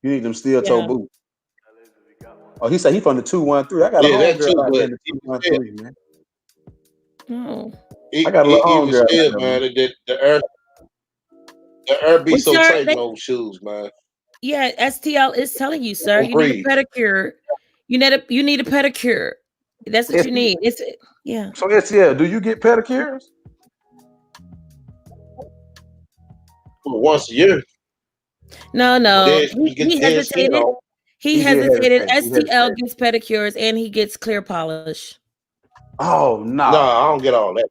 need them steel toe boots. Oh, he said he from the 213. I got a homegirl out there in the 213, man. Oh. I got a little homegirl, man. The air be so tight in those shoes, man. Yeah, STL is telling you, sir. You need a pedicure. You need a pedicure. That's what you need. So STL, do you get pedicures? Once a year. No. He hesitated. He hesitated. STL gets pedicures and he gets clear polish. Oh no! No, I don't get all that.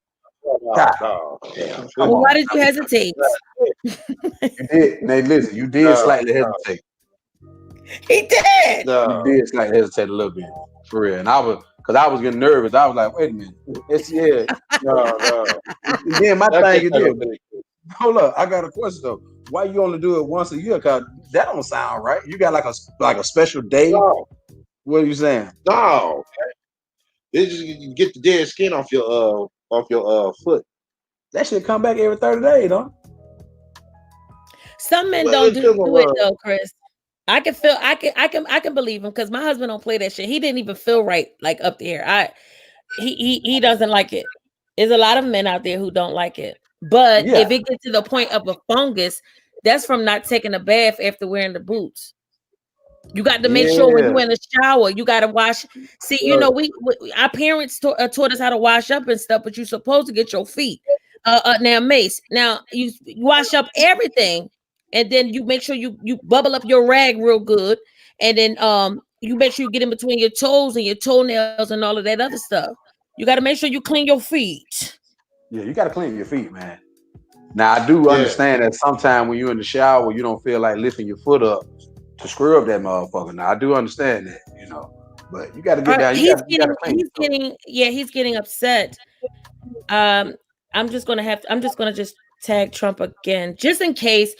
Well, why did you hesitate? You did. Now listen, you did slightly hesitate. He did. You did slightly hesitate a little bit, for real. And I was getting nervous. I was like, wait a minute. No. Then my thing is this. Hold up, I got a question though. Why you only do it once a year? Cause that don't sound right. You got like a special day. No. What are you saying? No. It's just you get the dead skin off your foot. That should come back every 30 days, don't? Some men don't do it though, Chris. I can believe him because my husband don't play that shit. He didn't even feel right like up there. He doesn't like it. There's a lot of men out there who don't like it. But if it gets to the point of a fungus, that's from not taking a bath after wearing the boots. You got to make sure when you're in the shower, you got to wash. See, we our parents taught us how to wash up and stuff, but you're supposed to get your feet. Now, Mace, now you wash up everything and then you make sure you bubble up your rag real good, and then you make sure you get in between your toes and your toenails and all of that other stuff. You got to make sure you clean your feet. Yeah, you got to clean your feet, man. Now I do understand that sometimes when you're in the shower, you don't feel like lifting your foot up to scrub that motherfucker. Now I do understand that, you know, but you got to get down. You got to clean. He's getting upset. I'm just gonna just tag Trump again, just in case.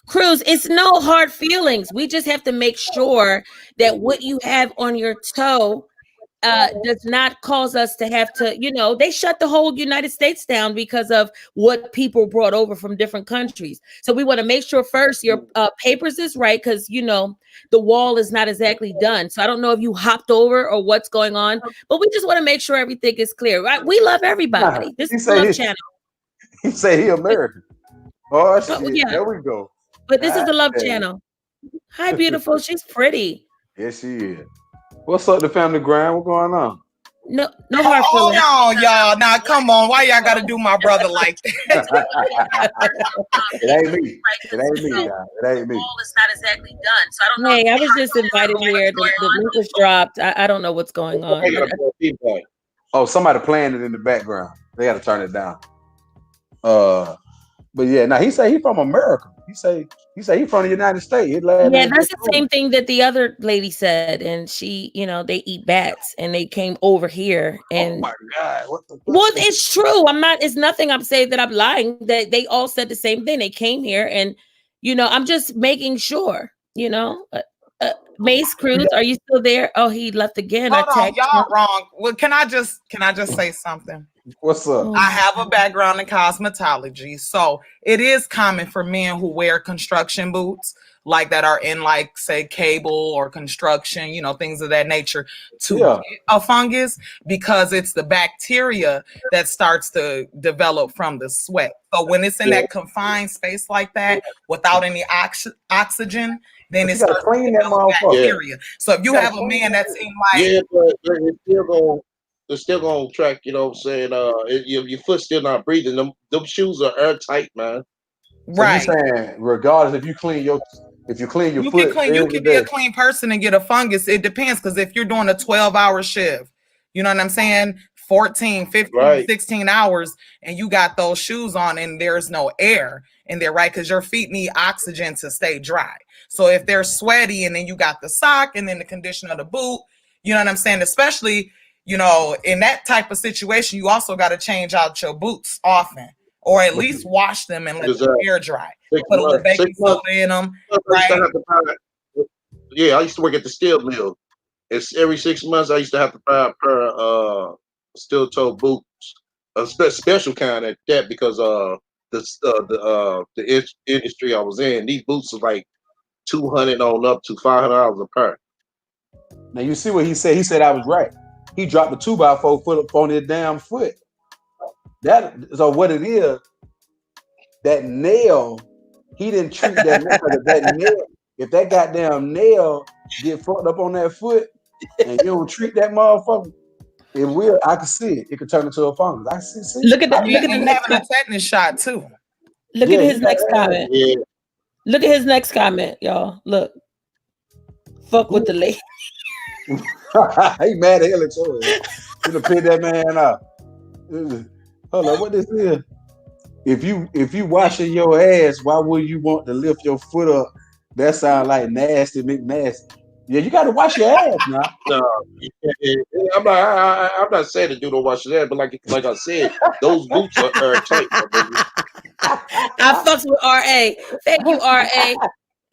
Cruz, it's no hard feelings. We just have to make sure that what you have on your toe does not cause us to have to, they shut the whole United States down because of what people brought over from different countries. So we want to make sure first your papers is right, because the wall is not exactly done. So I don't know if you hopped over or what's going on, but we just want to make sure everything is clear. Right? We love everybody. This is the Love Channel. He say he American. Oh shit! Yeah. There we go. But this is the Love Channel. Hi, beautiful. She's pretty. Yes, she is. What's up, the family grind? What going on? No hard feelings. Hold on, y'all. Now, come on. Why y'all got to do my brother like that? It ain't me. It ain't me, guys. It ain't me. It's not exactly done. So I don't know. Hey, I was just invited here. The link was dropped. I don't know what's going on. Oh, somebody playing it in the background. They got to turn it down. But yeah, now he say he from America. He say he from the United States. Yeah, that's the same thing that the other lady said, and she, they eat bats, and they came over here. And oh my God, what the fuck? Well, it's true. It's nothing I'm saying that I'm lying. That they all said the same thing. They came here, and I'm just making sure. Mace Cruz, are you still there? Oh, he left again. Hold on, y'all wrong. Well, can I just say something? What's up? I have a background in cosmetology, so it is common for men who wear construction boots, like that are in, like, say, cable or construction, things of that nature, to get a fungus, because it's the bacteria that starts to develop from the sweat. So when it's in that confined space like that, without any oxygen, then it starts to develop bacteria. So if you have a man that's in, like, but they're still gonna track, you know what I'm saying? Your foot's still not breathing. Them shoes are airtight, man. Right. So you're saying regardless if you clean your foot, you can be a clean person and get a fungus. It depends, because if you're doing a 12-hour shift, you know what I'm saying? 14, 15, 16 hours, and you got those shoes on and there's no air in there, right? Because your feet need oxygen to stay dry. So if they're sweaty, and then you got the sock and then the condition of the boot, you know what I'm saying? Especially, in that type of situation, you also got to change out your boots often, or at least wash them and let them air dry. Put a little baking soda in them, right? Yeah, I used to work at the steel mill. It's every 6 months I used to have to buy a pair of steel toe boots, a special kind at that, because the industry I was in, these boots are like $200 on up to $500 a pair. Now you see what he said. He said I was right. He dropped the 2x4 foot up on his damn foot. So what it is, that nail, he didn't treat that nail. That nail, if that goddamn nail get fucked up on that foot, and you don't treat that motherfucker, it will. I can see it. It could turn into a fungus. I see. Look at the having a tetanus shot too. Look at his next comment. Yeah. Look at his next comment, y'all. Look. Fuck with the lady. He mad at hell at you. You gonna pick that man up. Hold on, what this is? If you washing your ass, why would you want to lift your foot up? That sounds like nasty McNasty. Yeah, you got to wash your ass now. No, I'm not saying the dude don't wash his ass, but like I said, those boots are tight. I fucks with RA. Thank you, RA.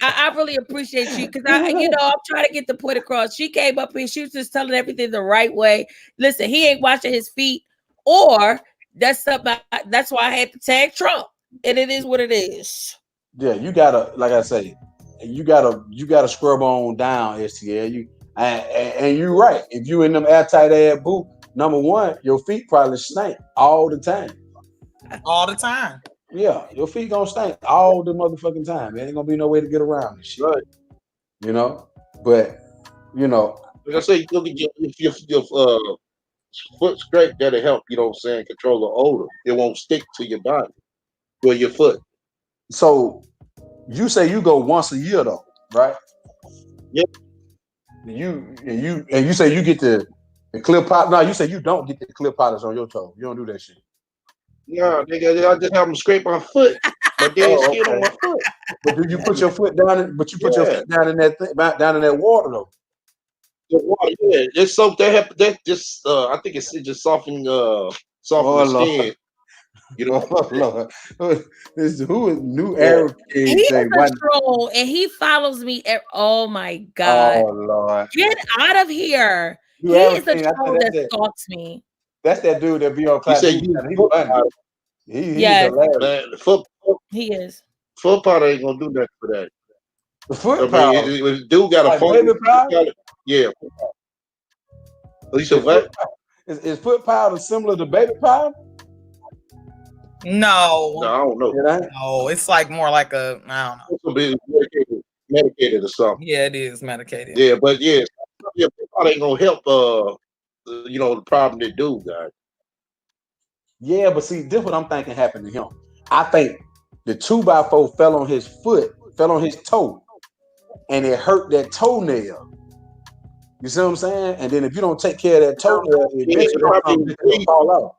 I really appreciate you, because I'm trying to get the point across. She came up here, she was just telling everything the right way. Listen, he ain't washing his feet, or that's why I had to tag Trump, and it is what it is. Yeah, you gotta, like I say, you gotta scrub on down, STL. And you're right. If you in them airtight ass boot, number one, your feet probably stink all the time. All the time. Yeah, your feet gonna stink all the motherfucking time. There ain't gonna be no way to get around this shit. Right. But like I say, look at your foot scrape, that'll help, you know what I'm saying, control the odor. It won't stick to your body or your foot. So You say you go once a year though, right? Yep. You say you get the clear pot. No, you say you don't get the clear polish on your toe. You don't do that shit. Yeah, nigga, I just have them scrape my foot, but dead skin on my foot. But do you put your foot down? But you put your foot down in that down in that water though. The water, yeah, just soak that. That just, I think it just soften the skin. You know, Lord. Who is New Yeah. Arab King? He Say, is a troll, and he follows me. Oh my God! oh Lord, Get out of here! New He Arab is a King, I troll think that stalks me. that's that dude that be on you class. say He's foot funny. powder. He's Yes. hilarious. Man, the foot He is. foot powder ain't gonna do nothing for that. The foot I mean, powder. if dude got a Like fungus, baby powder? yeah. You said what? Is foot powder similar to baby powder? No, No, I don't know. no, it's like more like a, I don't know. It's gonna be medicated or something. Yeah, it is medicated. Yeah, but yeah, foot powder ain't gonna help. The problem that dude got. Yeah, but see, this is what I'm thinking happened to him. I think the 2x4 fell on his foot, fell on his toe, and it hurt that toenail. You see what I'm saying? And then if you don't take care of that toenail, eventually it'll fall out.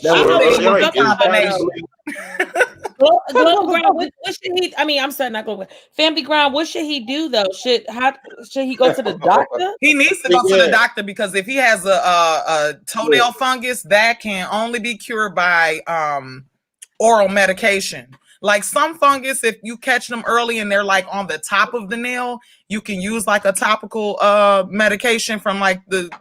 Global Ground, what should he? I mean, I'm sorry, not Global. Family Ground, what should he do though? Should he go to the doctor? He needs to go to the doctor because if he has a toenail fungus, that can only be cured by oral medication. Like some fungus, if you catch them early and they're like on the top of the nail, you can use like a topical medication from like the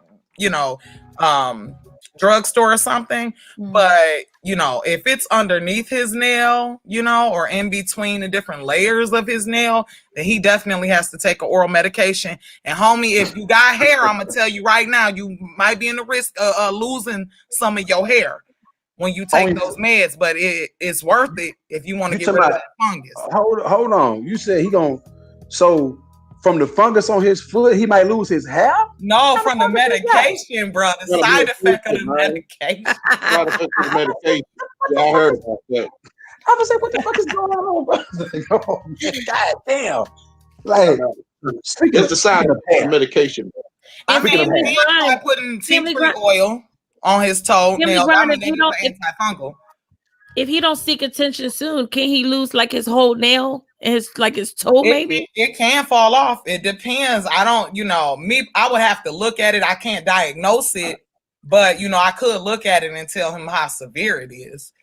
drugstore or something. But if it's underneath his nail, or in between the different layers of his nail, then he definitely has to take an oral medication. And homie, if you got hair, I'm gonna tell you right now, you might be in the risk of losing some of your hair when you take those meds, but it's worth it if you want to get rid of that fungus. Hold on. You said so from the fungus on his foot, he might lose his hair? No, from the medication, bro. The side effect of the medication. Side effect of the medication. Yeah, I heard about that. I was like, what the fuck is going on, bro? Oh, God damn. Like, it's the side effect of medication. I mean, he like putting tea tree oil on his toenails. I mean, antifungal. If he don't seek attention soon, can he lose like his whole nail and his toe? Maybe it can fall off. It depends. I don't, I would have to look at it. I can't diagnose it, but I could look at it and tell him how severe it is.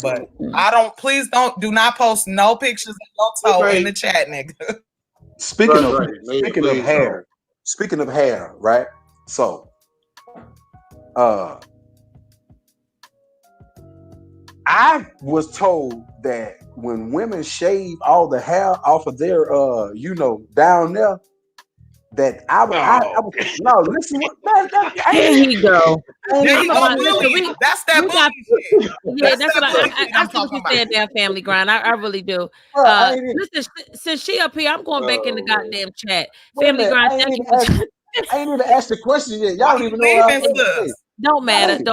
But do not post no pictures of your toe in the chat, nigga. Speaking of hair, right? So, I was told that when women shave all the hair off of their, down there, that I listen. There you go. That's that bullshit. Yeah, that's what I see what you said there, Family Grind. I really do. Listen, since she up here, I'm going back in the goddamn chat. Family Grind, thank you. I ain't even asked the question yet. Y'all don't even know what I was. Don't matter.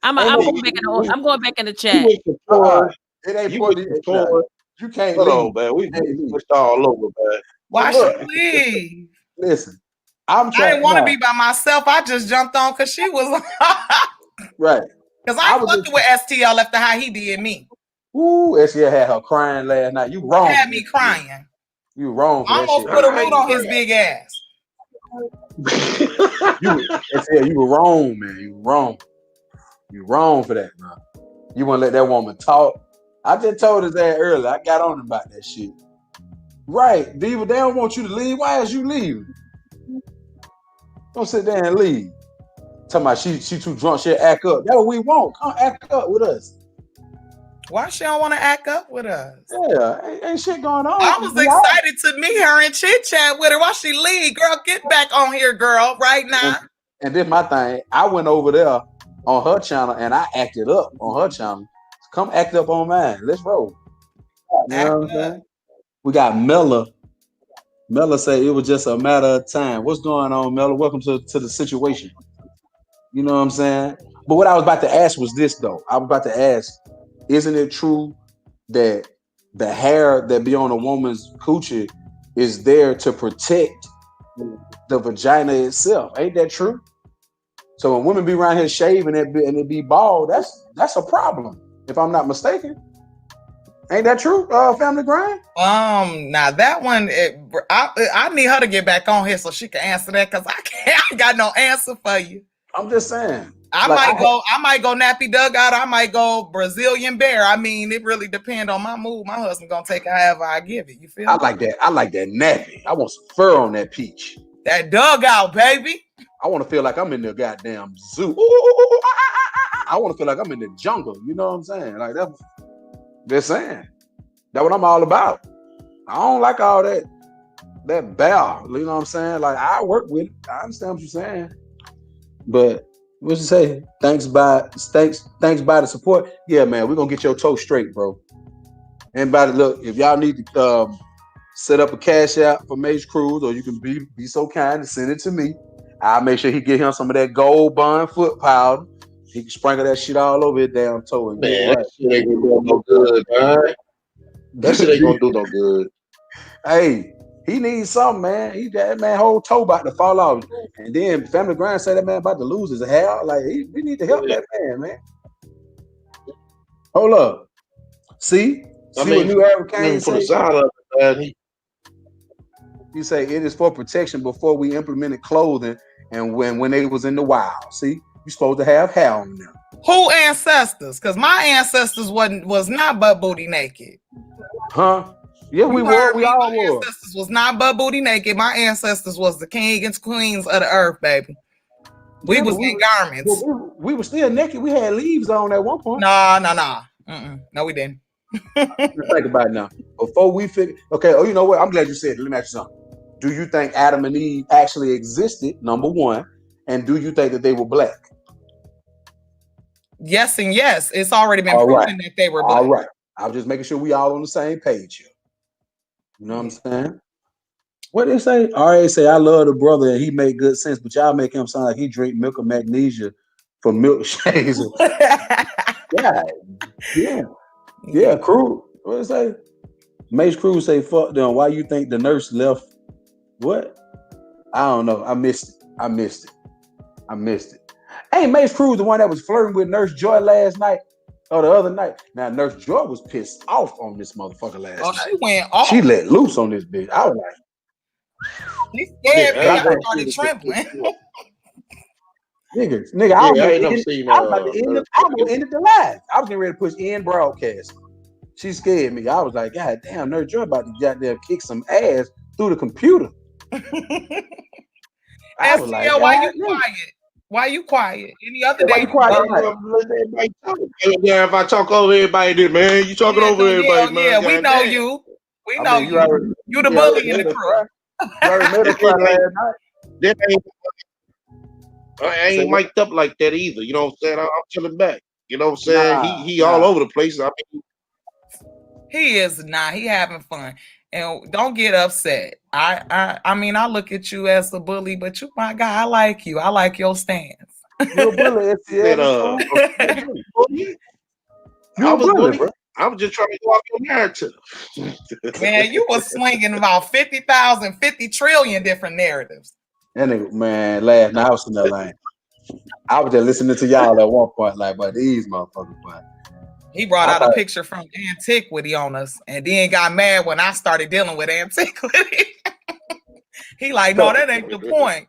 I'm going back in the chat. It ain't you can't leave, man. We pushed all over, man. Why should we leave? Listen, I didn't want to be by myself. I just jumped on because she was right. Because I fucked with STL after how he did me. Ooh, STL had her crying last night. You wrong. Had me crying. You wrong. I almost put a root on his big ass. You were wrong, man. You were wrong. You wrong for that, bro. You want to let that woman talk? I just told his ass earlier. I got on him about that shit. Right, Diva, they don't want you to leave. Why is you leaving? Don't sit there and leave. Talking about she too drunk, she'll act up. That's what we want. Come act up with us. Why she don't want to act up with us? Yeah, ain't shit going on. I was excited to meet her and chit chat with her. Why she leave? Girl, get back on here, girl, right now. And then my thing, I went over there on her channel and I acted up on her channel. Come act up on mine. Let's roll. You know what I'm saying? We got Mella. Mella say it was just a matter of time. What's going on, Mella? Welcome to the situation. You know what I'm saying? But what I was about to ask was this, though. I was about to ask, isn't it true that the hair that be on a woman's coochie is there to protect the vagina itself. Ain't that true? So when women be around here shaving and it be bald, that's a problem. If I'm not mistaken, ain't that true? Family Grind. Now that one, I need her to get back on here so she can answer that because I ain't got no answer for you. I'm just saying. I might go nappy dugout. I might go Brazilian bear. I mean, it really depends on my mood. My husband gonna take it however I give it. You feel? I like that. I like that nappy. I want some fur on that peach. That dugout, baby. I want to feel like I'm in the goddamn zoo. I want to feel like I'm in the jungle. You know what I'm saying? Like that. Just saying. That's what I'm all about. I don't like all that bow. You know what I'm saying? Like I work with it. I understand what you're saying. But what you say? Thanks by the support. Yeah, man, we're gonna get your toe straight, bro. Anybody, look, if y'all need to set up a cash out for Mace Cruz, or you can be so kind to send it to me. I'll make sure he get him some of that gold bond foot powder. He can sprinkle that shit all over his damn toe. And man, that shit ain't gonna do no good, man. That shit ain't gonna do no good. Hey, he needs something, man. That man whole toe about to fall off. And then Family Grind say that man about to lose his hair. Like, we need to help that man. Hold up. See what New Era came from the side of it, man. He say it is for protection before we implemented clothing and when they was in the wild. See, you supposed to have hair on them. Who ancestors? Because my ancestors was not butt booty naked. Huh? Yeah, we were. We all were. My ancestors was not butt booty naked. My ancestors was the kings and queens of the earth, baby. We was in garments. We were still naked. We had leaves on at one point. No. No, we didn't. Think about it now. Before we figure, okay. Oh, you know what? I'm glad you said it. Let me ask you something. Do you think Adam and Eve actually existed? Number one, and do you think that they were black? Yes and yes. It's already been proven that they were black. All right. I was just making sure we all on the same page here. You know what I'm saying? What they say? RA say, I love the brother and he made good sense, but y'all make him sound like he drink milk of magnesia for milkshakes. Yeah, Cruz. What they say? Mace Cruz say, fuck them. Why you think the nurse left? What? I don't know. I missed it. Hey, Mace Cruz, the one that was flirting with Nurse Joy last night or the other night. Now, Nurse Joy was pissed off on this motherfucker last night. She went off. She let loose on this bitch. I was like, she scared me. I started trembling. Nigga, I was about to end the live. I was getting ready to push end broadcast. She scared me. I was like, God damn, Nurse Joy about to goddamn kick some ass through the computer. I was like, why you quiet? Any other day? Why you quiet? Yeah, if I talk over everybody, then man, you talking over everybody, man. Yeah, we know you. We know you. You the bully in the crew. You already made us cry last night. I ain't mic'd up like that either. You know what I'm saying? I'm chilling back. You know what I'm saying? He all over the place. I mean, he is not. He having fun. And don't get upset. I mean, I look at you as a bully, but you, my guy, I like you. I like your stance. You're a bully. I was just trying to go off your narrative. Man, you was slinging about 50,000, 50 trillion different narratives. That nigga, man, last night I was in that line. I was just listening to y'all at one point, like, but these motherfuckers, but. He brought out a picture from Antiquity on us and then got mad when I started dealing with Antiquity. He like, no, that ain't the point.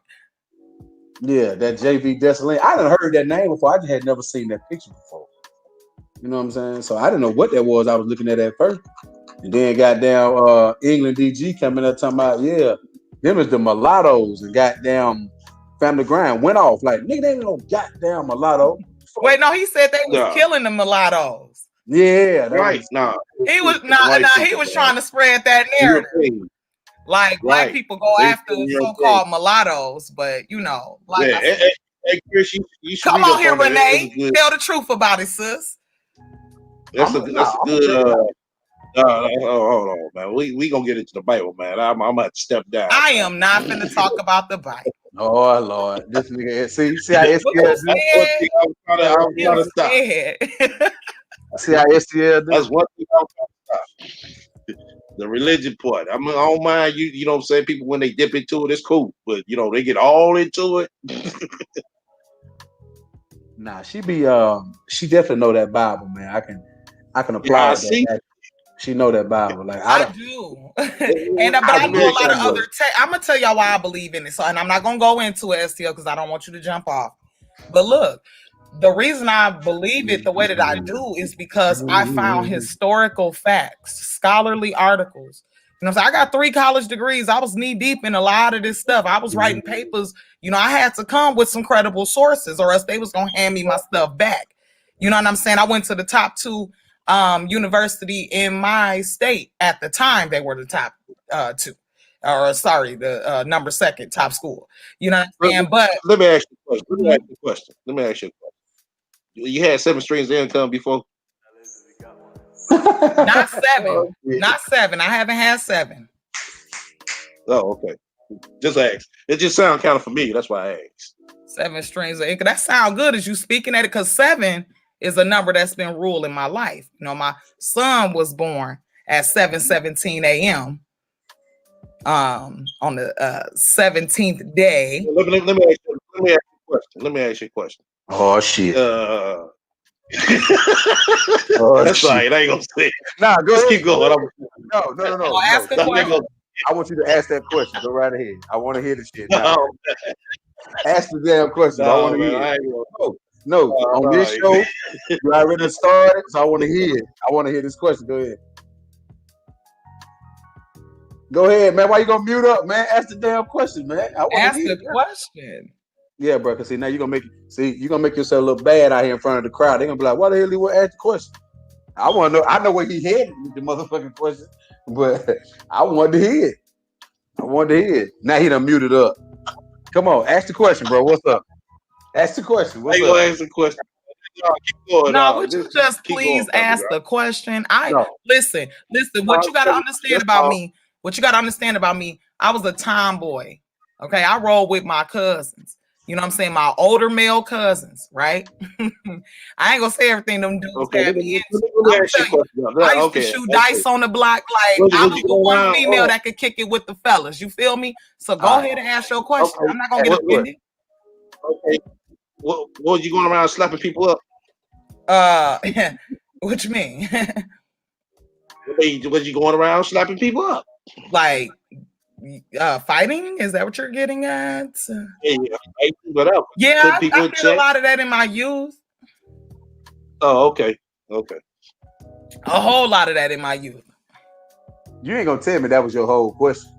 Yeah, that JV Desaline. I done heard that name before. I just had never seen that picture before. You know what I'm saying? So I didn't know what that was I was looking at first. And then goddamn England DG coming up talking about, yeah, them is the mulattoes, and goddamn Family Grind went off like, nigga, they ain't no goddamn mulatto. Wait, no, he said they was killing the mulattoes. Yeah, right. He was he was trying to spread that narrative. Like black people go after so-called mulattoes, but you know, like hey, Chris, you should come on here, Renee. Tell the truth about it, sis. That's a good hold on, man. We gonna get into the Bible, man. I'm gonna have to step down. I am not gonna talk about the Bible. Oh Lord, this nigga. See how STL. I was trying to stop. See how STL. That's one thing I was The religion part. I don't mind you know what I'm saying? People when they dip into it, it's cool. But you know, they get all into it. Nah, she definitely know that Bible, man. I can apply that. She know that Bible. Like I do. But I do a lot of other I'm gonna tell y'all why I believe in it. So, and I'm not gonna go into it, STL, because I don't want you to jump off. But look, the reason I believe it the way that I do is because I found historical facts, scholarly articles. You know, so I got 3 college degrees. I was knee deep in a lot of this stuff. I was writing papers. You know, I had to come with some credible sources, or else they was gonna hand me my stuff back. You know what I'm saying? I went to the top 2 university in my state at the time. They were the top 2. Or sorry, the number 2nd top school. You know what I'm saying? But let me ask you a question. Let me ask you a question. You had 7 streams of income before? Not 7. Not 7. I haven't had 7. Oh, okay. Just ask. It just sounds kind of familiar. That's why I asked. 7 streams of income. That sounds good as you speaking at it, because 7 is a number that's been ruling my life. You know, my son was born at 7:17 a.m. On the 17th day. Let me ask you a question. Let me ask you a question. Oh shit. That's right. I ain't gonna say it. Nah, go ahead. Keep going. No. Ask a question. I want you to ask that question. Go right ahead. I want to hear the shit. Now. Ask the damn question. I want to hear it. No. On this show, you already started, so I want to hear it. I want to hear this question. Go ahead. Go ahead, man. Why you gonna mute up, man? Ask the damn question, man. Ask the question. Yeah, bro. Cause see, now you're gonna make yourself look bad out here in front of the crowd. They're gonna be like, "Why the hell he want to ask the question?" I want to know. I know where he headed with the motherfucking question, but I wanted to hear it. Now he done muted up. Come on, ask the question, bro. What's up? Ask the question. What's up? Ask the question. No, would you just please ask the question? Listen. What you gotta understand about me? I was a tomboy. Okay, I roll with my cousins. You know what I'm saying? My older male cousins, right? I ain't gonna say everything them dudes had me into. I used to shoot dice on the block. Like I was the one female that could kick it with the fellas. You feel me? So go ahead and ask your question. I'm not gonna get offended. Okay. What you going around slapping people up? What you mean? Was you going around slapping people up? Like fighting? Is that what you're getting at? Whatever. Yeah, I did a lot of that in my youth. Oh, okay. A whole lot of that in my youth. You ain't gonna tell me that was your whole question.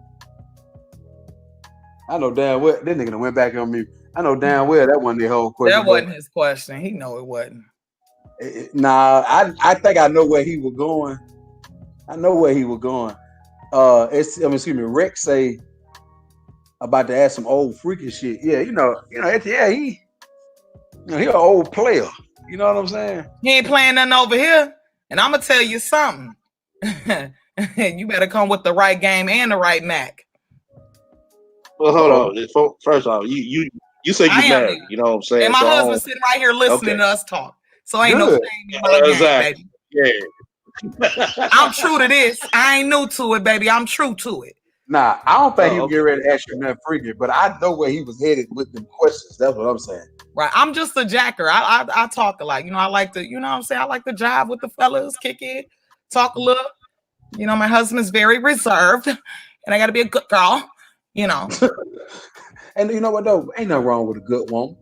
I know damn well this nigga went back on mute. I know damn well that wasn't the whole question. That wasn't his question. He know it wasn't. Nah, I think I know where he was going. Excuse me, Rex say about to ask some old freaky shit. Yeah, he an old player. You know what I'm saying? He ain't playing nothing over here. And I'm gonna tell you something. You better come with the right game and the right Mac. Well, hold on. First off, you say you married. You know what I'm saying? And my husband's sitting right here listening to us talk. So ain't no shame in my game, baby. Yeah. I'm true to this. I ain't new to it, baby. I'm true to it. Nah, I don't think he was getting ready to ask you nothing freaky, but I know where he was headed with the questions. That's what I'm saying. Right. I'm just a jacker. I talk a lot. You know, I like to, you know what I'm saying? I like to jive with the fellas, kick it, talk a little. You know, my husband's very reserved, and I got to be a good girl, you know. And you know what, though? Ain't nothing wrong with a good woman.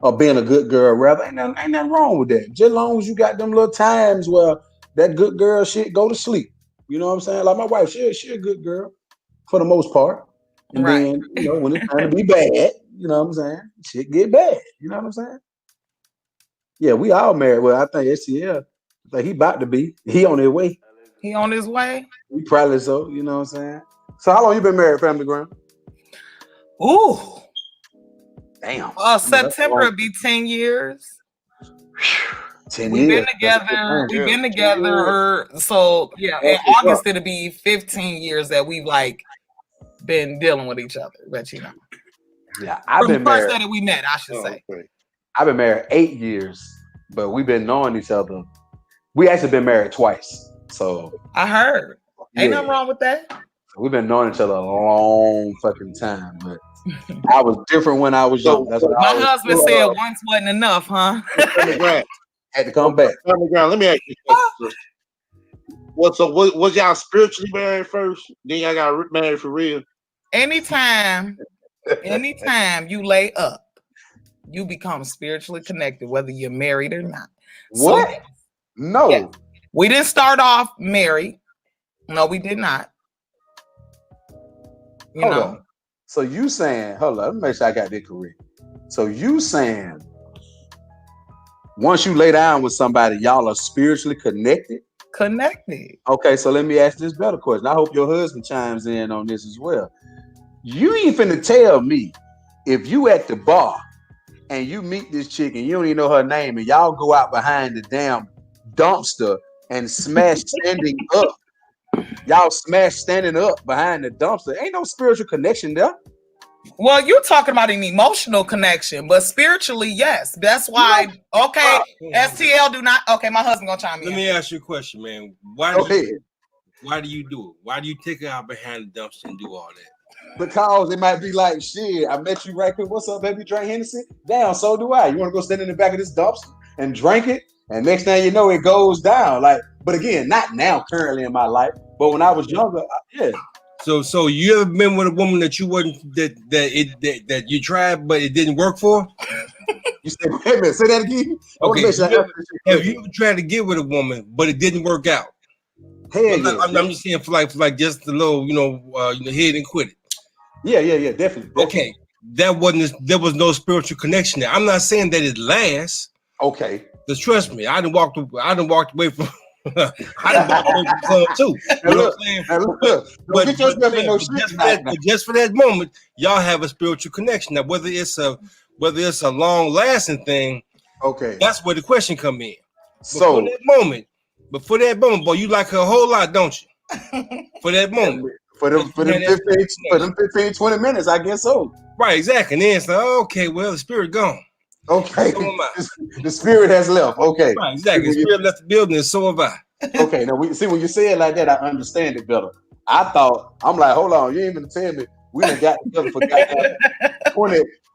Or being a good girl, rather. Ain't nothing wrong with that. Just as long as you got them little times where that good girl shit go to sleep. You know what I'm saying? Like my wife, she a good girl for the most part. And then, you know, when it's time to be bad, you know what I'm saying? Shit get bad. You know what I'm saying? Yeah, we all married. Well, I think STL, like he about to be. He on his way. He on his way? He probably so, you know what I'm saying? So how long you been married, Family Ground? Ooh. Damn. September will be 10 years. 10 We've years. Been together. So yeah, in August it'll be 15 years that we've like been dealing with each other. But you know. Yeah, I've been married. First married. day that we met, I should say. Okay. I've been married 8 years, but we've been knowing each other. We actually been married twice. So I heard. Ain't nothing wrong with that. We've been knowing each other a long fucking time, but I was different when I was young. That's what my husband said once wasn't enough, huh? Had to come back. Let me ask you a question. Was y'all spiritually married first? Then y'all got married for real? Anytime you lay up, you become spiritually connected, whether you're married or not. What? So, no. Yeah. We didn't start off married. No, we did not. Hold on. So you saying, hold on, let me make sure I got this correct. So you saying once you lay down with somebody, y'all are spiritually connected? Connected. Okay, so let me ask this better question. I hope your husband chimes in on this as well. You ain't finna tell me if you at the bar and you meet this chick and you don't even know her name and y'all go out behind the damn dumpster and smash standing up. Y'all smash standing up behind the dumpster. Ain't no spiritual connection there. Well, you're talking about an emotional connection, but spiritually, yes. That's why, okay, STL do not, okay, my husband gonna chime in. Let me ask you a question, man. Why do you do it? Why do you take her out behind the dumpster and do all that? Because it might be like, shit, I met you right quick. What's up, baby? Drink Hennessy? Damn, so do I. You want to go stand in the back of this dumpster and drink it? And next thing you know, it goes down. Like, but again, not now, currently in my life, but when I was younger, yeah. So you ever been with a woman that you wasn't that you tried but it didn't work for? You said, wait a minute, say that again. Okay. Have you ever tried to get with a woman but it didn't work out? Hell yeah. I'm just saying for like just a little, hit and quit it. Yeah, definitely. Okay, there was no spiritual connection there. I'm not saying that it lasts. Okay. Just trust me. I done walked away from. I done walked away from some too. You know what I'm saying? But just for that moment, y'all have a spiritual connection. Now, whether it's a long lasting thing, okay, that's where the question come in. So but for that moment, boy, you like her a whole lot, don't you? For that moment. For them 15, 20 minutes, I guess so. Right, exactly. And then it's like, okay, well, the spirit gone. Okay. The spirit has left. Okay. Right, exactly. The spirit left the building, and so have I. Okay, now when you say it like that, I understand it better. I'm like, hold on, you ain't even tell me we done got together for goddamn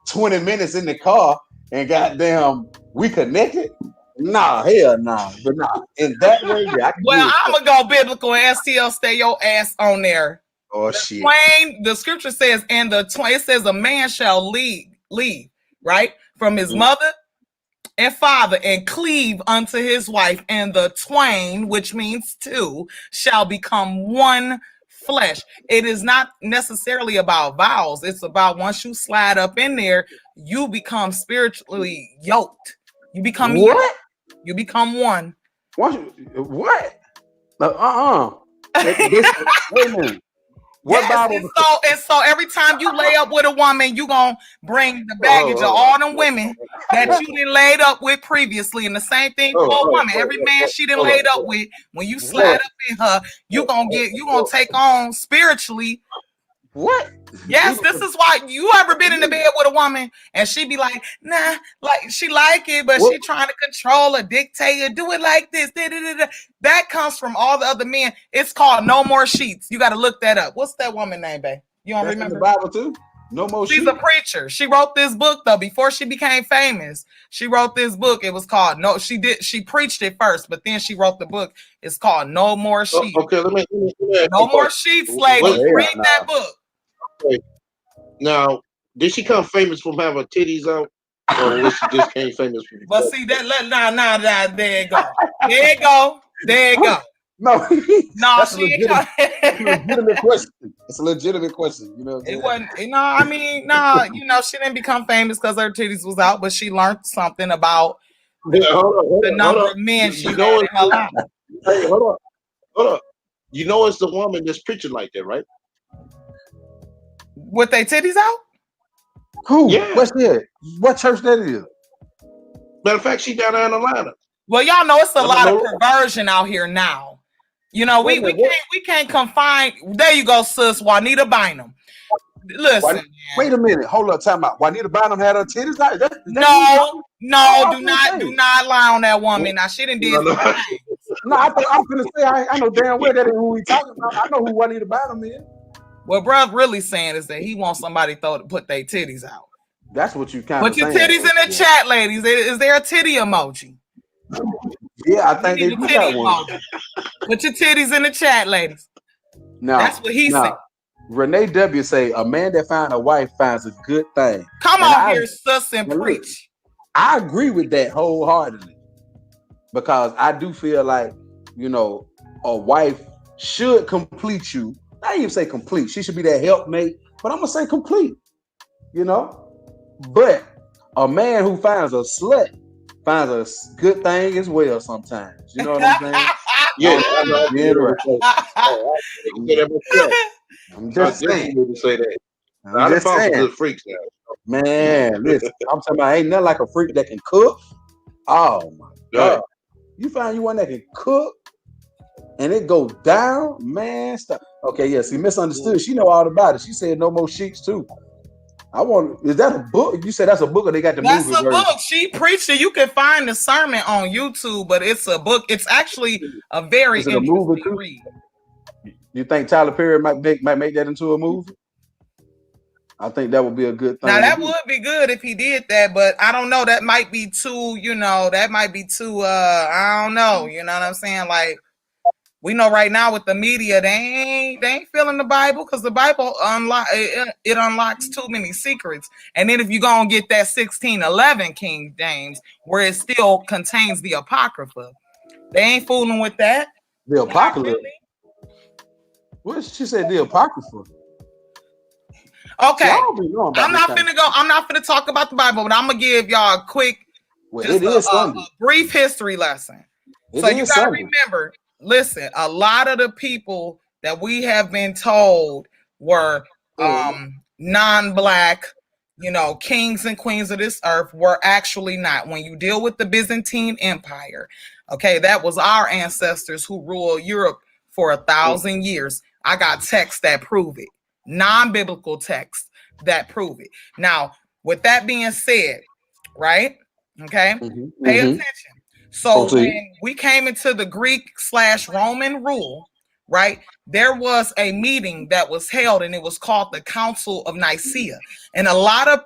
20 minutes in the car and goddamn we connected. Nah, hell nah. But nah, in that way, yeah. I'm gonna go biblical and STL, stay your ass on there. Oh shit. The scripture says, and it says a man shall leave, right? From his mother and father and cleave unto his wife, and the twain, which means two, shall become one flesh. It is not necessarily about vows. It's about once you slide up in there, you become spiritually yoked. You become what? You become one. What? Wait a minute. So every time you lay up with a woman, you gonna bring the baggage of all them women that you done laid up with previously. And the same thing for a woman. Every man she done laid up with, when you slide up in her, you gonna take on spiritually. What? Yes, this is why you ever been in the bed with a woman and she be like, nah, like she like it, but she trying to control or dictate or do it like this. That comes from all the other men. It's called No More Sheets. You got to look that up. What's that woman name, babe? You don't remember? In the Bible too? No More Sheets. She's a preacher. She wrote this book though before she became famous. She wrote this book. It was called She preached it first, but then she wrote the book. It's called No More Sheets. Okay, let me No More Sheets, lady. Read that book. Okay. Now, did she come famous from having titties out, or was she just came famous from? But see that, there you go. No, that's a legitimate question. It's a legitimate question. You know, it wasn't. She didn't become famous because her titties was out, but she learned something about the number of men she had in her life. Hey, hold on. You know, it's the woman that's preaching like that, right? With their titties out? Who? Yeah. What's that? What church that is? Matter of fact, she down there in Atlanta. Well, y'all know it's a lot of perversion out here now. You know, we can't confine. There you go, sis. Juanita Bynum. Listen. Wait a minute. Hold up. Time out. Juanita Bynum had her titties out. No. Do not lie on that woman. Now she done did. No, I'm gonna say I know damn well that ain't who he talking about. I know who Juanita Bottom is. What bruh really saying is that he wants somebody to put their titties out. That's what you kind of Put your saying. titties in the chat, ladies. Is there a titty emoji? Yeah, I think they do got one. Put your titties in the chat, ladies. Now, that's what he said. Renee W say a man that finds a wife finds a good thing. Come on here, sus, and preach. I agree with that wholeheartedly because I do feel like, you know, a wife should complete you. I didn't even say complete. She should be that helpmate, but I'm gonna say complete. You know, but a man who finds a slut finds a good thing as well sometimes. You know what I'm saying? Yeah, I'm just saying. To say that. I'm just saying. Good freaks now. Man, listen, I'm talking about ain't nothing like a freak that can cook. Oh my God. You find you one that can cook and it go down, man. Stop. Okay, yeah, see, misunderstood. She know all about it. She said no more sheets too. Is that a book? You said that's a book or they got the movie version? That's a book. She preached it. You can find the sermon on YouTube, but it's a book. It's actually a very interesting read. You think Tyler Perry might make that into a movie? I think that would be a good thing. Now that would be good if he did that, but I don't know. That might be too, I don't know. You know what I'm saying? Like, we know right now with the media, they ain't feeling the Bible because the Bible unlocks too many secrets. And then if you gonna get that 1611 King James, where it still contains the Apocrypha, they ain't fooling with that. The Apocrypha. What she said? The Apocrypha. Okay, I'm not finna talk about the Bible, but I'm gonna give y'all a quick, a brief history lesson. So you gotta remember. Listen, a lot of the people that we have been told were non-black, kings and queens of this earth were actually not. When you deal with the Byzantine Empire, okay, that was our ancestors who ruled Europe for 1,000 years. I got texts that prove it, non-biblical texts that prove it. Now, with that being said, right? Okay, pay attention. So when we came into the Greek/Roman rule, right, there was a meeting that was held and it was called the Council of Nicaea. And a lot of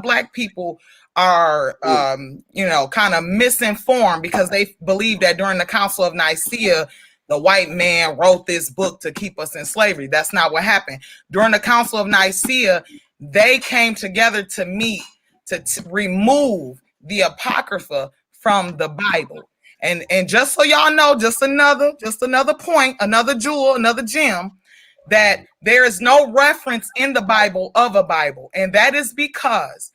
black people are, kind of misinformed because they believe that during the Council of Nicaea, the white man wrote this book to keep us in slavery. That's not what happened. During the Council of Nicaea, they came together to meet to remove the Apocrypha from the Bible. And just so y'all know, just another point, another jewel, another gem, that there is no reference in the Bible of a Bible. And that is because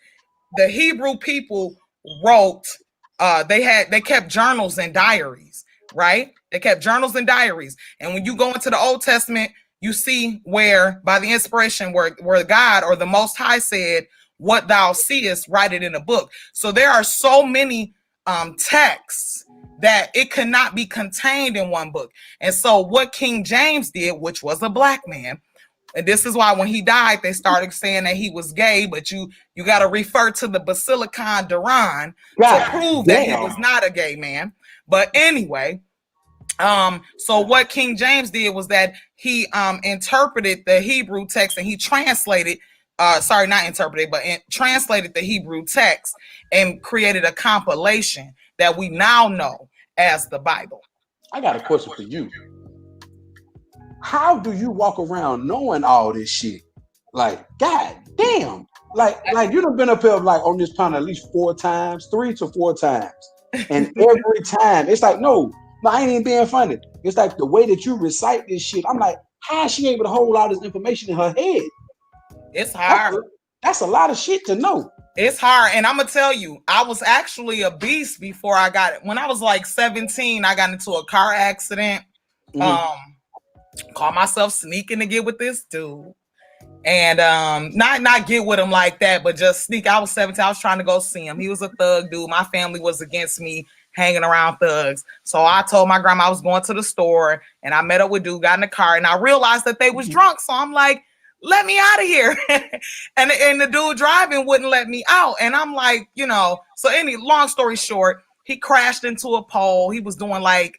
the Hebrew people wrote, they kept journals and diaries, right? They kept journals and diaries. And when you go into the Old Testament, you see where by the inspiration where God or the Most High said, what thou seest, write it in a book. So there are so many texts that it could not be contained in one book. And so what King James did, which was a black man, and this is why when he died, they started saying that he was gay, but you got to refer to the Basilicon Duran to prove that he was not a gay man. But anyway, so what King James did was that he interpreted the Hebrew text and he translated translated the Hebrew text and created a compilation that we now know as the Bible. I got a question for you. How do you walk around knowing all this shit? Like, God damn. Like you done been up here like on this panel at least 3 to 4 times. And every time it's like, no, I ain't even being funny. It's like the way that you recite this shit. I'm like, how is she able to hold all this information in her head? It's hard. That's a lot of shit to know. It's hard. And I'm going to tell you, I was actually a beast before I got it. When I was like 17, I got into a car accident. Called myself sneaking to get with this dude. And not get with him like that, but just sneak. I was 17. I was trying to go see him. He was a thug dude. My family was against me hanging around thugs. So I told my grandma I was going to the store and I met up with dude, got in the car, and I realized that they was drunk. So I'm like, let me out of here. and the dude driving wouldn't let me out. And I'm like, so long story short, he crashed into a pole. He was doing like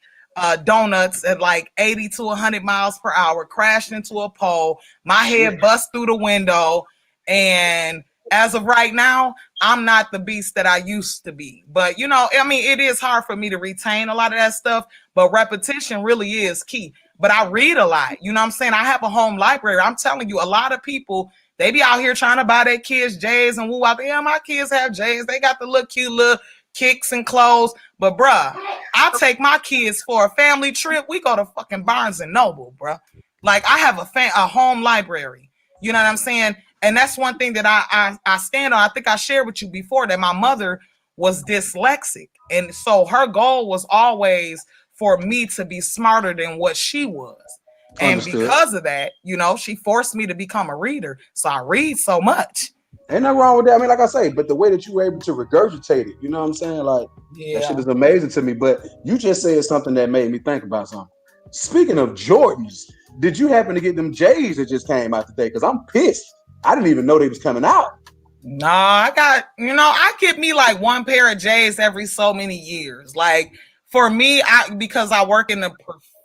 donuts at like 80 to 100 miles per hour, crashed into a pole. My head bust through the window. And as of right now, I'm not the beast that I used to be. But, you know, I mean, it is hard for me to retain a lot of that stuff, but repetition really is key. But I read a lot. You know what I'm saying? I have a home library. I'm telling you, a lot of people, they be out here trying to buy their kids J's and woo out there. Yeah, my kids have J's. They got the little cute little kicks and clothes. But, bruh, I take my kids for a family trip. We go to fucking Barnes and Noble, bruh. Like, I have a home library. You know what I'm saying? And that's one thing that I stand on. I think I shared with you before that my mother was dyslexic. And so her goal was always for me to be smarter than what she was. And Understood. because of that, you know, she forced me to become a reader. So I read so much. Ain't nothing wrong with that. I mean, like I say, but the way that you were able to regurgitate it, you know what I'm saying? Like, that shit is amazing to me. But you just said something that made me think about something. Speaking of Jordans, did you happen to get them J's that just came out today? Because I'm pissed. I didn't even know they was coming out. Nah, I get me like one pair of J's every so many years. Like, for me, because I work in the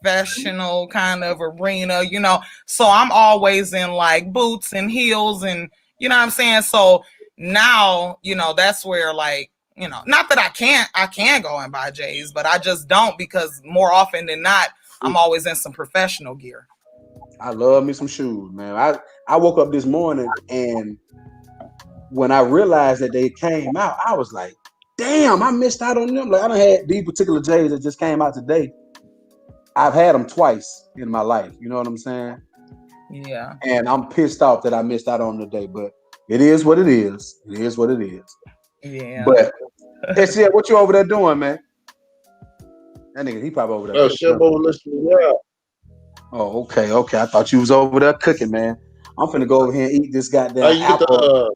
professional kind of arena, you know, so I'm always in like boots and heels and, you know what I'm saying? So now, you know, that's where like, you know, not that I can go and buy J's, but I just don't, because more often than not, I'm always in some professional gear. I love me some shoes, man. I woke up this morning and when I realized that they came out, I was like, damn, I missed out on them. Like, I done had these particular J's that just came out today. I've had them twice in my life. You know what I'm saying? Yeah. And I'm pissed off that I missed out on them today, but it is what it is. It is what it is. Yeah. But SCL, what you over there doing, man? That nigga, he probably over there. Oh, shit, over listening. Yeah. Oh, okay. I thought you was over there cooking, man. I'm finna go over here and eat this goddamn apple.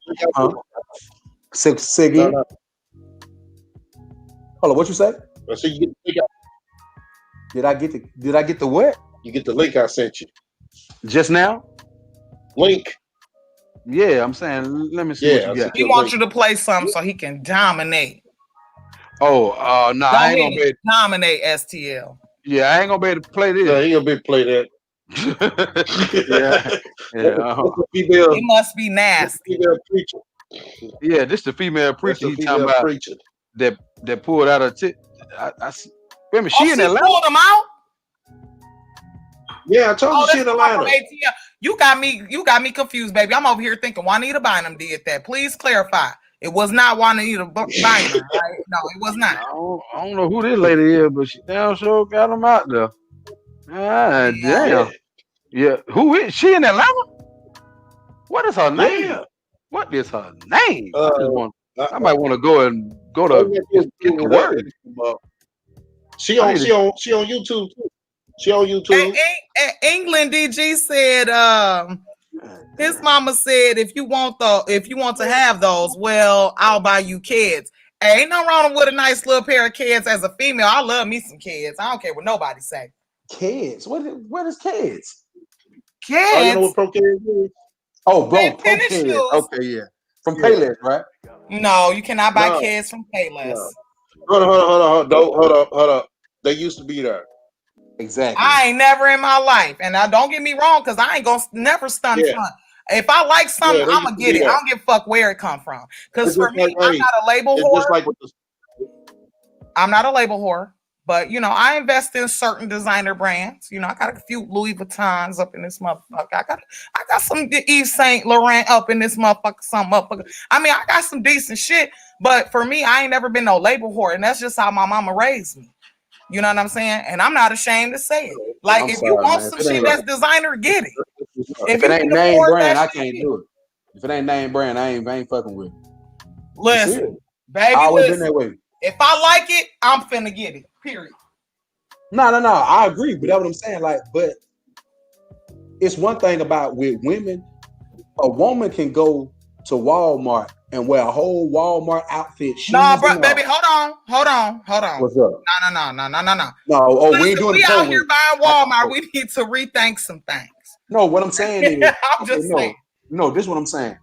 Say again? No. Hold on, what you say? So you get the link Did I get the what? You get the link I sent you. Just now? Link. Yeah, I'm saying, let me see what you got. He wants you to play something so he can dominate. Oh, no, I ain't gonna be able to dominate STL. Yeah, I ain't gonna be able to play this. Yeah, he gonna be able to play that. Female, he must be nasty. Female preacher. Yeah, this the female preacher. He talking about preacher. that pulled out her tit. Remember, she in Atlanta. Pulled him out? Yeah, I told you she in Atlanta. You got me confused, baby. I'm over here thinking Juanita Bynum did that. Please clarify. It was not Juanita Bynum, right? No, it was not. I don't know who this lady is, but she damn sure got him out there. Ah, damn. Yeah, who is she in Atlanta? What is her name? Yeah. What is her name? I might want to go to get the word. She on YouTube too. She on YouTube. England DG said his mama said if you want to have those, well, I'll buy you kids. Hey, ain't no wrong with a nice little pair of kids as a female. I love me some kids. I don't care what nobody say. Kids? What is kids? Kids? Oh, you know what pro kids is? Oh, bro, pro kids. Okay, yeah. From Payless, right? No, you cannot buy kids from Payless. No. Hold up. They used to be there. Exactly. I ain't never in my life, and now don't get me wrong, because I ain't gonna never stun front. If I like something, I'm gonna get it. I don't give a fuck where it come from. Because for me, I'm not a label whore. I'm not a label whore, but you know, I invest in certain designer brands. You know, I got a few Louis Vuittons up in this motherfucker. I got some Yves Saint Laurent up in this motherfucker. Some motherfucker. I mean, I got some decent shit, but for me, I ain't never been no label whore, and that's just how my mama raised me. You know what I'm saying? And I'm not ashamed to say it. Like, if you want some shit that's designer, get it. If it ain't name brand, I can't do it. If it ain't name brand, I ain't fucking with it. Listen, baby, I always been that way. If I like it, I'm finna get it. Period. No. I agree, but that's what I'm saying. Like, but it's one thing about with women, a woman can go to Walmart and wear a whole Walmart outfit. No, bro, baby, hold on. What's up? No. No, we ain't doing we out here buying Walmart. We need to rethink some things. No, what I'm saying is, I'm just saying. No, this is what I'm saying.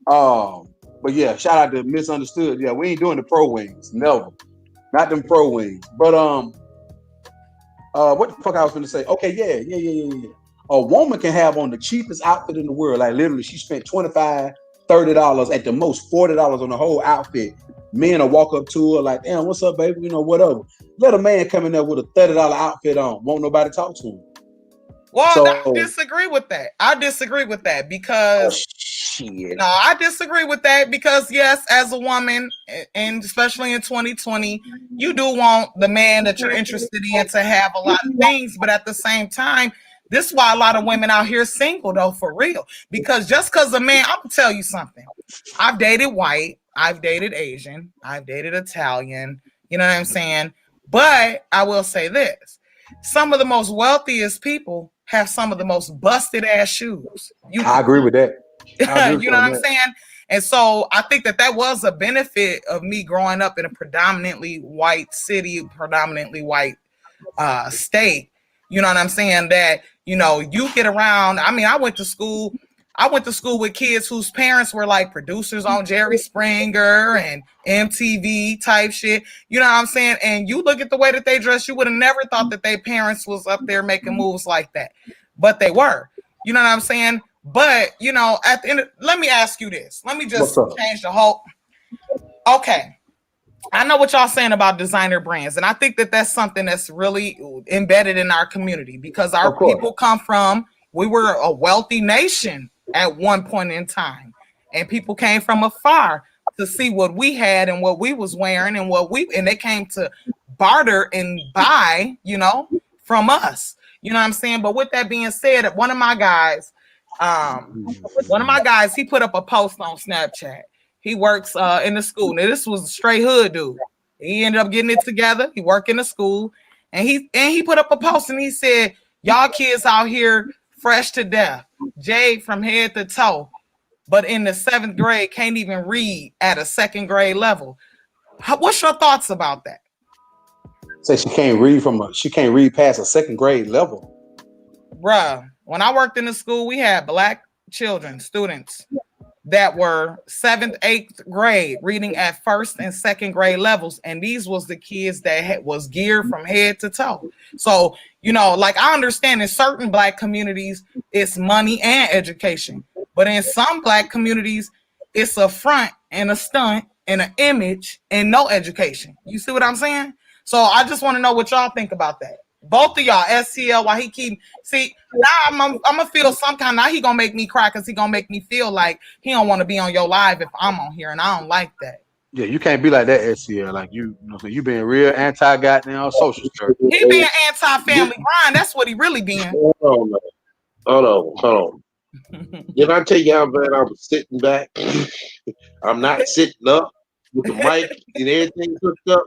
But yeah, shout out to Misunderstood. Yeah, we ain't doing the pro wings. Never. Not them pro wings. But what the fuck I was going to say? Okay, yeah. A woman can have on the cheapest outfit in the world. Like literally, she spent $25, $30 at the most, $40 on the whole outfit. Men will walk up to her like, damn, what's up, baby? You know, whatever. Let a man come in there with a $30 outfit on. Won't nobody talk to him. Well, I disagree with that. Because shit. No, I disagree with that because yes, as a woman, and especially in 2020, you do want the man that you're interested in to have a lot of things, but at the same time, this is why a lot of women out here single though, for real. Because just because a man, I'm gonna tell you something. I've dated white, I've dated Asian, I've dated Italian, you know what I'm saying? But I will say this: some of the most wealthiest people have some of the most busted ass shoes. I agree with that. You know what I'm saying? And so I think that was a benefit of me growing up in a predominantly white city, predominantly white state. You know what I'm saying? That, you know, you get around. I mean, I went to school with kids whose parents were like producers on Jerry Springer and MTV type shit. You know what I'm saying? And you look at the way that they dress, you would have never thought that their parents was up there making moves like that. But they were. You know what I'm saying? But, you know, at the end, let me ask you this. Let me just change the whole. Okay. I know what y'all saying about designer brands. And I think that that's something that's really embedded in our community because our people come from, we were a wealthy nation at one point in time. And people came from afar to see what we had and what we was wearing and they came to barter and buy, you know, from us. You know what I'm saying? But with that being said, one of my guys, he put up a post on Snapchat. He works in the school. Now, this was a straight hood dude. He ended up getting it together. He worked in the school, and he put up a post and he said, "Y'all kids out here fresh to death, jade from head to toe, but in the 7th grade can't even read at a 2nd grade level." What's your thoughts about that? Say she can't read past a 2nd grade level. Bruh, when I worked in the school, we had black students that were 7th, 8th grade reading at 1st and 2nd grade levels. And these was the kids that was geared from head to toe. So, you know, like I understand in certain black communities, it's money and education. But in some black communities, it's a front and a stunt and an image and no education. You see what I'm saying? So I just want to know what y'all think about that. Both of y'all, STL, why he keep now I'm gonna feel some kind. Now he gonna make me cry because he gonna make me feel like he don't want to be on your live if I'm on here, and I don't like that. Yeah, you can't be like that, STL. Like you know, so you being real anti goddamn social stir. He being anti-family grind. That's what he really being. Hold on. Did I tell you how bad I was sitting back? I'm not sitting up with the mic and everything hooked up.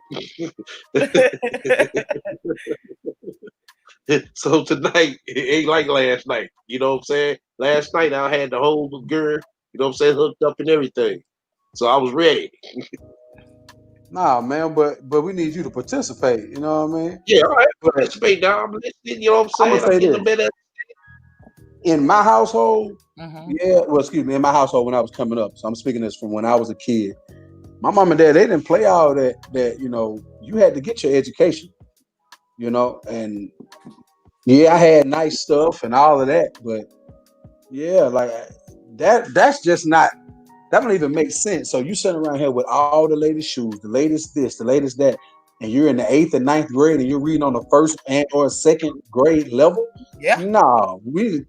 So tonight, it ain't like last night. You know what I'm saying? Last night, I had the whole girl, you know what I'm saying, hooked up and everything. So I was ready. Nah, man, but we need you to participate. You know what I mean? Yeah, all right. Participate now. I'm listening. You know what I'm saying? I'm getting a bit of. In my household, in my household when I was coming up. So I'm speaking this from when I was a kid. My mom and dad, they didn't play all that, you know, you had to get your education, you know, and yeah, I had nice stuff and all of that, but yeah, like that's just not, that don't even make sense. So you sitting around here with all the latest shoes, the latest this, the latest that, and you're in the 8th and 9th grade and you're reading on the 1st and or 2nd grade level. Yeah. Nah,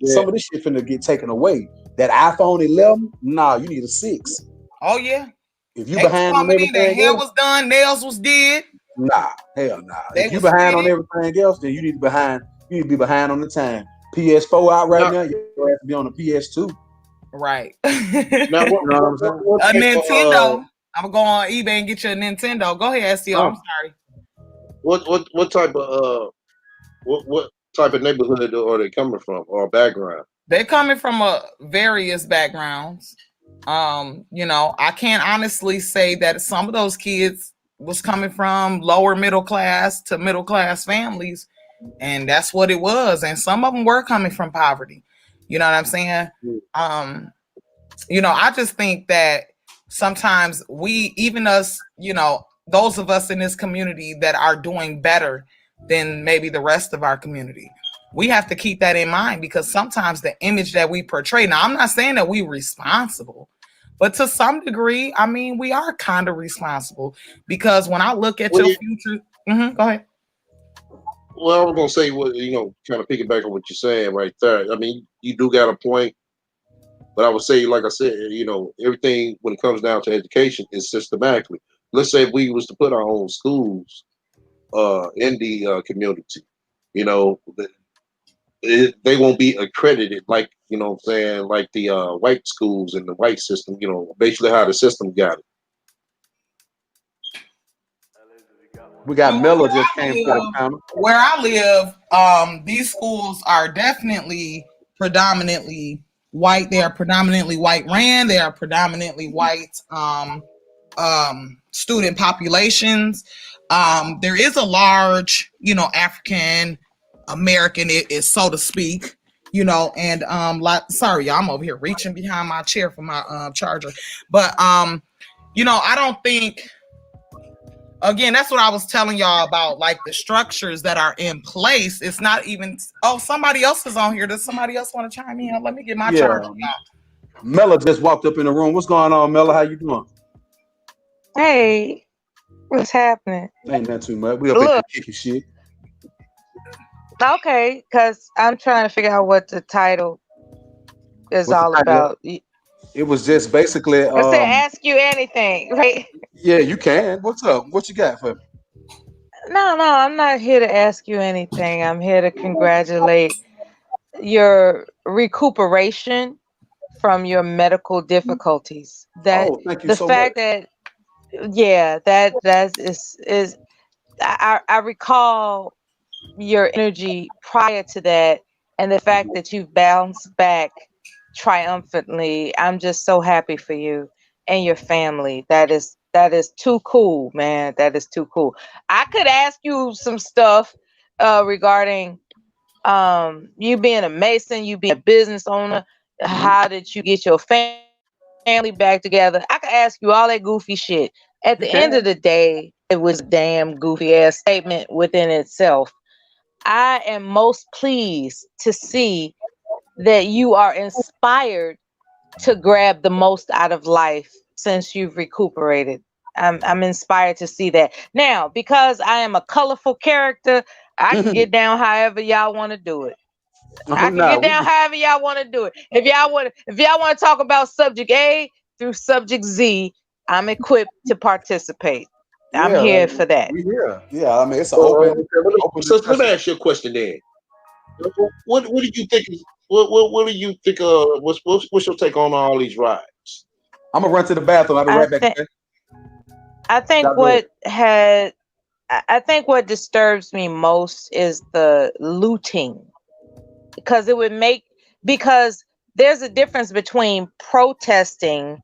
some of this shit finna get taken away. That iPhone 11, nah, you need a 6. Oh yeah. If you behind on everything, the hair was done, nails was did. Nah, hell nah. If you behind on everything else, then you need to be behind on the time. PS4 out right now, you have to be on the PS2. Right. Now, you know what I'm saying? A Nintendo. I'm gonna go on eBay and get you a Nintendo. Go ahead, STO. I'm sorry. What type of what type of neighborhood are they coming from or background? They're coming from various backgrounds. You know, I can't honestly say that some of those kids was coming from lower middle class to middle class families, and that's what it was. And some of them were coming from poverty. You know what I'm saying? You know, I just think that sometimes even us, you know, those of us in this community that are doing better, than maybe the rest of our community. We have to keep that in mind, because sometimes the image that we portray, now I'm not saying that we're responsible, but to some degree, I mean, we are kind of responsible, because when I look at your future, go ahead. Well, I was gonna say, what kind of piggyback on what you're saying right there. I mean, you do got a point, but I would say, like I said, everything when it comes down to education is systematically. Let's say if we was to put our own schools in the community, they won't be accredited like what I'm saying, like the white schools and the white system. Basically how the system got it. We got Miller just came to the panel. Where I live, these schools are definitely predominantly white. They are predominantly white ran. They are predominantly white student populations. There is a large, African American, is so to speak, and sorry, I'm over here reaching behind my chair for my charger, but I don't think. Again, that's what I was telling y'all about, like the structures that are in place. It's not even, somebody else is on here. Does somebody else want to chime in? Let me get my charger out. Mella just walked up in the room. What's going on, Mella? How you doing? Hey, what's happening? Ain't that too much. We up here kicking shit. Okay, because I'm trying to figure out what the title is all about. It was just basically I said ask you anything, right? Yeah, you can. What's up? What you got for me? No, I'm not here to ask you anything. I'm here to congratulate your recuperation from your medical difficulties. That thank you the so fact much. that is I recall your energy prior to that, and the fact that you've bounced back triumphantly. I'm just so happy for you and your family. That is too cool, man. That is too cool. I could ask you some stuff regarding you being a Mason, you being a business owner. How did you get your family back together? I could ask you all that goofy shit. At the end of the day, it was a damn goofy ass statement within itself. I am most pleased to see that you are inspired to grab the most out of life since you've recuperated. I'm inspired to see that. Now, because I am a colorful character, I can get down however y'all want to do it. I can get down however y'all want to do it. If y'all want to talk about subject A through subject Z, I'm equipped to participate. I'm here for that. Yeah, I mean, it's an open. So let me ask you a question then. What do you think? What do you think? What's your take on all these rides? I'm gonna run to the bathroom. I'll be right back. I think what disturbs me most is the looting, because there's a difference between protesting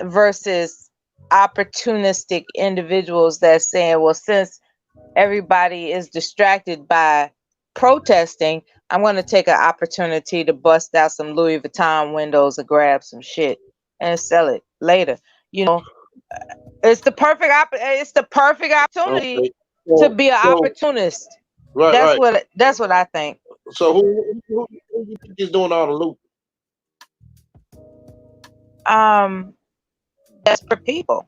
versus opportunistic individuals that saying, well, since everybody is distracted by protesting, I'm going to take an opportunity to bust out some Louis Vuitton windows and grab some shit and sell it later. It's the perfect opportunity to be an opportunist. Right. That's what I think. So who do you think is doing all the loot? Desperate people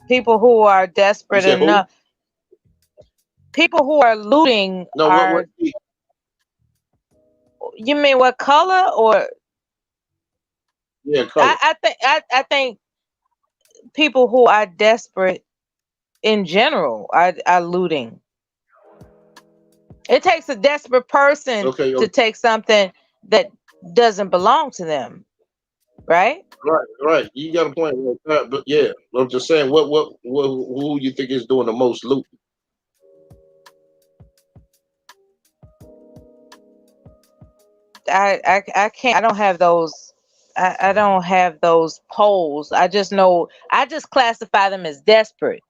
who are desperate enough. People who are looting are. You mean what color or? Yeah, color. I think people who are desperate in general are looting. It takes a desperate person to take something that doesn't belong to them, right? Right. You got a point like that, but yeah, I'm just saying, who you think is doing the most loot? I can't. I don't have those. I don't have those polls. I just classify them as desperate.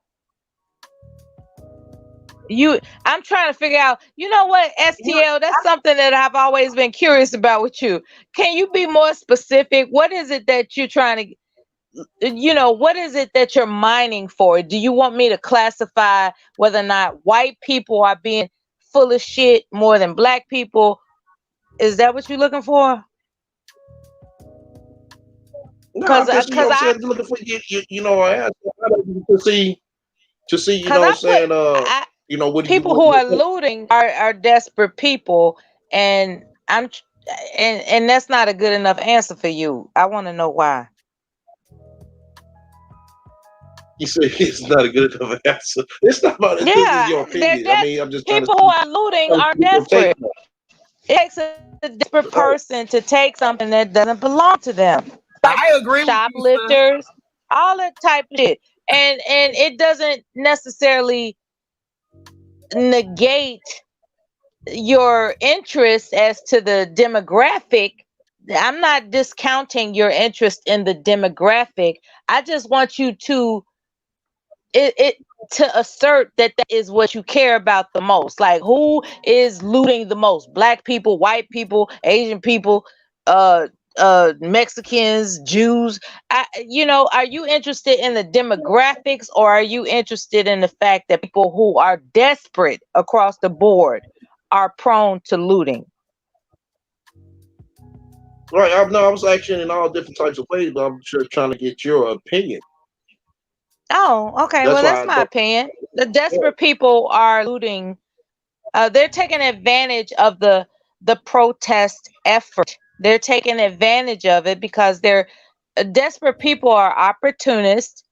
I'm trying to figure out, you know what, STL, that's something that I've always been curious about with you. Can you be more specific? What is it that you're trying to, what is it that you're mining for? Do you want me to classify whether or not white people are being full of shit more than black people? Is that what you're looking for? No, I'm just, looking for to see, people who are looting are desperate people, and and that's not a good enough answer for you. I want to know why. You say it's not a good enough answer. It's not about it. This is your opinion. I mean, I'm just trying to. People who are looting are desperate. It takes a desperate person to take something that doesn't belong to them. Like I agree. Shoplifters, all that type of shit, and it doesn't necessarily negate your interest as to the demographic. I'm not discounting your interest in the demographic. I just want you to to assert that is what you care about the most. Like, who is looting the most? Black people, white people, Asian people, Mexicans, Jews. Are you interested in the demographics, or are you interested in the fact that people who are desperate across the board are prone to looting? Right. I was actually in all different types of ways, but I'm just trying to get your opinion. Oh, okay. That's my opinion. The desperate people are looting. They're taking advantage of the protest effort. They're taking advantage of it because they're desperate people are opportunists,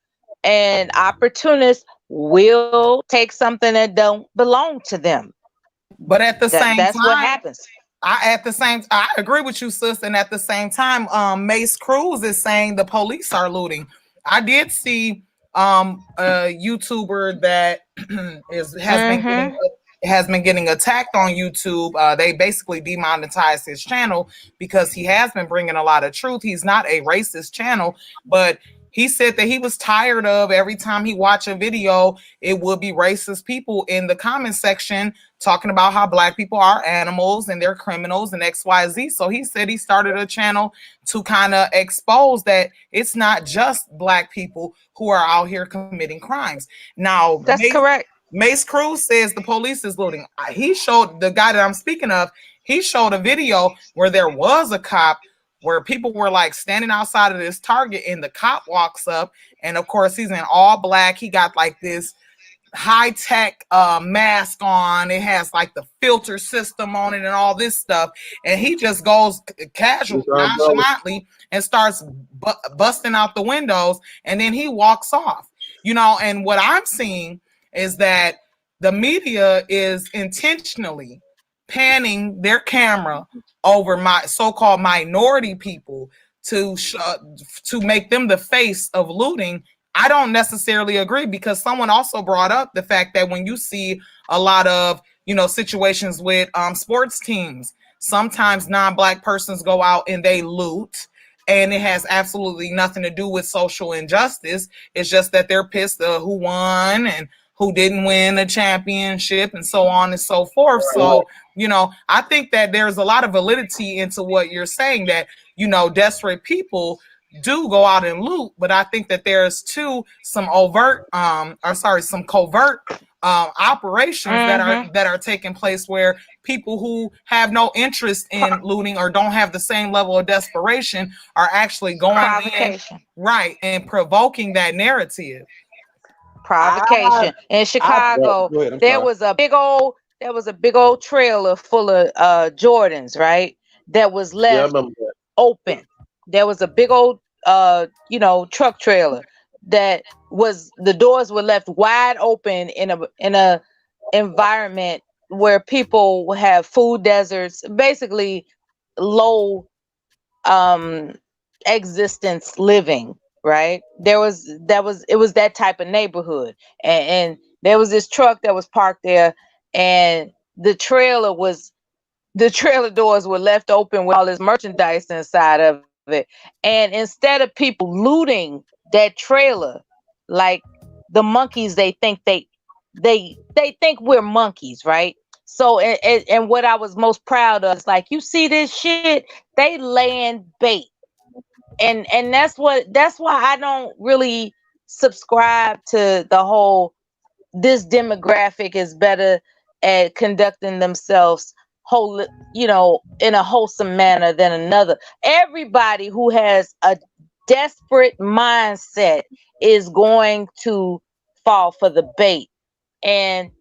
and opportunists will take something that don't belong to them. But at the same that's time, what happens. I agree with you, sis. And at the same time, Mace Cruz is saying the police are looting. I did see a YouTuber that has been getting attacked on YouTube. They basically demonetized his channel because he has been bringing a lot of truth. He's not a racist channel, but he said that he was tired of every time he watched a video, it would be racist people in the comment section talking about how black people are animals and they're criminals and XYZ. So he said he started a channel to kind of expose that it's not just black people who are out here committing crimes. Now, that's correct. Mace Cruz says the police is looting. He showed, the guy that I'm speaking of, he showed a video where there was a cop where people were like standing outside of this Target and the cop walks up, and of course he's in all black. He got like this high-tech mask on. It has like the filter system on it and all this stuff, and he just goes casual, nonchalantly, and starts busting out the windows, and then he walks off. And what I'm seeing is that the media is intentionally panning their camera over my so-called minority people to make them the face of looting. I don't necessarily agree, because someone also brought up the fact that when you see a lot of situations with sports teams, sometimes non-black persons go out and they loot, and it has absolutely nothing to do with social injustice. It's just that they're pissed at who won and who didn't win a championship and so on and so forth. So, I think that there's a lot of validity into what you're saying, that, desperate people do go out and loot, but I think that there's some covert operations that are taking place where people who have no interest in looting or don't have the same level of desperation are actually going in, right, and provoking that narrative. Provocation. In Chicago, there was a big old trailer full of Jordans, right? That was left open. There was a big old truck trailer that was, the doors were left wide open in a environment where people have food deserts, basically low existence living. Right. It was that type of neighborhood. And there was this truck that was parked there, and the trailer doors were left open with all this merchandise inside of it. And instead of people looting that trailer like the monkeys, they think we're monkeys, right? So and what I was most proud of is, like, you see this shit, they laying bait. And that's why I don't really subscribe to the whole this demographic is better at conducting themselves whole, in a wholesome manner than another. Everybody who has a desperate mindset is going to fall for the bait. And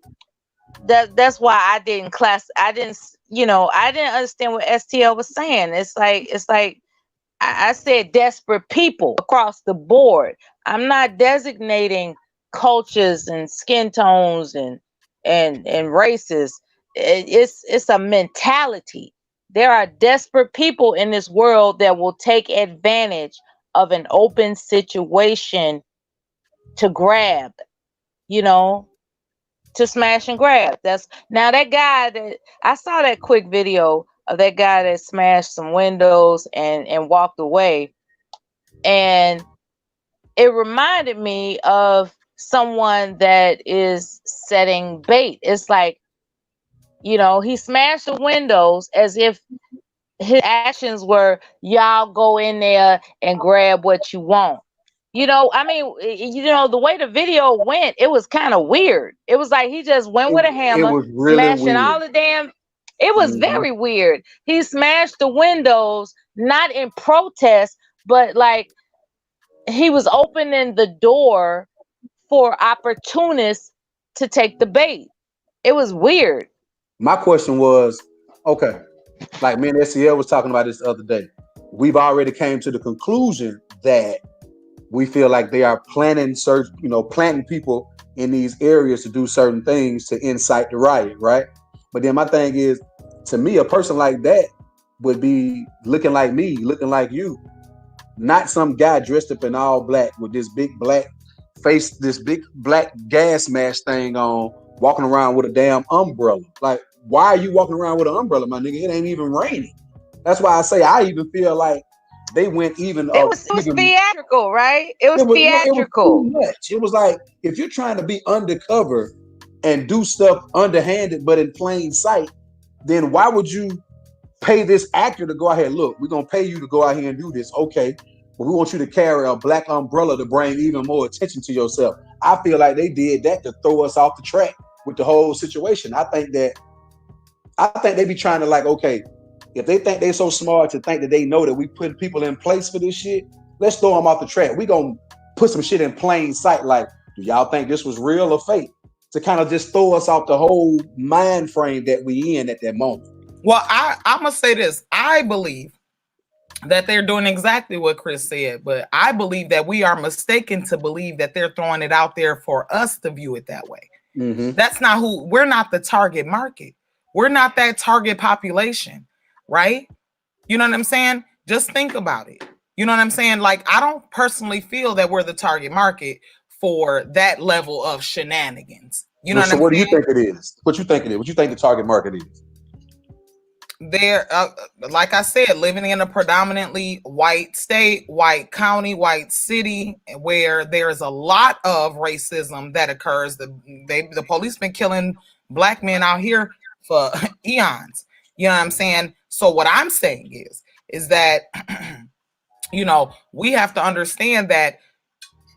that's why I didn't understand what STL was saying. It's like I said desperate people across the board. I'm not designating cultures and skin tones and races. It's a mentality. There are desperate people in this world that will take advantage of an open situation to grab, to smash and grab. That's now that guy that I saw that quick video of that guy that smashed some windows and walked away. And it reminded me of someone that is setting bait. It's like, he smashed the windows as if his actions were, y'all go in there and grab what you want. The way the video went, it was kind of weird. It was like he just went with a hammer, was really smashing weird. all the damn. It was very weird. He smashed the windows, not in protest, but like he was opening the door for opportunists to take the bait. It was weird. My question was, okay, like me and SCL was talking about this the other day. We've already came to the conclusion that we feel like they are planting people in these areas to do certain things to incite the riot, right? But then my thing is, to me, a person like that would be looking like me, looking like you, not some guy dressed up in all black with this big black face, this big black gas mask thing on, walking around with a damn umbrella. Like, why are you walking around with an umbrella, my nigga? It ain't even raining. That's why I say I even feel like they went even. It was theatrical, right? It was theatrical. It was too much. It was like, if you're trying to be undercover and do stuff underhanded but in plain sight, then why would you pay this actor to go out here? Look, we're gonna pay you to go out here and do this, okay? But we want you to carry a black umbrella to bring even more attention to yourself. I feel like they did that to throw us off the track with the whole situation. I think they be trying to, like, okay, if they think they're so smart to think that they know that we put people in place for this shit, let's throw them off the track. We gonna put some shit in plain sight. Like, do y'all think this was real or fake? To kind of just throw us off the whole mind frame that we in at that moment. Well, I must say this. I believe that they're doing exactly what Chris said, but I believe that we are mistaken to believe that they're throwing it out there for us to view it that way. Mm-hmm. That's not we're not the target market. We're not that target population, right? You know what I'm saying? Just think about it. You know what I'm saying? Like, I don't personally feel that we're the target market for that level of shenanigans. You know what I'm saying? So what do you think it is? What you think it is? What you think the target market is? They're like I said, living in a predominantly white state, white county, white city, where there's a lot of racism that occurs. The police been killing black men out here for eons. You know what I'm saying? So what I'm saying is that we have to understand that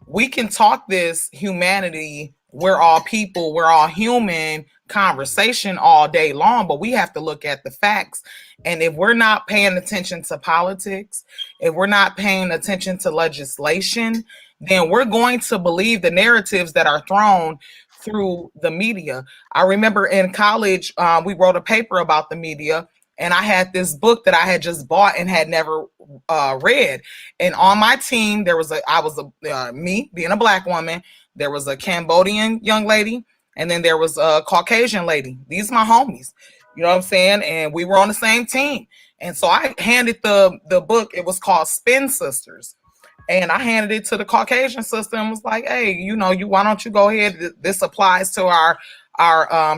we can talk this humanity, we're all people, we're all human conversation all day long, but we have to look at the facts. And if we're not paying attention to politics, if we're not paying attention to legislation, then we're going to believe the narratives that are thrown through the media. I remember in college, we wrote a paper about the media, and I had this book that I had just bought and had never read. And on my team, me being a black woman, there was a Cambodian young lady, and then there was a Caucasian lady. These are my homies, you know what I'm saying? And we were on the same team. And so I handed the book, it was called Spin Sisters. And I handed it to the Caucasian sister and was like, hey, why don't you go ahead? This applies to our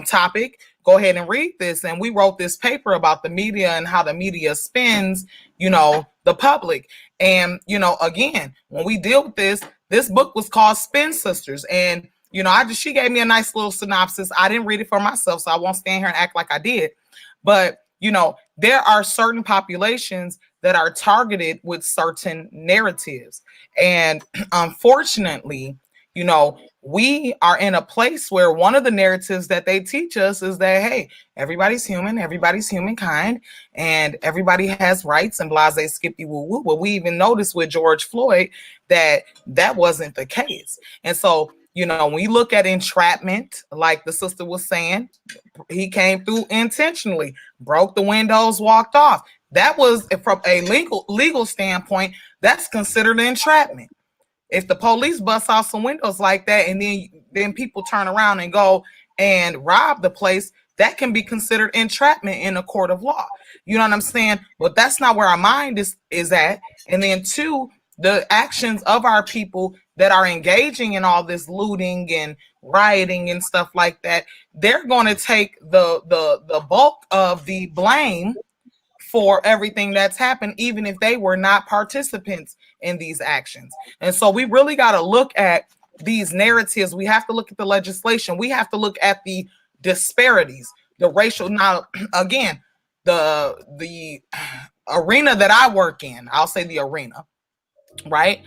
topic. Go ahead and read this. And we wrote this paper about the media and how the media spins, the public. And, again, when we deal with this book was called Spin Sisters. And, she gave me a nice little synopsis. I didn't read it for myself, so I won't stand here and act like I did. But, there are certain populations that are targeted with certain narratives. And unfortunately, you know, we are in a place where one of the narratives that they teach us is that, hey, everybody's humankind, and everybody has rights and blase skippy woo woo. Well, we even noticed with George Floyd that wasn't the case. And so, you know, when you look at entrapment, like the sister was saying, he came through intentionally, broke the windows, walked off. That was, from a legal standpoint, that's considered entrapment. If the police bust off some windows like that, and then people turn around and go and rob the place, that can be considered entrapment in a court of law. You know what I'm saying? But that's not where our mind is at. And then two, the actions of our people that are engaging in all this looting and rioting and stuff like that, they're going to take the bulk of the blame for everything that's happened, even if they were not participants in these actions. And so we really got to look at these narratives. We have to look at the legislation. We have to look at the disparities, the racial. Now, again, the arena that I work in, I'll say the arena, right,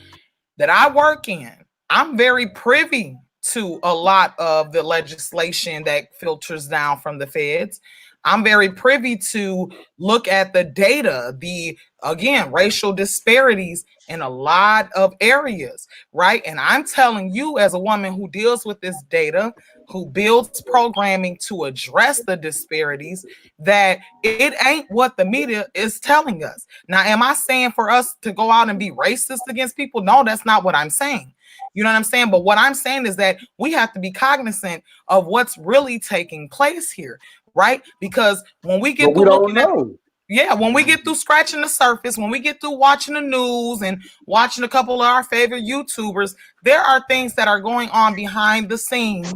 that I work in, I'm very privy to a lot of the legislation that filters down from the feds. I'm very privy to look at the data, again, racial disparities in a lot of areas, right? And I'm telling you, as a woman who deals with this data, who builds programming to address the disparities, that it ain't what the media is telling us. Now, am I saying for us to go out and be racist against people? No, that's not what I'm saying. You know what I'm saying? But what I'm saying is that we have to be cognizant of what's really taking place here, right? Because when we get through looking at, when we get through scratching the surface, when we get through watching the news and watching a couple of our favorite YouTubers, there are things that are going on behind the scenes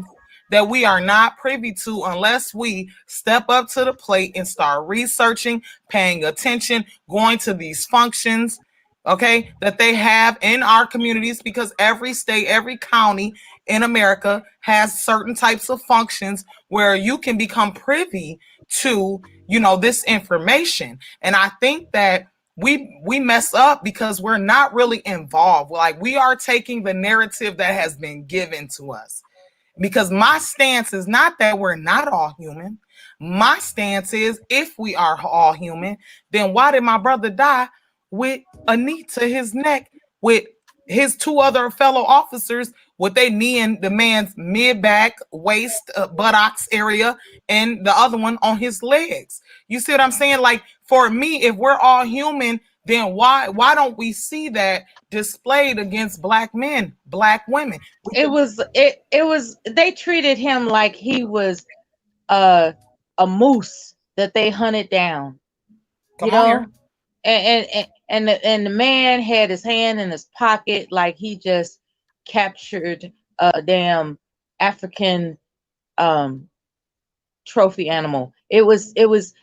that we are not privy to unless we step up to the plate and start researching, paying attention, going to these functions, okay, that they have in our communities, because every state, every county in America has certain types of functions where you can become privy to, you know, this information. And I think that we mess up because we're not really involved. Like, we are taking the narrative that has been given to us. Because my stance is not that we're not all human. My stance is, if we are all human, then why did my brother die with a knee to his neck, with his two other fellow officers with they knee in the man's mid-back, waist, buttocks area, and the other one on his legs? You see what I'm saying? Like, for me, if we're all human, then why don't we see that displayed against Black men, Black women? It was they treated him like he was a moose that they hunted down. Come on here. And the man had his hand in his pocket like he just captured a damn African trophy animal. It was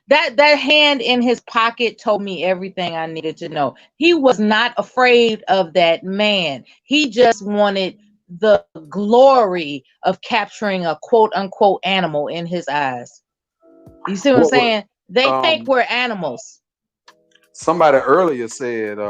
that hand in his pocket told me everything I needed to know. He was not afraid of that man. He just wanted the glory of capturing a quote unquote animal in his eyes. You see what I'm saying? They think we're animals. Somebody earlier said,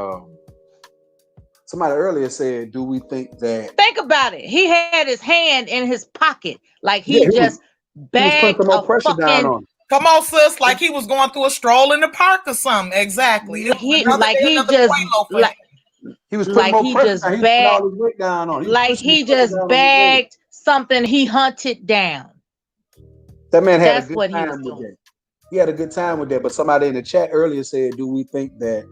do we think that? Think about it. He had his hand in his pocket like he just bagged a pressure down on him. Come on, sis, like he was going through a stroll in the park or something. Exactly. He was bagged something he hunted down. That man had a good time with that. He had a good time with that. But somebody in the chat earlier said, do we think that,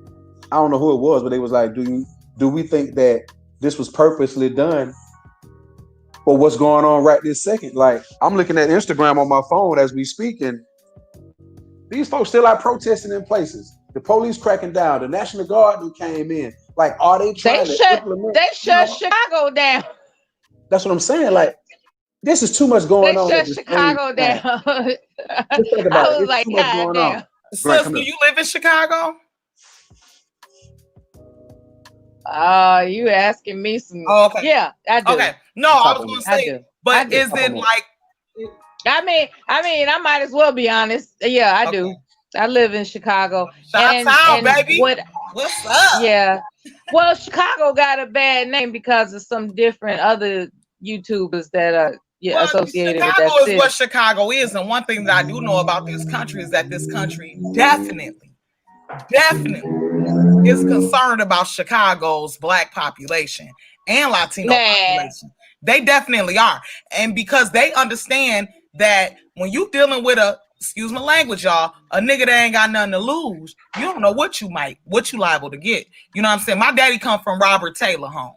I don't know who it was, but they was like, do we think that this was purposely done for what's going on right this second? Like, I'm looking at Instagram on my phone as we speak, and these folks still out protesting in places. The police cracking down. The National Guard who came in. Like, are they trying to implement? They shut Chicago down. That's what I'm saying. Like, this is too much going on. They shut Chicago down. Just think about it. It's too much going on. Sis, do you live in Chicago? You asking me some? Oh, okay. Yeah, I do. Okay. No, I was gonna say, but is it like? I mean, I might as well be honest. Yeah, I do. I live in Chicago. Shout out, baby. What's up? Yeah. Well, Chicago got a bad name because of some different other YouTubers that are associated with that Chicago is city. what Chicago is, and one thing that I do know about this country is that this country definitely is concerned about Chicago's Black population and Latino population. They definitely are, and because they understand that when you dealing with a, excuse my language, y'all, a nigga that ain't got nothing to lose, you don't know what you liable to get. You know what I'm saying? My daddy come from Robert Taylor homes.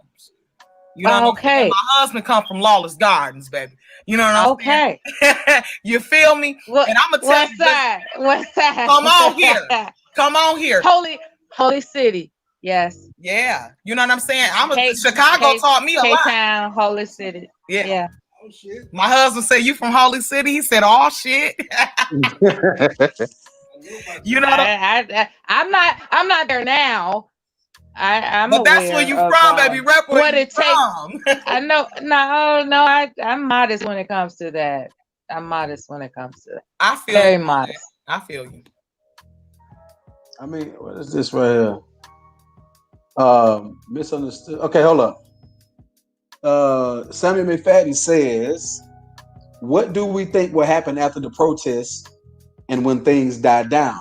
You know what I'm saying? My husband come from Lawless Gardens, baby. You know what I'm saying? You feel me? And I'm gonna tell you, West side. Come on here. Come on here. Holy City. Yes. Yeah. You know what I'm saying? Chicago taught me a lot. K-Town, Holy City. Yeah. Oh, shit. My husband said, you from Holy City? He said, oh shit. You know I'm not there now. But that's where you from, baby. Rep where what you it takes. I know. No. I'm modest when it comes to that. I'm modest when it comes to that. I feel very modest. I feel you. I mean, what is this right here? Misunderstood. Okay, hold up. Samuel McFadden says, what do we think will happen after the protests and when things die down?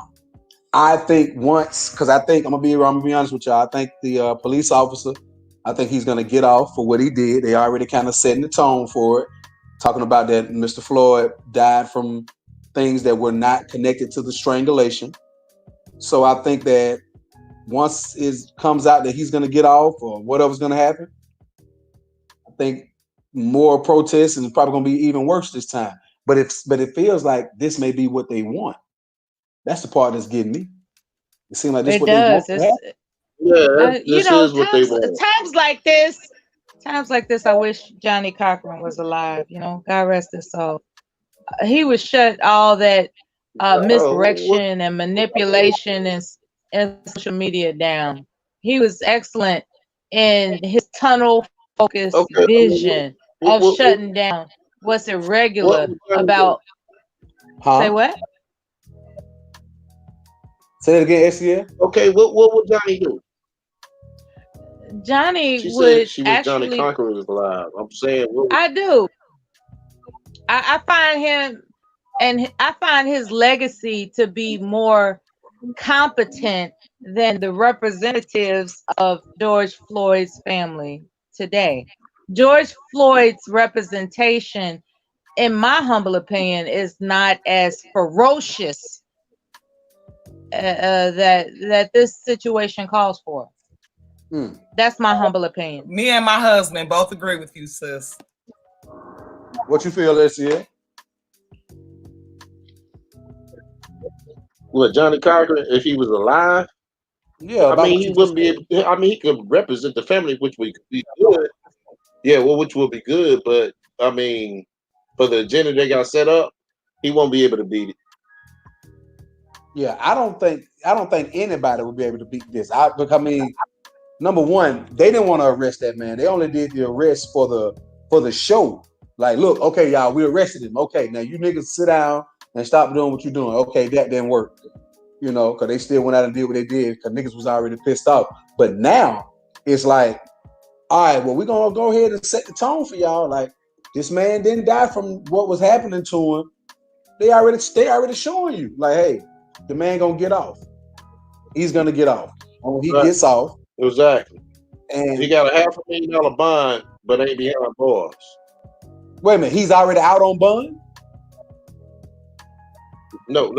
I think once, because I'm gonna be honest with y'all. I think the police officer, I think he's gonna get off for what he did. They already kind of setting the tone for it, talking about that Mr. Floyd died from things that were not connected to the strangulation. So I think that once it comes out that he's gonna get off or whatever's gonna happen, I think more protests and it's probably gonna be even worse this time. But it feels like this may be what they want. That's the part that's getting me. It seems like this is what they want. This is what they want. Times like this, I wish Johnny Cochran was alive. You know, God rest his soul. He would shut all that misdirection and manipulation and social media down. He was excellent in his tunnel focused vision of shutting down what's irregular about. Say what? Say it again, SCA. Okay, what would Johnny do? She would she was Johnny Cochran was alive. I'm saying, I do. I find him, and I find his legacy to be more competent than the representatives of George Floyd's family today. George Floyd's representation, in my humble opinion, is not as ferocious that this situation calls for. That's my humble opinion. Me and my husband both agree with you, sis. What you feel, SCA? What, Johnny Cochran, if he was alive? Yeah, I mean, he wouldn't be able. I mean, he could represent the family, which would be good. Yeah, well, which would be good, but I mean, for the agenda they got set up, he won't be able to beat it. Yeah, I don't think anybody would be able to beat this. I mean, number one, they didn't want to arrest that man. They only did the arrest for the show. Like, look, okay, y'all, we arrested him. Okay, now you niggas sit down and stop doing what you're doing. Okay, that didn't work. You know, because they still went out and did what they did because niggas was already pissed off. But now it's like, all right, well, we're gonna go ahead and set the tone for y'all. Like, this man didn't die from what was happening to him. They already showing you, like, hey, the man gonna get off. He's gonna get off. And when he gets off, exactly. And he got a $500,000 bond, but ain't behind bars. Wait a minute, he's already out on bond? No.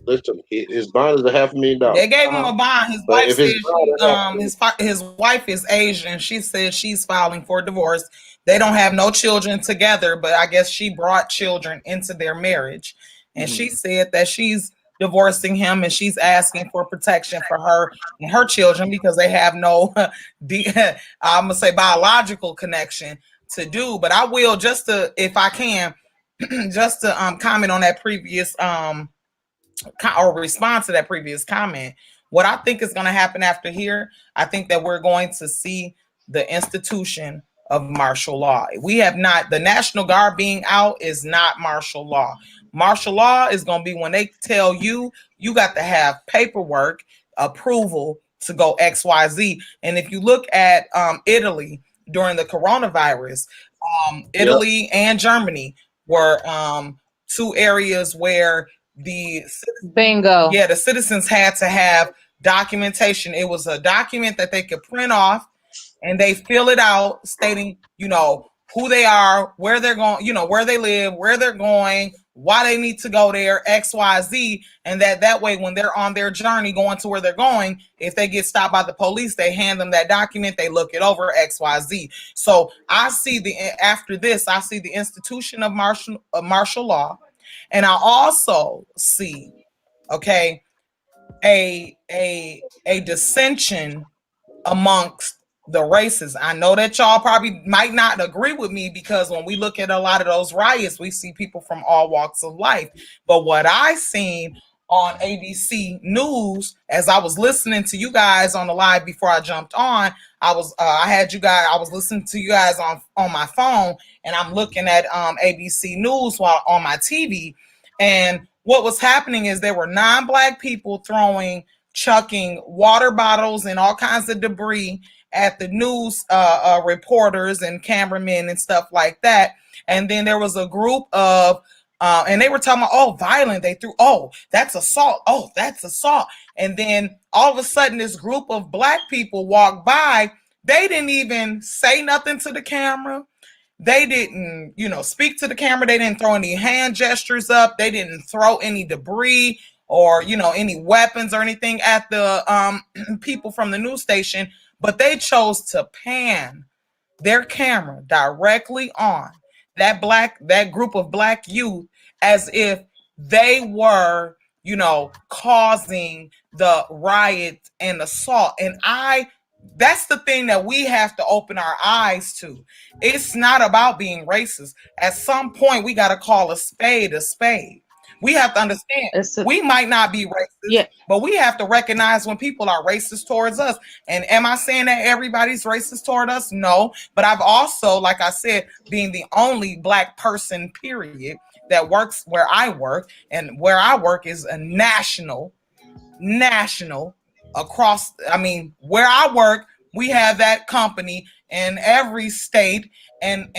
Listen, his bond is $500,000. They gave him a bond. His wife said his wife is Asian. She said she's filing for divorce. They don't have no children together, but I guess she brought children into their marriage. And she said that she's divorcing him and she's asking for protection for her and her children because they have no I'm gonna say biological connection to do. But I will, just to, if I can, just to comment on that previous or respond to that previous comment. What I think is going to happen after here, I think that we're going to see the institution of martial law. We have not, the National Guard being out is not martial law. Martial law is going to be when they tell you, you got to have paperwork, approval to go XYZ. And if you look at Italy during the coronavirus, Italy and Germany were two areas where the citizens had to have documentation. It was a document that they could print off, and they fill it out stating, who they are, where they're going, where they live, where they're going, why they need to go there, XYZ. And that way, when they're on their journey going to where they're going, if they get stopped by the police, they hand them that document, they look it over, XYZ. So I see after this, I see the institution of martial law. And I also see, a dissension amongst the races. I know that y'all probably might not agree with me, because when we look at a lot of those riots, we see people from all walks of life. But what I seen on ABC News, as I was listening to you guys on the live before I jumped on, I was listening to you guys on my phone, and I'm looking at ABC News while on my TV. And what was happening is there were non-Black people chucking water bottles and all kinds of debris at the news reporters and cameramen and stuff like that. And then there was a group of, and they were talking about, violent. They threw, that's assault. Oh, that's assault. And then all of a sudden, this group of Black people walked by. They didn't even say nothing to the camera. They didn't, speak to the camera. They didn't throw any hand gestures up. They didn't throw any debris or, any weapons or anything at the people from the news station. But they chose to pan their camera directly on that group of Black youth, as if they were, causing the riot and assault. And that's the thing that we have to open our eyes to. It's not about being racist. At some point, we got to call a spade a spade. We have to understand we might not be racist, but we have to recognize when people are racist towards us. And am I saying that everybody's racist toward us? No. But I've also, like I said, being the only Black person, period, that works where I work, and where I work is a national across. I mean, where I work, we have that company in every state, and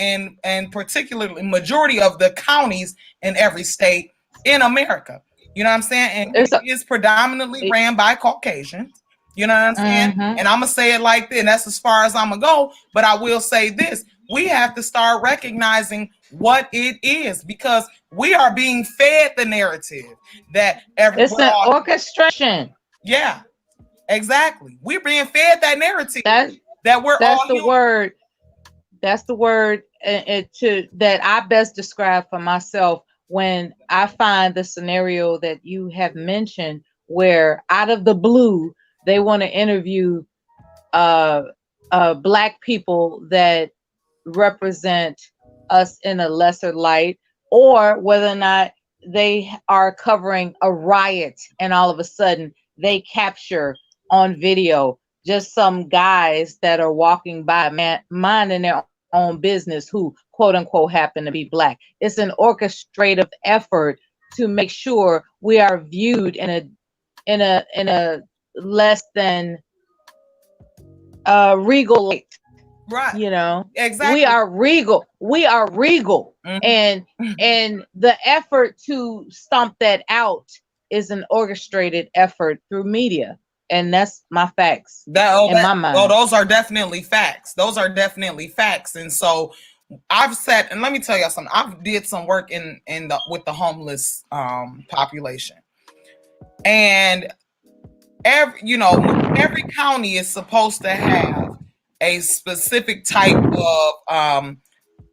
particularly majority of the counties in every state in America. You know what I'm saying? And it's predominantly ran by Caucasians. You know what I'm saying? And I'm going to say it like this, and that's as far as I'm going to go. But I will say this. We have to start recognizing what it is, because we are being fed the narrative that it's an orchestration. Yeah, exactly. We're being fed that narrative that we're that's all the human. Word. That's the word that I best describe for myself when I find the scenario that you have mentioned, where out of the blue they want to interview Black people that represent us in a lesser light, or whether or not they are covering a riot, and all of a sudden they capture on video just some guys that are walking by minding their own business who quote unquote happen to be Black. It's an orchestrative effort to make sure we are viewed in a less than regal light. Right. Exactly. We are regal. And the effort to stomp that out is an orchestrated effort through media. And that's my facts my mind. Oh, those are definitely facts. Those are definitely facts. And so I've said, and let me tell y'all something. I've did some work with the homeless population. And every county is supposed to have a specific type of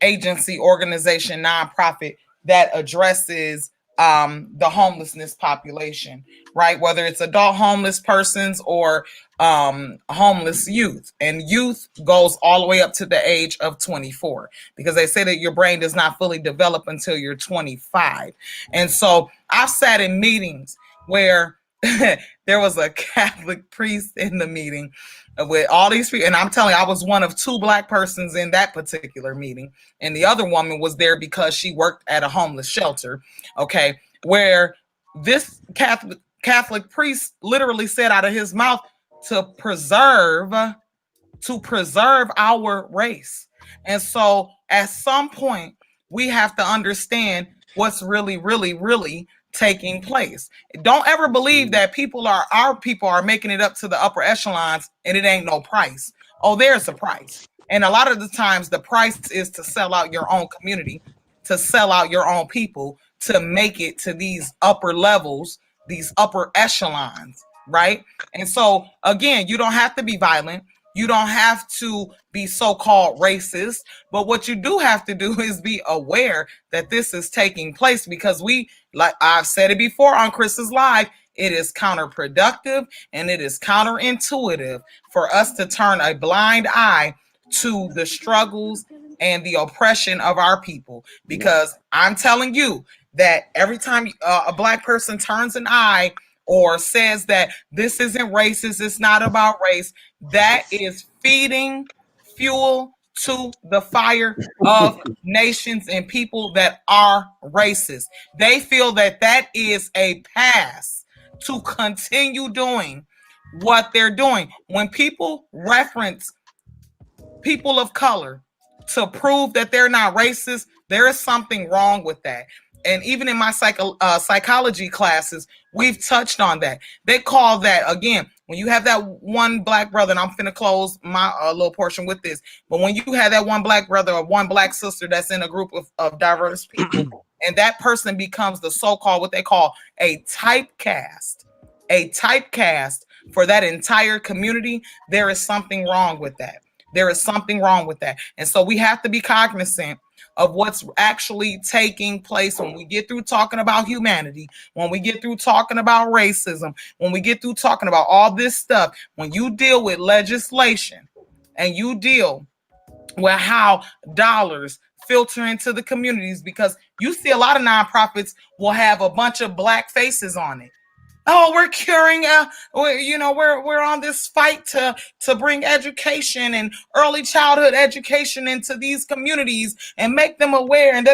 agency, organization, nonprofit that addresses the homelessness population, right? Whether it's adult homeless persons or homeless youth. And youth goes all the way up to the age of 24, because they say that your brain does not fully develop until you're 25. And so I've sat in meetings where there was a Catholic priest in the meeting with all these people. And I'm telling you, I was one of 2 Black persons in that particular meeting. And the other woman was there because she worked at a homeless shelter, where this Catholic priest literally said out of his mouth, to preserve our race. And so at some point, we have to understand what's really, really, really taking place. Don't ever believe that our people are making it up to the upper echelons and it ain't no price. Oh, there's a price. And a lot of the times the price is to sell out your own community, to sell out your own people, to make it to these upper levels, these upper echelons, right? And so again, you don't have to be violent. You don't have to be so-called racist, but what you do have to do is be aware that this is taking place, because like I've said it before on Chris's Live, it is counterproductive and it is counterintuitive for us to turn a blind eye to the struggles and the oppression of our people. Because I'm telling you that every time a Black person turns an eye or says that this isn't racist, it's not about race, that is feeding fuel to the fire of nations and people that are racist. They feel that that is a pass to continue doing what they're doing. When people reference people of color to prove that they're not racist, there is something wrong with that. And even in my psychology classes, we've touched on that. They call that, again, when you have that one Black brother, and I'm finna close my little portion with this, but when you have that one Black brother or one Black sister that's in a group of diverse people, and that person becomes the so-called, what they call a typecast for that entire community, there is something wrong with that. There is something wrong with that. And so we have to be cognizant of what's actually taking place when we get through talking about humanity, when we get through talking about racism, when we get through talking about all this stuff. When you deal with legislation and you deal with how dollars filter into the communities, because you see a lot of nonprofits will have a bunch of Black faces on it. Oh, we're curing, we're on this fight to bring education and early childhood education into these communities and make them aware, and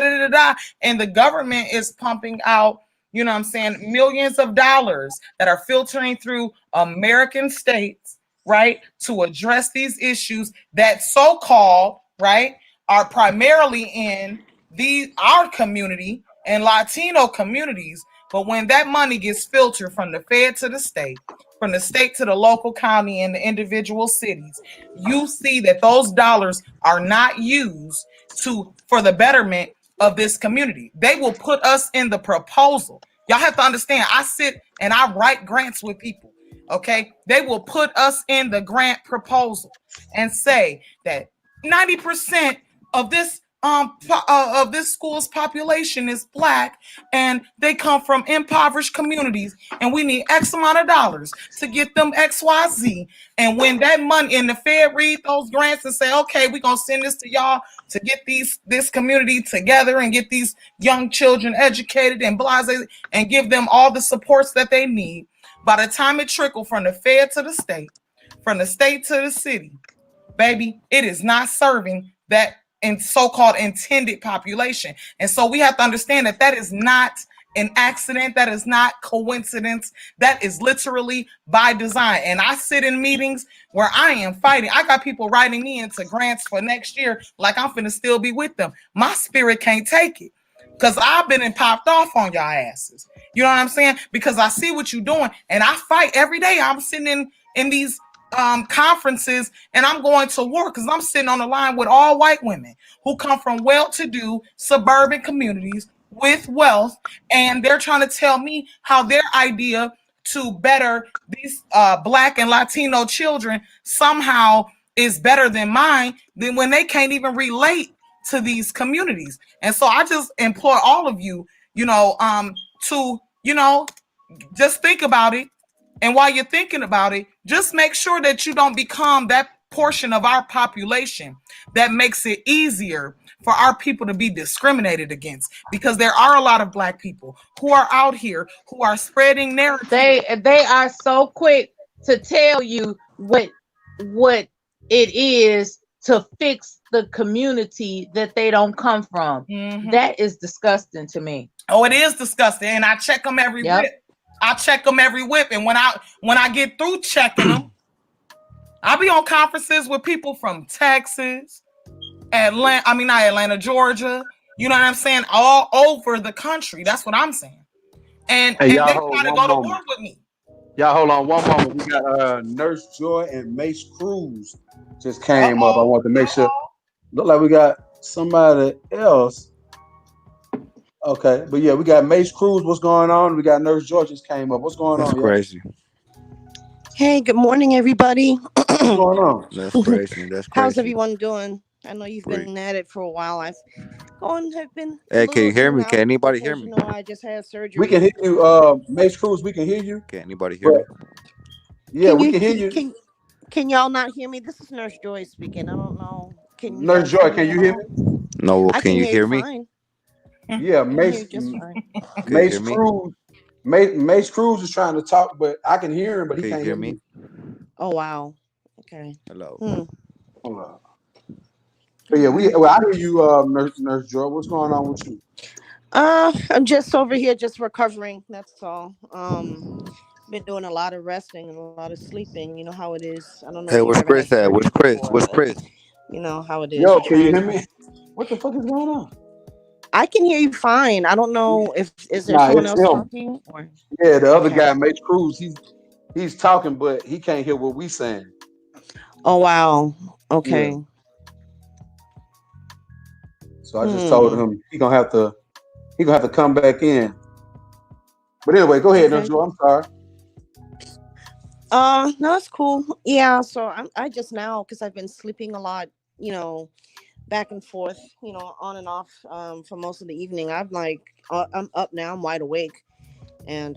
and the government is pumping out, millions of dollars that are filtering through American states, right, to address these issues that so-called, right, are primarily in our community and Latino communities. But when that money gets filtered from the Fed to the state, from the state to the local county and the individual cities, you see that those dollars are not used for the betterment of this community. They will put us in the proposal. Y'all have to understand, I sit and I write grants with people, okay? They will put us in the grant proposal and say that 90% of this school's population is Black, and they come from impoverished communities, and we need X amount of dollars to get them XYZ. And when that money, and the Fed read those grants and say, okay, we're gonna send this to y'all to get this community together and get these young children educated and blasé, and give them all the supports that they need. By the time it trickled from the Fed to the state, from the state to the city, baby, it is not serving that in so-called intended population. And so we have to understand that that is not an accident. That is not coincidence. That is literally by design. And I sit in meetings where I am fighting. I got people writing me into grants for next year like I'm finna still be with them. My spirit can't take it, because I've been popped off on y'all asses. You know what I'm saying? Because I see what you're doing, and I fight every day. I'm sitting in these conferences, and I'm going to work because I'm sitting on the line with all white women who come from well-to-do suburban communities with wealth, and they're trying to tell me how their idea to better these Black and Latino children somehow is better than mine, then when they can't even relate to these communities. And so I just implore all of you, to just think about it. And while you're thinking about it, just make sure that you don't become that portion of our population that makes it easier for our people to be discriminated against, because there are a lot of Black people who are out here who are spreading narratives. They are so quick to tell you what it is to fix the community that they don't come from. Mm-hmm. That is disgusting to me. Oh, it is disgusting. And I check them every whip. I check them every whip. And when I get through checking them, I be on conferences with people from Texas, not Atlanta, Georgia. You know what I'm saying? All over the country. That's what I'm saying. And Hey, they y'all try hold to one go to moment. war with me. Y'all hold on one moment. We got Nurse Joy and Mace Cruz just came up. I want to make sure. Look like we got somebody else. Okay, but yeah, we got Mace Cruz. What's going on? We got Nurse Joy just came up. What's going That's on, y'all? crazy. Hey, good morning, everybody. What's going on? That's crazy. That's How's crazy. everyone doing? I know you've Great. been at it for a while. I've been a Hey, can little you hear in me? and Can out anybody hear because me? I just had We surgery. can hear you, Mace Cruz. We can hear you. Can anybody hear But me? yeah, Can we you can hear you. can y'all not hear me? This is Nurse Joy speaking. I don't know. Can you Nurse guys hear Joy, me can at you hear all? me? No. Well, I can can you hear you hear me? fine. Yeah, I can hear you just fine. Can you Mace hear me? Cruz. Mace Cruz is trying to talk, but I can hear him, but he Can you can't hear hear me? me. Oh wow. Okay. Hello. Hold on. But yeah, I hear you, Nurse Joy. What's going on with you? I'm just over here just recovering. That's all. Been doing a lot of resting and a lot of sleeping. You know how it is. I don't know Hey, if you've where's ever had Chris at? surgery Where's Chris? before, Where's but Chris? you know how it is. Yo, You're can you trying hear to. me? What the fuck is going on? I can hear you fine. I don't know if is there Nah, someone it's else him. talking or Yeah, the other okay. guy, Mace Cruz, he's talking, but he can't hear what we saying. Oh wow. Yeah. Okay. So I just told Hmm. him he gonna have to come back in. But anyway, go ahead, Nurse Okay. Joy. I'm sorry. No, it's cool. Yeah. So I just now because I've been sleeping a lot. You know, back and forth. You know, on and off. For most of the evening, I'm up now. I'm wide awake, and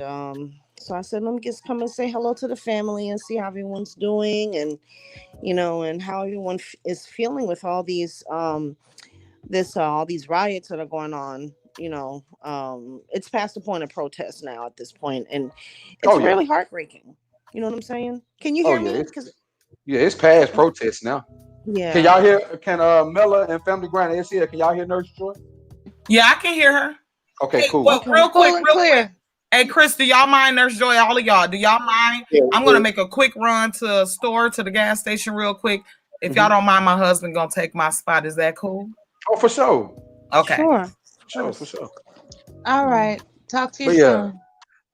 so I said let me just come and say hello to the family and see how everyone's doing and and how everyone is feeling with all these all these riots that are going on. It's past the point of protest now at this point, and Oh it's yeah. really heartbreaking. You know what I'm saying? Can you Oh hear yeah. me? It's past protest now. Can Yeah. y'all hear? Can Mella and Family Grind is here? Can y'all hear Nurse Joy? Yeah, I can hear her. Okay, Hey, cool. well, Okay. real quick. Clear. Hey, Chris, do y'all mind, Nurse Joy? All of y'all, do y'all mind? Yeah, I'm gonna make a quick run to a store, to the gas station, real quick. If y'all don't mind, my husband gonna take my spot. Is that cool? Oh, for sure. Okay. Sure. For sure. All right. Talk to you But yeah, soon.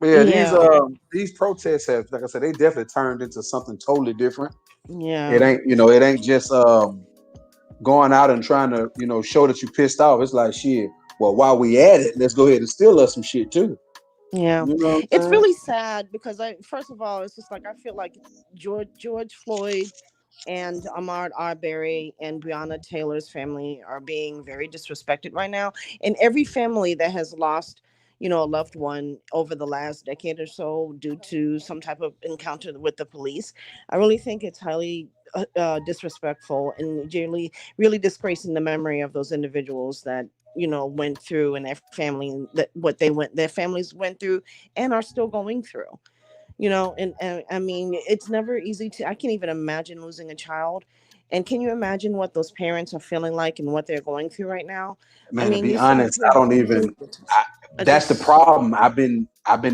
Yeah. these protests have, like I said, they definitely turned into something totally different. It Yeah. ain't, it ain't just going out and trying to, show that you pissed off. It's like shit. Well, while we at it, let's go ahead and steal us some shit too. Yeah. You know what I'm It's saying? really sad because first of all, it's just like I feel like George Floyd and Ahmaud Arbery and Breonna Taylor's family are being very disrespected right now. And every family that has lost, a loved one over the last decade or so due to some type of encounter with the police, I really think it's highly disrespectful and really, really disgracing the memory of those individuals that went through and their family that what their families went through and are still going through. And I mean, it's never easy to. I can't even imagine losing a child, and can you imagine what those parents are feeling like and what they're going through right now? I Man, to mean, be you sit up honest, here I don't listening even. I That's the just problem. I've been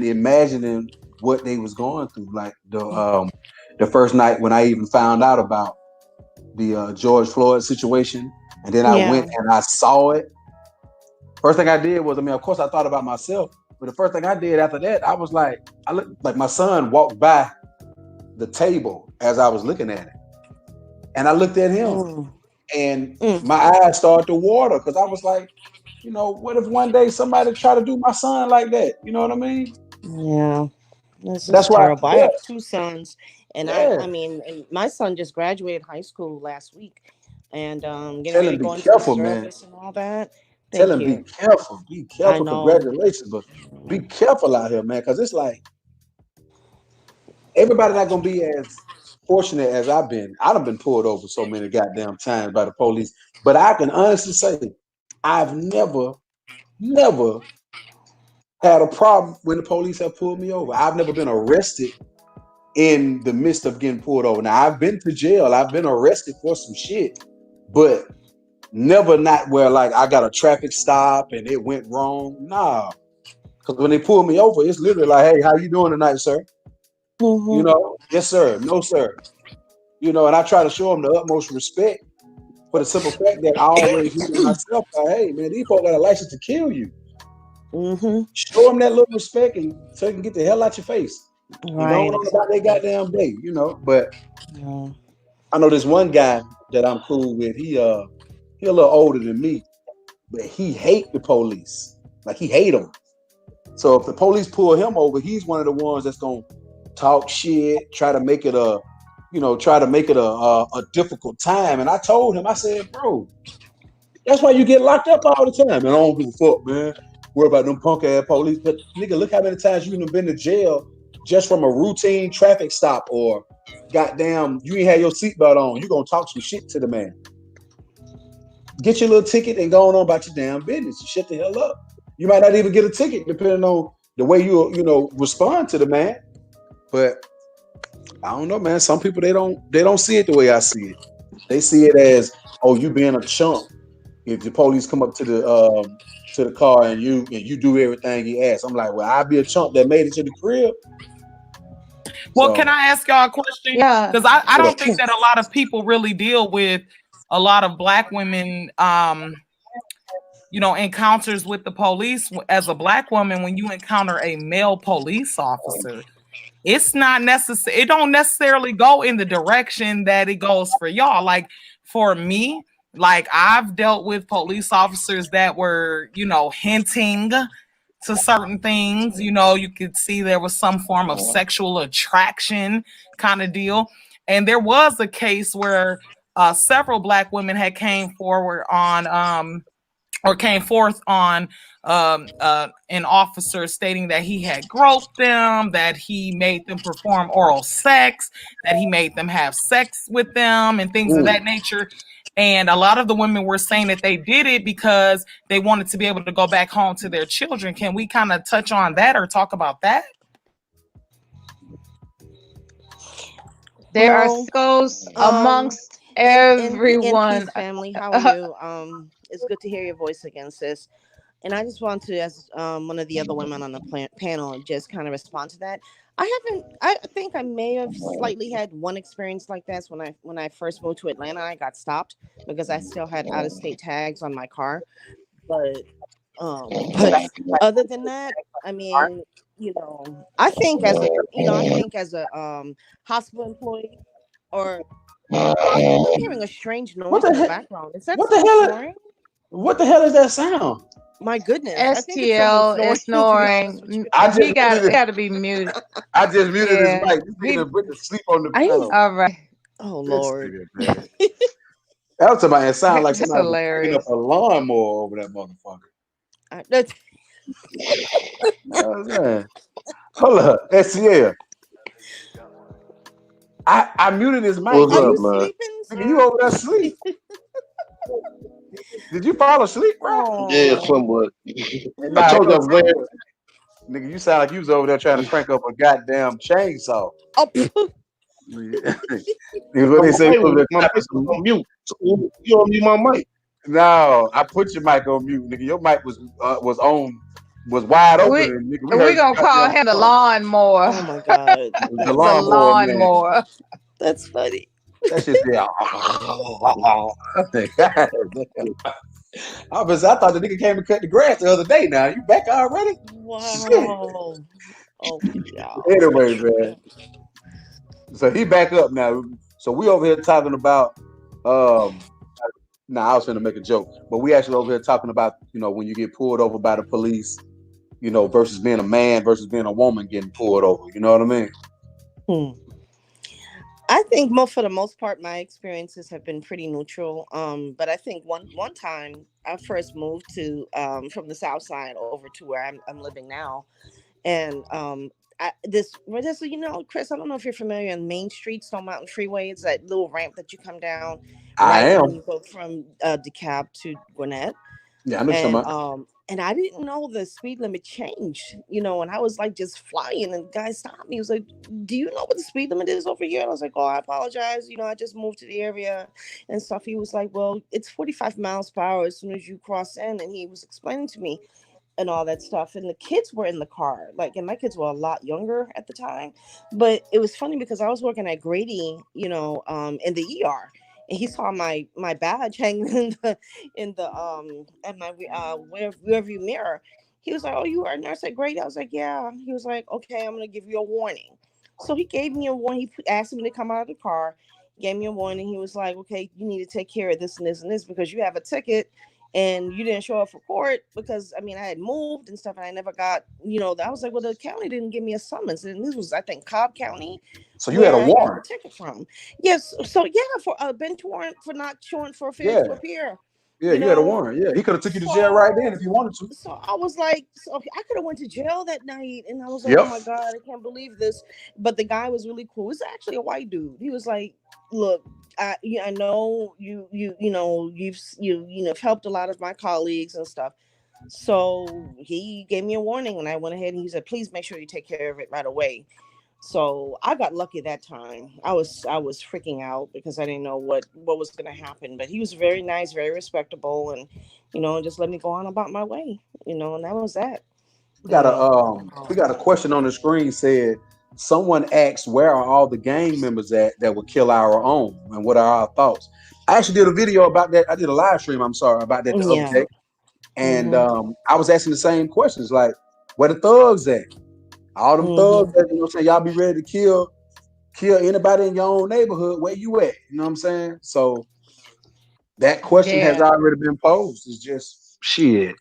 imagining what they was going through, like the first night when I even found out about the George Floyd situation, and then I yeah. went and I saw it. First thing I did was, of course, I thought about myself, but the first thing I did after that, I was like, I looked like my son walked by the table as I was looking at it, and I looked at him, Mm, and mm, my eyes started to water because I was like, what if one day somebody try to do my son like that? You know what I mean? yeah. This is That's why, terrible. I yeah, have two sons, and yeah. I mean, and my son just graduated high school last week, and getting Tell ready him to be go into the careful, man. service and all that. Tell Thank him be you. careful. Be I careful. know. Congratulations, but be careful out here, man, because it's like everybody not gonna be as fortunate as I've been. I done been pulled over so many goddamn times by the police, but I can honestly say I've never had a problem when the police have pulled me over. I've never been arrested in the midst of getting pulled over. Now I've been to jail. I've been arrested for some shit, but never not where like I got a traffic stop and it went wrong. Nah, because when they pull me over, it's literally like, "Hey, how you doing tonight, sir?" Mm-hmm. Yes, sir. No, sir. you know, and I try to show them the utmost respect for the simple fact that I always view myself like, hey man, these folks got a license to kill you. Show them that little respect and so you can get the hell out your face. Right. Going on about their goddamn day, you know. But I know this one guy that I'm cool with. He a little older than me, but he hate the police. Like he hate them. So if the police pull him over, he's one of the ones that's gonna talk shit, try to make it a difficult time. And I told him, I said, bro, that's why you get locked up all the time. And I don't give a fuck, man. Worry about them punk ass police. But nigga, look how many times you have been to jail just from a routine traffic stop, or goddamn, you ain't had your seatbelt on. You gonna talk some shit to the man. Get your little ticket and go on about your damn business. You shut the hell up. You might not even get a ticket depending on the way you respond to the man. But I don't know, man. Some people they don't see it the way I see it. They see it as, oh, you being a chump. If the police come up to the car and you do everything he asks, I'm like, well, I'll be a chump that made it to the crib. Well, can I ask y'all a question? Yeah. Because I don't think that a lot of people really deal with a lot of Black women, encounters with the police. As a Black woman, when you encounter a male police officer, it's not necessary. It don't necessarily go in the direction that it goes for y'all. Like for me, like I've dealt with police officers that were, hinting to certain things. You could see there was some form of sexual attraction kind of deal. And there was a case where several Black women had came forth on an officer stating that he had groped them, that he made them perform oral sex, that he made them have sex with them and things of that nature. And a lot of the women were saying that they did it because they wanted to be able to go back home to their children. Can we kind of touch on that or talk about that? There are sickos amongst everyone. In family, how are you? It's good to hear your voice again, sis. And I just want to, as one of the other women on the panel, just kind of respond to that. I think I may have slightly had one experience like this when I first moved to Atlanta. I got stopped because I still had out-of-state tags on my car. But other than that, I mean, I think as a hospital employee, or I'm hearing a strange noise in the background. Is that snoring? What the hell is that sound? My goodness. STL is snoring. He got to be muted. I just muted his mic. He put the sleep on the pillow. All right. Oh, Lord. That was somebody. It sounded like somebody hilarious. picking up a lawnmower over that motherfucker. Hold up. STL. I muted his mic. What's up, man? Nigga, you over there asleep? Did you fall asleep, bro? Yeah, somewhat. I told you, nigga, you sound like you was over there trying to crank up a goddamn chainsaw. Oh, what they say? My mic on mute. You on mute my mic? No, I put your mic on mute, nigga. Your mic was wide open. We're gonna call him the lawnmower. Oh my god, the lawnmower. That's funny. That shit. Yeah. I thought the nigga came and cut the grass the other day. Now you back already? Wow. Shit. Oh yeah. Anyway, man. So he back up now. So we over here talking about. I was gonna make a joke, but we actually over here talking about when you get pulled over by the police, versus being a man versus being a woman getting pulled over. You know what I mean? I think for the most part, my experiences have been pretty neutral. But I think one time I first moved to from the South Side over to where I'm living now, and Chris, I don't know if you're familiar on Main Street, Stone Mountain Freeway. It's that little ramp that you come down. I am. When you go from DeKalb to Gwinnett. Yeah, I know. And I didn't know the speed limit changed, and I was like just flying, and the guy stopped me. He was like, "Do you know what the speed limit is over here?" And I was like, "Oh, I apologize. I just moved to the area and stuff." He was like, "Well, it's 45 miles per hour as soon as you cross in," and he was explaining to me. and all that stuff. And the kids were in the car, like, and my kids were a lot younger at the time. But it was funny because I was working at Grady, in the ER, and he saw my badge hanging in the at my rear view mirror. He was like, "Oh, you are a nurse at Grady?" I was like, "Yeah." He was like, "Okay, I'm gonna give you a warning." So he gave me a warning. He asked me to come out of the car, gave me a warning. He was like, "Okay, you need to take care of this and this and this because you have a ticket and you didn't show up for court." Because I had moved and stuff, and I never got, I was like, "Well, the county didn't give me a summons," and this was, I think, Cobb County. So you had a warrant. I got the ticket from. Yes. So yeah, for a bench warrant for not showing for failure to appear. Yeah, you had a warrant. Yeah, he could have took you to jail right then if he wanted to. So I was like, I could have went to jail that night, and I was like, "Oh my God, I can't believe this." But the guy was really cool. It was actually a white dude. He was like, "Look, I know you've helped a lot of my colleagues and stuff." So he gave me a warning, and I went ahead and he said, "Please make sure you take care of it right away." So I got lucky that time. I was freaking out because I didn't know what was going to happen. But he was very nice, very respectable, and just let me go on about my way. And that was that. We got a question on the screen. Said someone asked, "Where are all the gang members at that would kill our own? And what are our thoughts?" I actually did a video about that. I did a live stream. About that the other day, and I was asking the same questions, like, "Where the thugs at? All them thugs that, y'all be ready to kill anybody in your own neighborhood. Where you at?" You know what I'm saying? So that question has already been posed. It's just shit.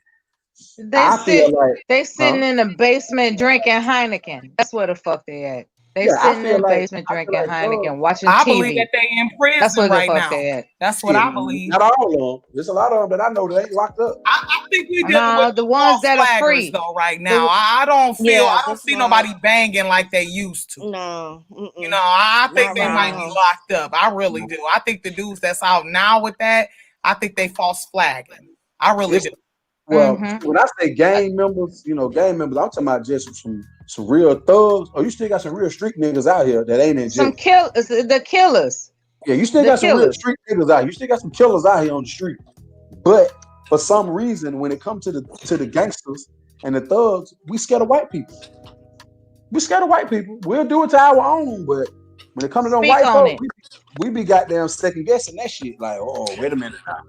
They sitting in the basement drinking Heineken. That's where the fuck they at. They sitting in the basement drinking Heineken, watching TV. I believe that they in prison. That's where right the fuck now. They at. That's what I believe. Not all of them. There's a lot of them that I know that ain't locked up. I think we dealing with the ones that are free though right now. I don't see nobody banging like they used to. No. I think they might be locked up. I really do. I think the dudes that's out now with that, I think they false flagging. I really do. Well, when I say gang members, I'm talking about just some real thugs. Oh, you still got some real street niggas out here that ain't in jail. The killers. Yeah, you still got some real street niggas out here. You still got some killers out here on the street. But for some reason, when it comes to the gangsters and the thugs, we scared of white people. We'll do it to our own, but when it comes to them white folks, we be goddamn second guessing that shit. Like, oh, wait a minute now.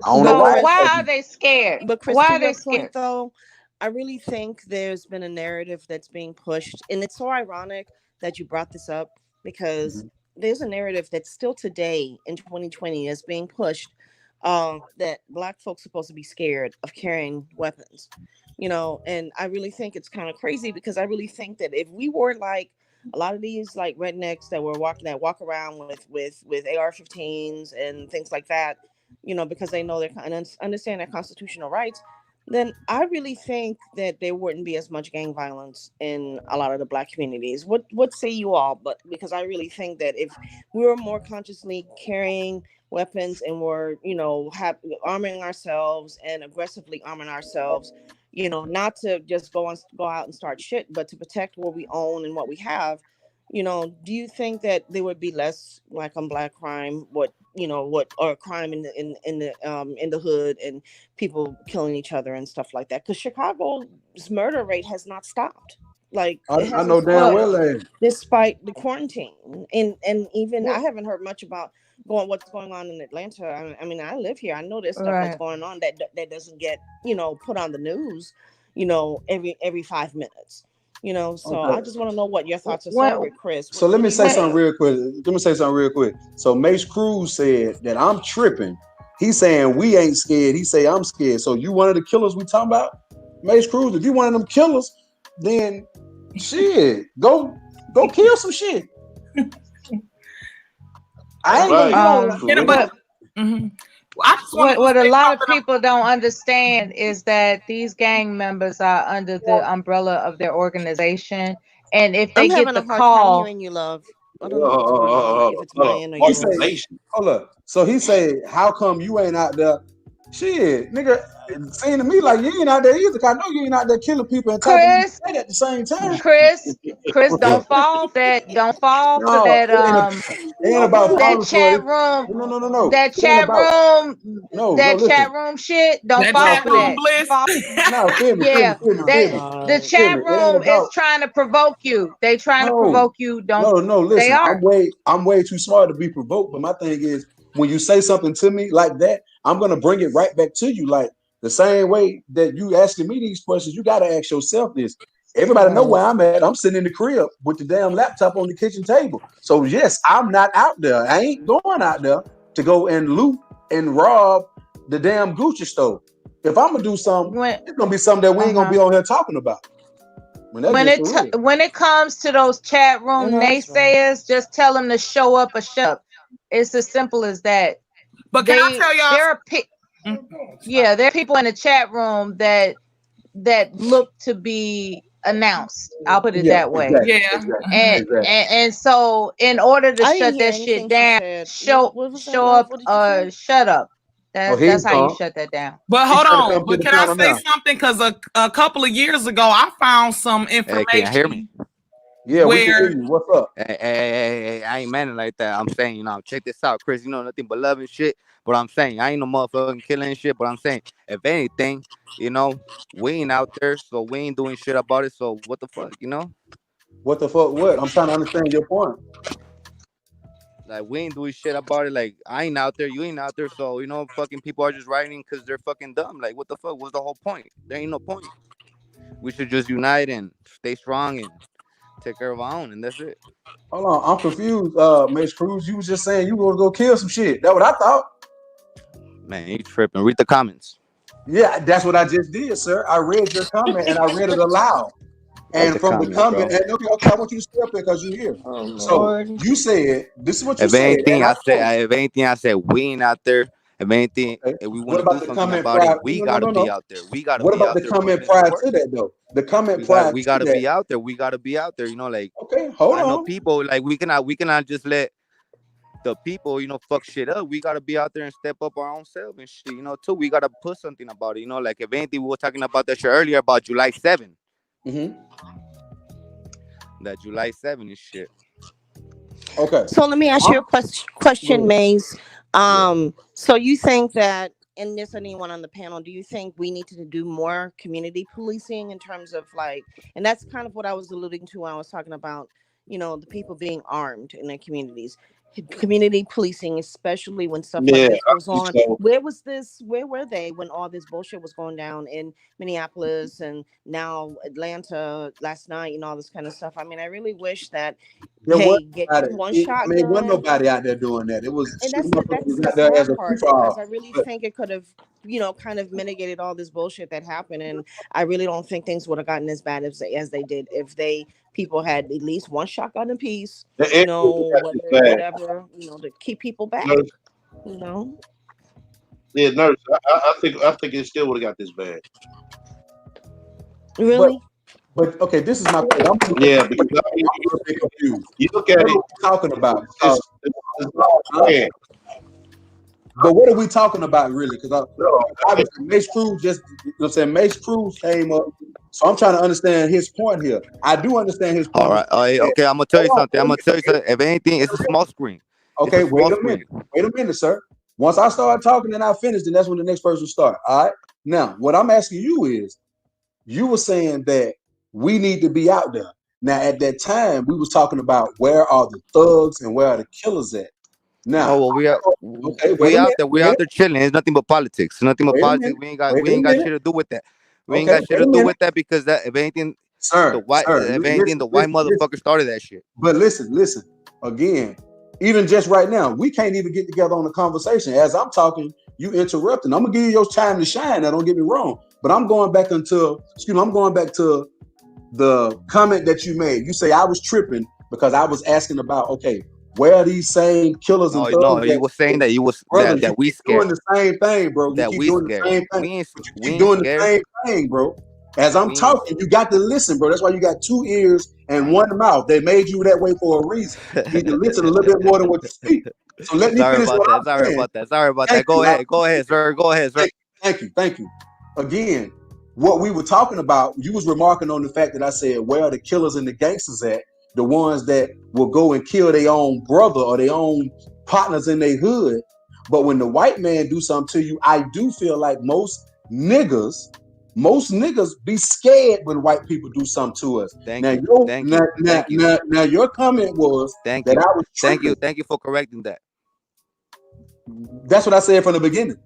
Why are they scared? But Chris, why are they scared? Point, though, I really think there's been a narrative that's being pushed, and it's so ironic that you brought this up because there's a narrative that's still today in 2020 is being pushed that Black folks are supposed to be scared of carrying weapons, and I really think it's kind of crazy because I really think that if we were like a lot of these like rednecks that walk around with AR-15s and things like that, because they know they understand their constitutional rights, then I really think that there wouldn't be as much gang violence in a lot of the Black communities. What say you all? But because I really think that if we were more consciously carrying weapons and we're, arming ourselves and aggressively arming ourselves, not to just go out and start shit, but to protect what we own and what we have, do you think that there would be less Black on Black crime, or crime in the hood and people killing each other and stuff like that? Because Chicago's murder rate has not stopped. Like I know damn well, despite the quarantine, and even I haven't heard much about what's going on in Atlanta. I mean, I live here. I know there's stuff that's going on that doesn't get put on the news, every 5 minutes. So I just want to know what your thoughts are. Sorry, Chris. So let me say something real quick. So Mace Cruz said that I'm tripping. He's saying we ain't scared. He say I'm scared. So you one of the killers we talking about? Mace Cruz, if you one of them killers, then shit, go kill some shit. I ain't what a lot of people don't understand is that these gang members are under the umbrella of their organization, and if they get the call, you love. I don't know if it's mine or yours. Hold up. So he said, "How come you ain't out there?" Shit, nigga, it seemed to me like you ain't out there either. Cause I know you ain't out there killing people and Chris, at the same time. Chris, don't fall for that. ain't about That falling for chat it. room, No. that It ain't chat about room, that listen. chat room shit. Don't That fall chat for room that. bliss. No, feel me. Yeah, that the Feel chat me. It ain't room is about trying to provoke you. They trying to no. provoke you. Don't No, they listen, are? I'm way too smart to be provoked. But my thing is, when you say something to me like that, I'm gonna bring it right back to you. Like the same way that you asking me these questions, you gotta ask yourself this. Everybody know where I'm at. I'm sitting in the crib with the damn laptop on the kitchen table. So yes, I'm not out there. I ain't going out there to go and loot and rob the damn Gucci store. If I'm gonna do something, it's gonna be something that we ain't gonna be on here talking about. When it comes to those chat room naysayers, just tell them to show up or shut up. It's as simple as that. But can I tell y'all? There are people in the chat room that look to be announced. I'll put it that way. And so in order to shut that shit down, show up or shut up. That's how you shut that down. But hold on. But can I say something? Because a couple of years ago, I found some information. Hey, can you hear me? Yeah, we can hear you. What's up? Hey, I ain't manning like that. I'm saying, check this out, Chris. Nothing but love and shit. But I'm saying, I ain't no motherfucking killing shit. But I'm saying, if anything, we ain't out there, so we ain't doing shit about it. So what the fuck, What the fuck? What? I'm trying to understand your point. Like, we ain't doing shit about it. Like, I ain't out there, you ain't out there. So, fucking people are just writing because they're fucking dumb. Like, what the fuck? What's the whole point? There ain't no point. We should just unite and stay strong and take care of our own, and that's it. Hold on, I'm confused. Mace Cruz, you was just saying you gonna go kill some shit. That's what I thought. Man, you tripping. Read the comments. Yeah, that's what I just did, sir. I read your comment and I read it aloud. And from the comment, and okay, I want you to stay up there because you're here. So you said, this is what you If said. anything, I said we ain't out there. If anything, if we want to do something about it, we gotta be out there. We gotta What be about out the there comment putting in the prior work. to that though? The comment prior we to gotta that. be out there. We gotta be out there. Like, okay, hold I know on. people like we cannot just let the people fuck shit up. We gotta be out there and step up our own self and shit. Too. We gotta put something about it. Like, if anything, we were talking about that shit earlier about July 7th. That July 7th and shit. Okay. So let me ask you a question, Maze. So you think that, and there's anyone on the panel, do you think we need to do more community policing in terms of like, and that's kind of what I was alluding to when I was talking about, the people being armed in their communities. Community policing, especially when stuff like this goes on. Where were they when all this bullshit was going down in Minneapolis and now Atlanta last night and all this kind of stuff? I mean, I really wish that get one shot. I mean, there wasn't nobody out there doing that. It was and that's out there as a free for all. Because I really think it could have, kind of mitigated all this bullshit that happened. And I really don't think things would have gotten as bad as they did if people had at least one shotgun apiece, whatever, to keep people back. Yeah, nurse. I think it still would have got this bad. Really? But okay, this is my point. Yeah, because confused. You look at what it. Are we talking about? But what are we talking about really? Because obviously Mace Cruz Mace Cruz came up. So I'm trying to understand his point here. I do understand his point. All right. Okay, I'm gonna tell you something. If anything, it's a small screen. Okay, wait a minute, sir. Once I start talking and I finish, then that's when the next person start. All right. Now, what I'm asking you is, you were saying that we need to be out there. Now, at that time, we was talking about where are the thugs and where are the killers at. Now, we out there. We out there chilling. It's nothing but politics. It's nothing but politics. We ain't got shit to do with that. We ain't got shit to do with that because that, if anything, the white motherfucker started that shit. But listen. Again, even just right now, we can't even get together on a conversation. As I'm talking, you interrupting. I'm gonna give you your time to shine. Now, don't get me wrong. But I'm going back to the comment that you made. You say I was tripping because I was asking about, okay, where are these same killers and thugs? No, you were saying that that we scared. Doing the same thing, bro. You keep doing the same thing. You keep doing the same thing, bro. As I'm talking, you got to listen, bro. That's why you got two ears and one mouth. They made you that way for a reason. You need to listen a little bit more than what you speak. So let me finish what I'm saying. Sorry about that. Go ahead, sir. Thank you. Again, what we were talking about, you was remarking on the fact that I said, where are the killers and the gangsters at? the ones that will go and kill their own brother or their own partners in their hood. But when the white man do something to you, I do feel like most niggas be scared when white people do something to us. Thank you. Now your comment was I was tripping. Thank you for correcting that. That's what I said from the beginning.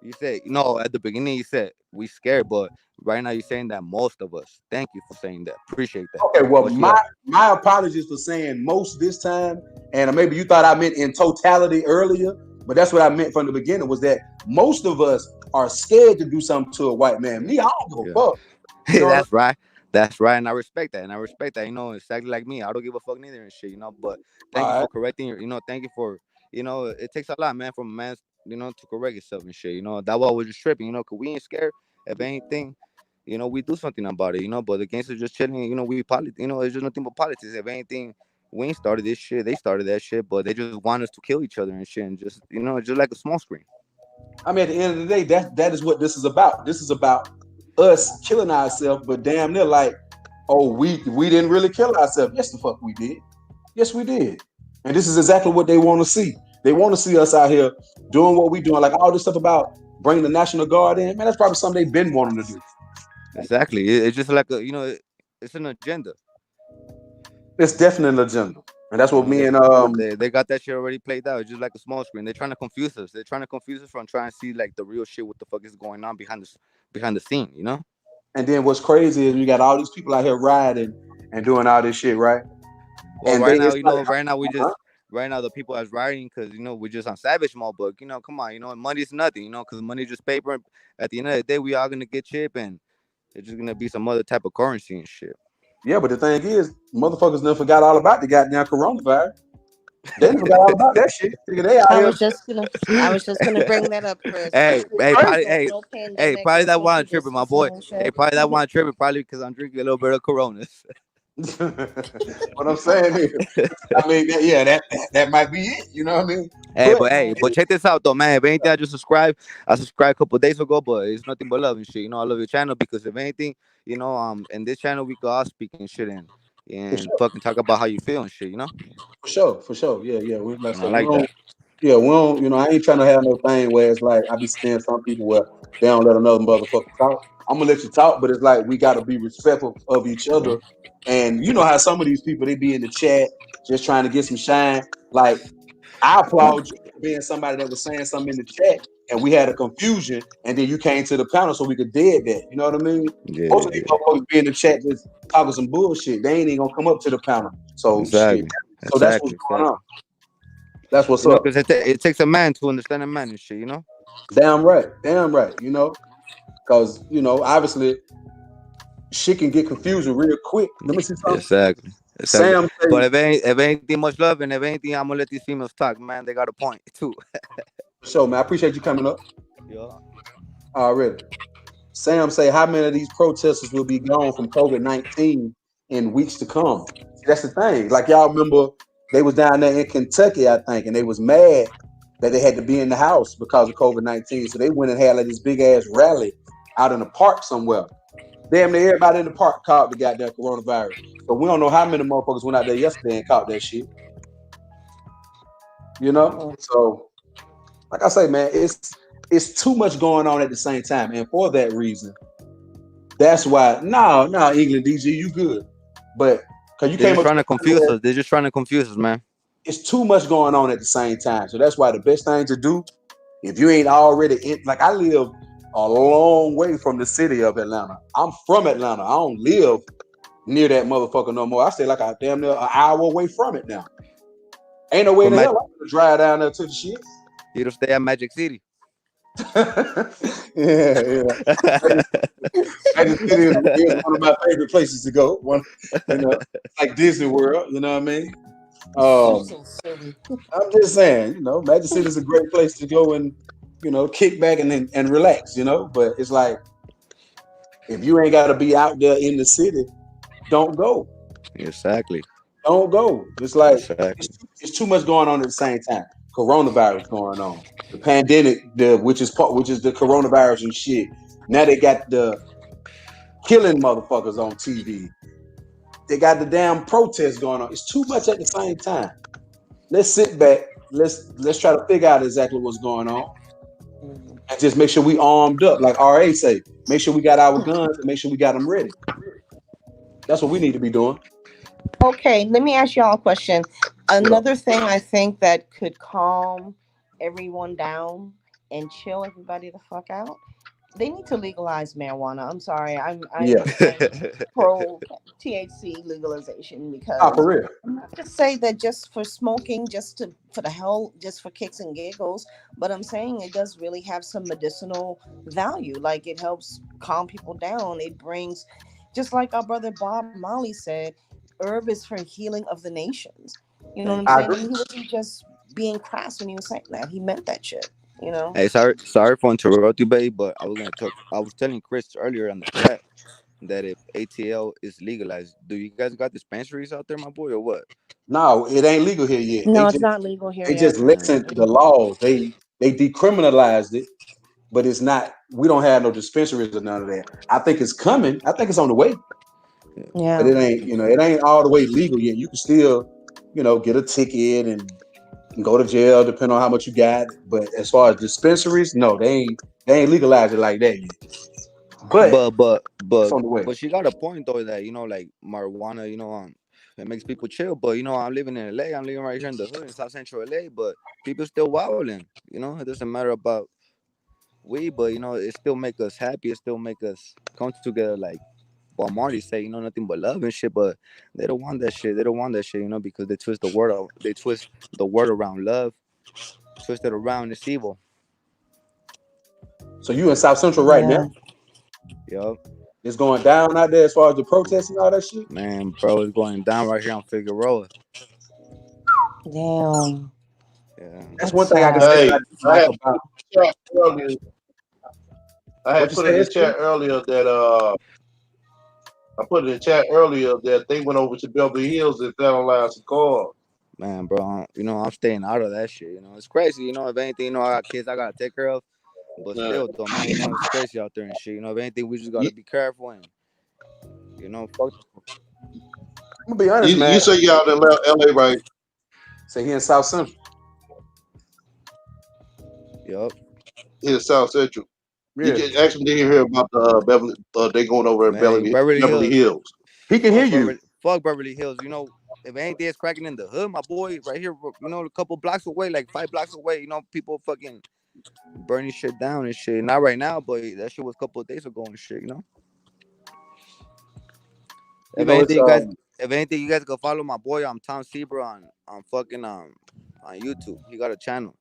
You said at the beginning you said we scared, but right now you're saying that most of us. Thank you for saying that. Appreciate that. Okay, well, my apologies for saying most this time, and maybe you thought I meant in totality earlier, but that's what I meant from the beginning, was that most of us are scared to do something to a white man. Me, I don't give a fuck. You know? That's right, and I respect that. Exactly like me. I don't give a fuck neither and shit, But thank you for correcting thank you for it takes a lot, man, from a man, to correct yourself and shit. That why we're just tripping, cause we ain't scared of anything. We do something about it, but the gangsters just chilling, we it's just nothing but politics. If anything, we ain't started this shit, they started that shit, but they just want us to kill each other and shit, and just just like a small screen. I mean, at the end of the day, that is what this is about. This is about us killing ourselves, but damn near like, oh, we didn't really kill ourselves. Yes, the fuck we did. Yes, we did. And this is exactly what they want to see. They want to see us out here doing what we doing, like all this stuff about bringing the National Guard in. Man, that's probably something they've been wanting to do. Exactly. It's just like it's an agenda. It's definitely an agenda. And that's what me and they got that shit already played out. It's just like a small screen. They're trying to confuse us. They're trying to confuse us from trying to see like the real shit, what the fuck is going on behind the scene, And then what's crazy is you got all these people out here riding and doing all this shit, right? Well, and right now, right now the people that's riding, because we're just on savage mode, but come on, money's nothing, because money's just paper. At the end of the day, we all gonna get chip, and it's just gonna be some other type of currency and shit. Yeah, but the thing is, motherfuckers never forgot all about the goddamn coronavirus. They never forgot all about that shit. I was just gonna bring that up, Chris. Probably that one tripping, my boy. Probably that one tripping, probably because I'm drinking a little bit of Coronas. What I'm saying is, I mean, that might be it. You know what I mean? But check this out though, man. If anything, I subscribed a couple of days ago, but it's nothing but love and shit. I love your channel because if anything, in this channel we could all speak and shit and fucking talk about how you feel and shit. For sure. Yeah. We like that. Yeah, we don't. I ain't trying to have no thing where it's like I be seeing some people where they don't let another motherfucker talk. I'm gonna let you talk, but it's like we gotta be respectful of each other. And you know how some of these people, they be in the chat just trying to get some shine. Like, I applaud you for being somebody that was saying something in the chat and we had a confusion and then you came to the panel so we could dead that. You know what I mean? Yeah. Most of these motherfuckers be in the chat just talking some bullshit. They ain't even gonna come up to the panel. So exactly. So that's what's going on. That's what's up. Because it takes a man to understand a man and shit, Damn right. Because, obviously shit can get confusing real quick. Let me see something. Exactly. Sam, but if anything much love and if anything, I'm gonna let these females talk, man. They got a point too. So, man, I appreciate you coming up. Yeah. Already. Sam say, how many of these protesters will be gone from COVID-19 in weeks to come? See, that's the thing. Like, y'all remember they was down there in Kentucky, I think, and they was mad that they had to be in the house because of COVID-19. So they went and had like this big ass rally out in the park somewhere. Damn near everybody in the park caught the goddamn coronavirus. So we don't know how many motherfuckers went out there yesterday and caught that shit. So like I say, man, it's too much going on at the same time. And for that reason, that's why no, England DG, you good. But because you They're trying to confuse us. They're just trying to confuse us, man. It's too much going on at the same time. So that's why the best thing to do, if you ain't already in, like I live a long way from the city of Atlanta. I'm from Atlanta. I don't live near that motherfucker no more. I stay like a damn near an hour away from it now. Ain't no way in the hell I'm gonna drive down there to the shit. You don't stay at Magic City. yeah. Magic City is one of my favorite places to go. Like Disney World, you know what I mean? I'm just saying, Magic City is a great place to go and kick back and relax, but it's like if you ain't got to be out there in the city, don't go. Exactly. Don't go. It's like it's too much going on at the same time. Coronavirus going on, the pandemic, which is the coronavirus and shit. Now they got the killing motherfuckers on TV. They got the damn protest going on. It's too much at the same time. Let's sit back. Let's try to figure out exactly what's going on, and just make sure we armed up, like RA say. Make sure we got our guns and make sure we got them ready. That's what we need to be doing. Okay, let me ask y'all a question. Another thing I think that could calm everyone down and chill everybody the fuck out. They need to legalize marijuana. I'm sorry. I'm pro THC legalization because For real. I'm not to say that just for smoking, for the hell, just for kicks and giggles, but I'm saying it does really have some medicinal value. Like it helps calm people down. It brings, just like our brother Bob Marley said, herb is for healing of the nations. You know what I'm saying? And he wasn't just being crass when he was saying that. He meant that shit. You know. Hey, sorry for interrupting, babe, but I was telling Chris earlier on the chat that if ATL is legalized, do you guys got dispensaries out there, my boy, or what? No, it ain't legal here yet. No, it's not legal here They yet. just listened to the laws. They decriminalized it, but it's not. We don't have no dispensaries or none of that. I think it's coming. I think it's on the way. Yeah, but it ain't. It ain't all the way legal yet. You can still, get a ticket and go to jail depending on how much you got. But as far as dispensaries, no, they ain't legalized it like that yet. But she got a point though that like marijuana, it makes people chill. But I'm living in LA. I'm living right here in the hood in South Central LA. But people still wilding. It doesn't matter about weed, but it still make us happy. It still make us come together like Bob Marley say, nothing but love and shit. But they don't want that shit. They don't want that shit, because they twist the word around love, twist it around. It's evil. So you in South Central right now? Yup. It's going down out there as far as the protests and all that shit? Man, bro, it's going down right here on Figueroa. Damn. Yeah. That's one thing I can say that I like about. I had put in the chat earlier that they went over to Beverly Hills and vandalized the car. Man, bro, I'm staying out of that shit. It's crazy. If anything, I got kids I gotta take care of. But still, though, man, it's crazy out there and shit. If anything, we just gotta be careful and fuck. I'm gonna be honest, man. You say you out in LA, right? Say he in South Central. Yup. In South Central. Yeah. You actually didn't hear about the Beverly. They going over at Beverly Hills. He can hear you. Fuck Beverly Hills. If anything is cracking in the hood, my boy, right here, a couple blocks away, like 5 blocks away, people fucking burning shit down and shit. Not right now, but that shit was a couple of days ago and shit. If anything, you guys can follow my boy. I'm Tom Seabra on fucking on YouTube. He got a channel.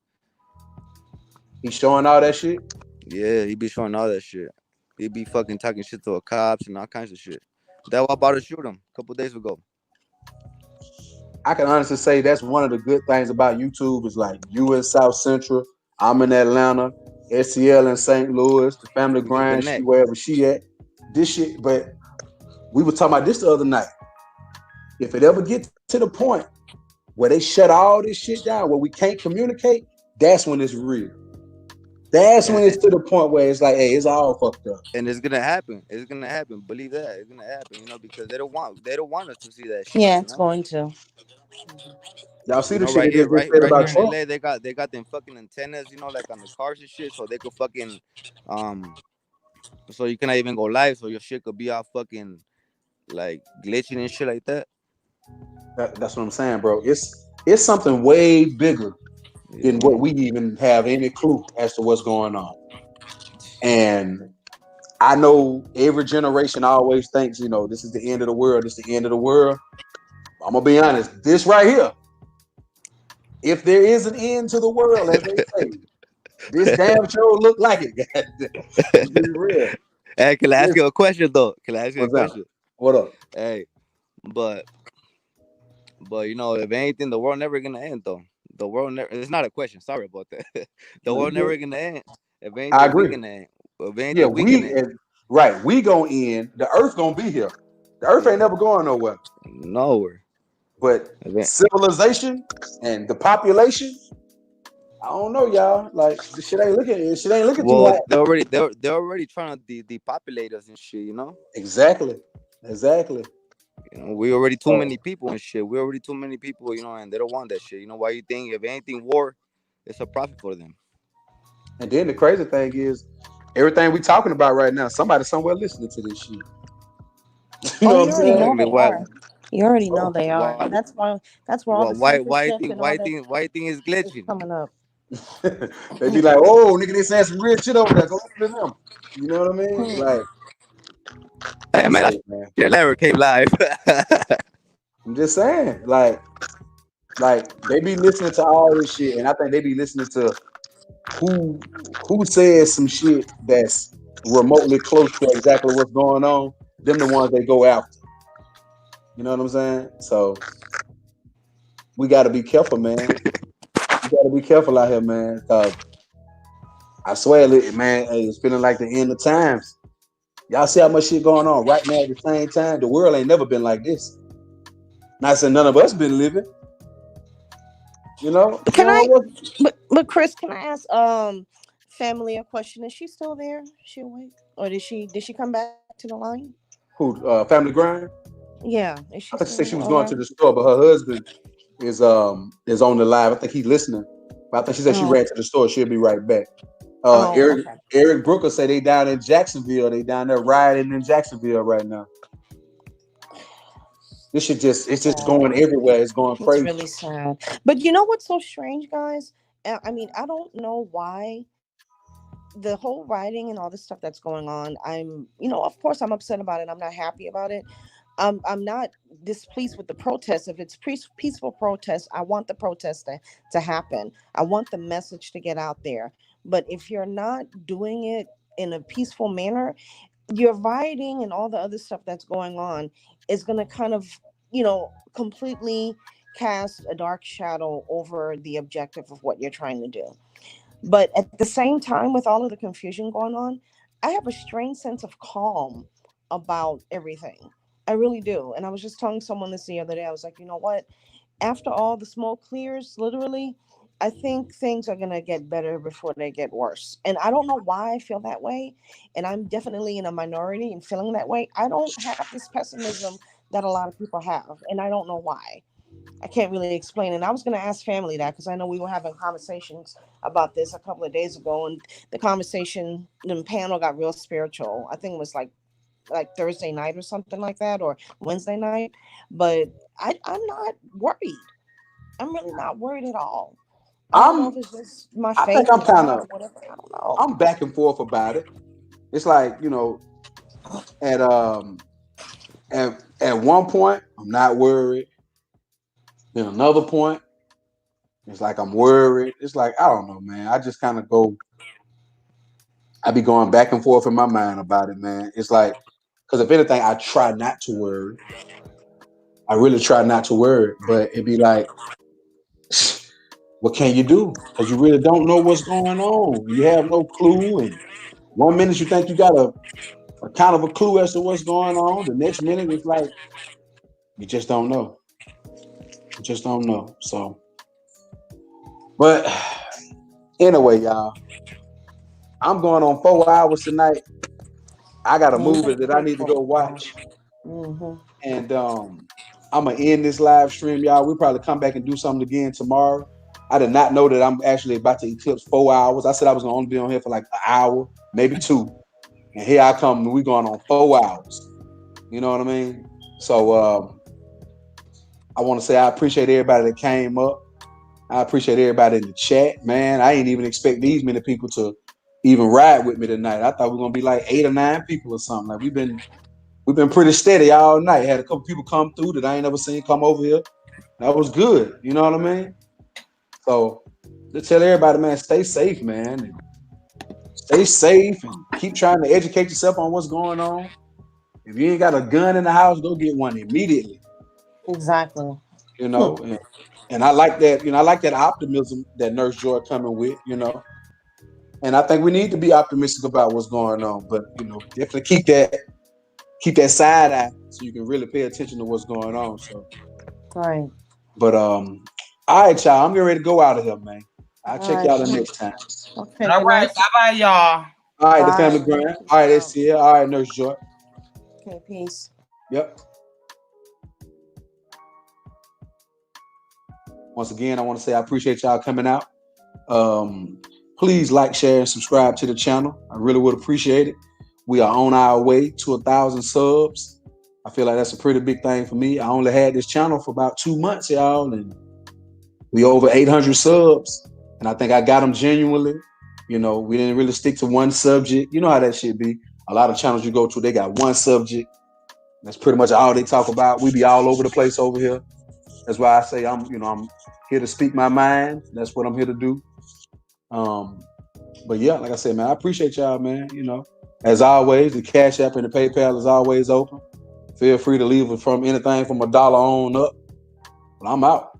He showing all that shit? Yeah, he be showing all that shit. He be fucking talking shit to the cops and all kinds of shit. That was about to shoot him a couple days ago. I can honestly say that's one of the good things about YouTube is like you in South Central, I'm in Atlanta, SCL in St. Louis, the family grind, she wherever she at. This shit, but we were talking about this the other night. If it ever gets to the point where they shut all this shit down, where we can't communicate, that's when it's real. That's when it's to the point where it's like, hey, it's all fucked up. And it's gonna happen. It's gonna happen. Believe that. It's gonna happen, because they don't want us to see that shit. Yeah, it's going to. Y'all see the shit right they here, just right said here about in Trump? LA, they got them fucking antennas, like on the cars and shit, so they could fucking so you cannot even go live, so your shit could be all fucking like glitching and shit like that. That's what I'm saying, bro. It's something way bigger than what we even have any clue as to what's going on. And I know every generation always thinks, this is the end of the world. This is the end of the world. I'm gonna be honest. This right here, if there is an end to the world, as they say, this damn show look like it. Let's be real. Hey, can I ask you a question though? Can I ask you a question? What up? Hey, but if anything, the world never gonna end though. The world never. It's not a question. Sorry about that. The world never gonna end. If anything, I agree. We gonna end. If anything, we gonna end. Right. We gonna end. The Earth gonna be here. The Earth ain't never going nowhere. Nowhere. But civilization and the population, I don't know, y'all. Like this shit ain't looking. Too hot. They're already trying to depopulate us and shit. Exactly. You know, we already too many people and shit. We already too many people, you know, and they don't want that shit. You know why you think if anything war, it's a profit for them. And then the crazy thing is, everything we talking about right now, somebody somewhere listening to this shit. You know Oh, what I'm you already saying? know Exactly. they are. You already know they are. Why, That's why all the censorship and all that why you think it's is glitching? coming up. They be like, "Oh, nigga, they saying some real shit over there. Go listen to them." You know what I mean? Like, Hey man, that hey, man, shit never came live. I'm just saying, like they be listening to all this shit, and I think they be listening to who who says some shit that's remotely close to exactly what's going on. Them the ones they go after. You know what I'm saying? So we got to be careful, man. We got to be careful out here, man. Cause I swear, man, hey, it's feeling like the end of times. Y'all see how much shit going on right now at the same time? The world ain't never been like this. Not saying none of us been living. You know, Can I? But Chris, can I ask family a question? Is she still there? Is she awake, or did she come back to the line? who Family Grind? Yeah, is she I thought she said she still was going around? to the store, but her husband is on the live. I think he's listening. But I think she said she Oh, ran to the store. She'll be right back. oh, Eric okay. Eric Brooker say they down in Jacksonville. They down there rioting in Jacksonville right now. This shit it's just Sad. going everywhere. It's going It's crazy. really sad. But you know what's so strange, guys? I mean, I don't know why the whole writing and all this stuff that's going on. Of course, I'm upset about it. I'm not happy about it. I'm not displeased with the protest. If it's peaceful protest, I want the protest to happen. I want the message to get out there. But if you're not doing it in a peaceful manner, your rioting and all the other stuff that's going on is going to kind of, completely cast a dark shadow over the objective of what you're trying to do. But at the same time, with all of the confusion going on, I have a strange sense of calm about everything. I really do. And I was just telling someone this the other day. I was like, you know what? After all the smoke clears, literally, I think things are going to get better before they get worse. And I don't know why I feel that way. And I'm definitely in a minority in feeling that way. I don't have this pessimism that a lot of people have. And I don't know why. I can't really explain. And I was going to ask family that because I know we were having conversations about this a couple of days ago, and the panel got real spiritual. I think it was like Thursday night or something like that, or Wednesday night. But I'm not worried. I'm really not worried at all. I don't know if it's just my I think faith I'm in kind God of or whatever. I don't know. I'm back and forth about it. It's like, at at one point I'm not worried. Then another point, it's like I'm worried. It's like, I don't know, man. I just kind of I be going back and forth in my mind about it, man. It's like, because if anything, I try not to worry. I really try not to worry, but it'd be like, what can you do? Because you really don't know what's going on. You have no clue. And one minute you think you got a kind of a clue as to what's going on. The next minute it's like, you just don't know. You just don't know. So, but anyway, y'all, I'm going on 4 hours tonight. I got a Yeah, you movie gotta that get I ready need to for go it, man. watch. Mm-hmm. And I'm gonna end this live stream, y'all. We'll probably come back and do something again tomorrow. I did not know that I'm actually about to eclipse 4 hours. I said I was gonna only be on here for like an hour, maybe two. And here I come, we going on 4 hours. You know what I mean? So I want to say I appreciate everybody that came up. I appreciate everybody in the chat, man. I ain't even expect these many people to even ride with me tonight. I thought we were gonna be like 8 or 9 people or something. Like we've been pretty steady all night. Had a couple people come through that I ain't never seen come over here. That was good. You know what I mean? So let's tell everybody, man, stay safe, man. And stay safe and keep trying to educate yourself on what's going on. If you ain't got a gun in the house, go get one immediately. Exactly. You know, and I like that, I like that optimism that Nurse Joy coming with, And I think we need to be optimistic about what's going on, but definitely keep that side eye so you can really pay attention to what's going on. So Right. but all right, y'all. I'm getting ready to go out of here, man. I'll All check right. y'all the next time. Okay. All Good right. night. Bye bye, y'all. All right, the Bye. family grind. Peace All right, out. that's it. All right, Nurse Joy. Okay. Peace. Yep. Once again, I want to say I appreciate y'all coming out. Please like, share, and subscribe to the channel. I really would appreciate it. We are on our way to 1,000 subs. I feel like that's a pretty big thing for me. I only had this channel for about 2 months, y'all, and we over 800 subs. And I think I got them genuinely. You know, we didn't really stick to one subject. You know how that shit be. A lot of channels you go to, they got one subject. That's pretty much all they talk about. We be all over the place over here. That's why I say I'm here to speak my mind. That's what I'm here to do. But yeah, like I said, man, I appreciate y'all, man. You know, as always, the Cash App and the PayPal is always open. Feel free to leave it from anything from $1 on up. But I'm out.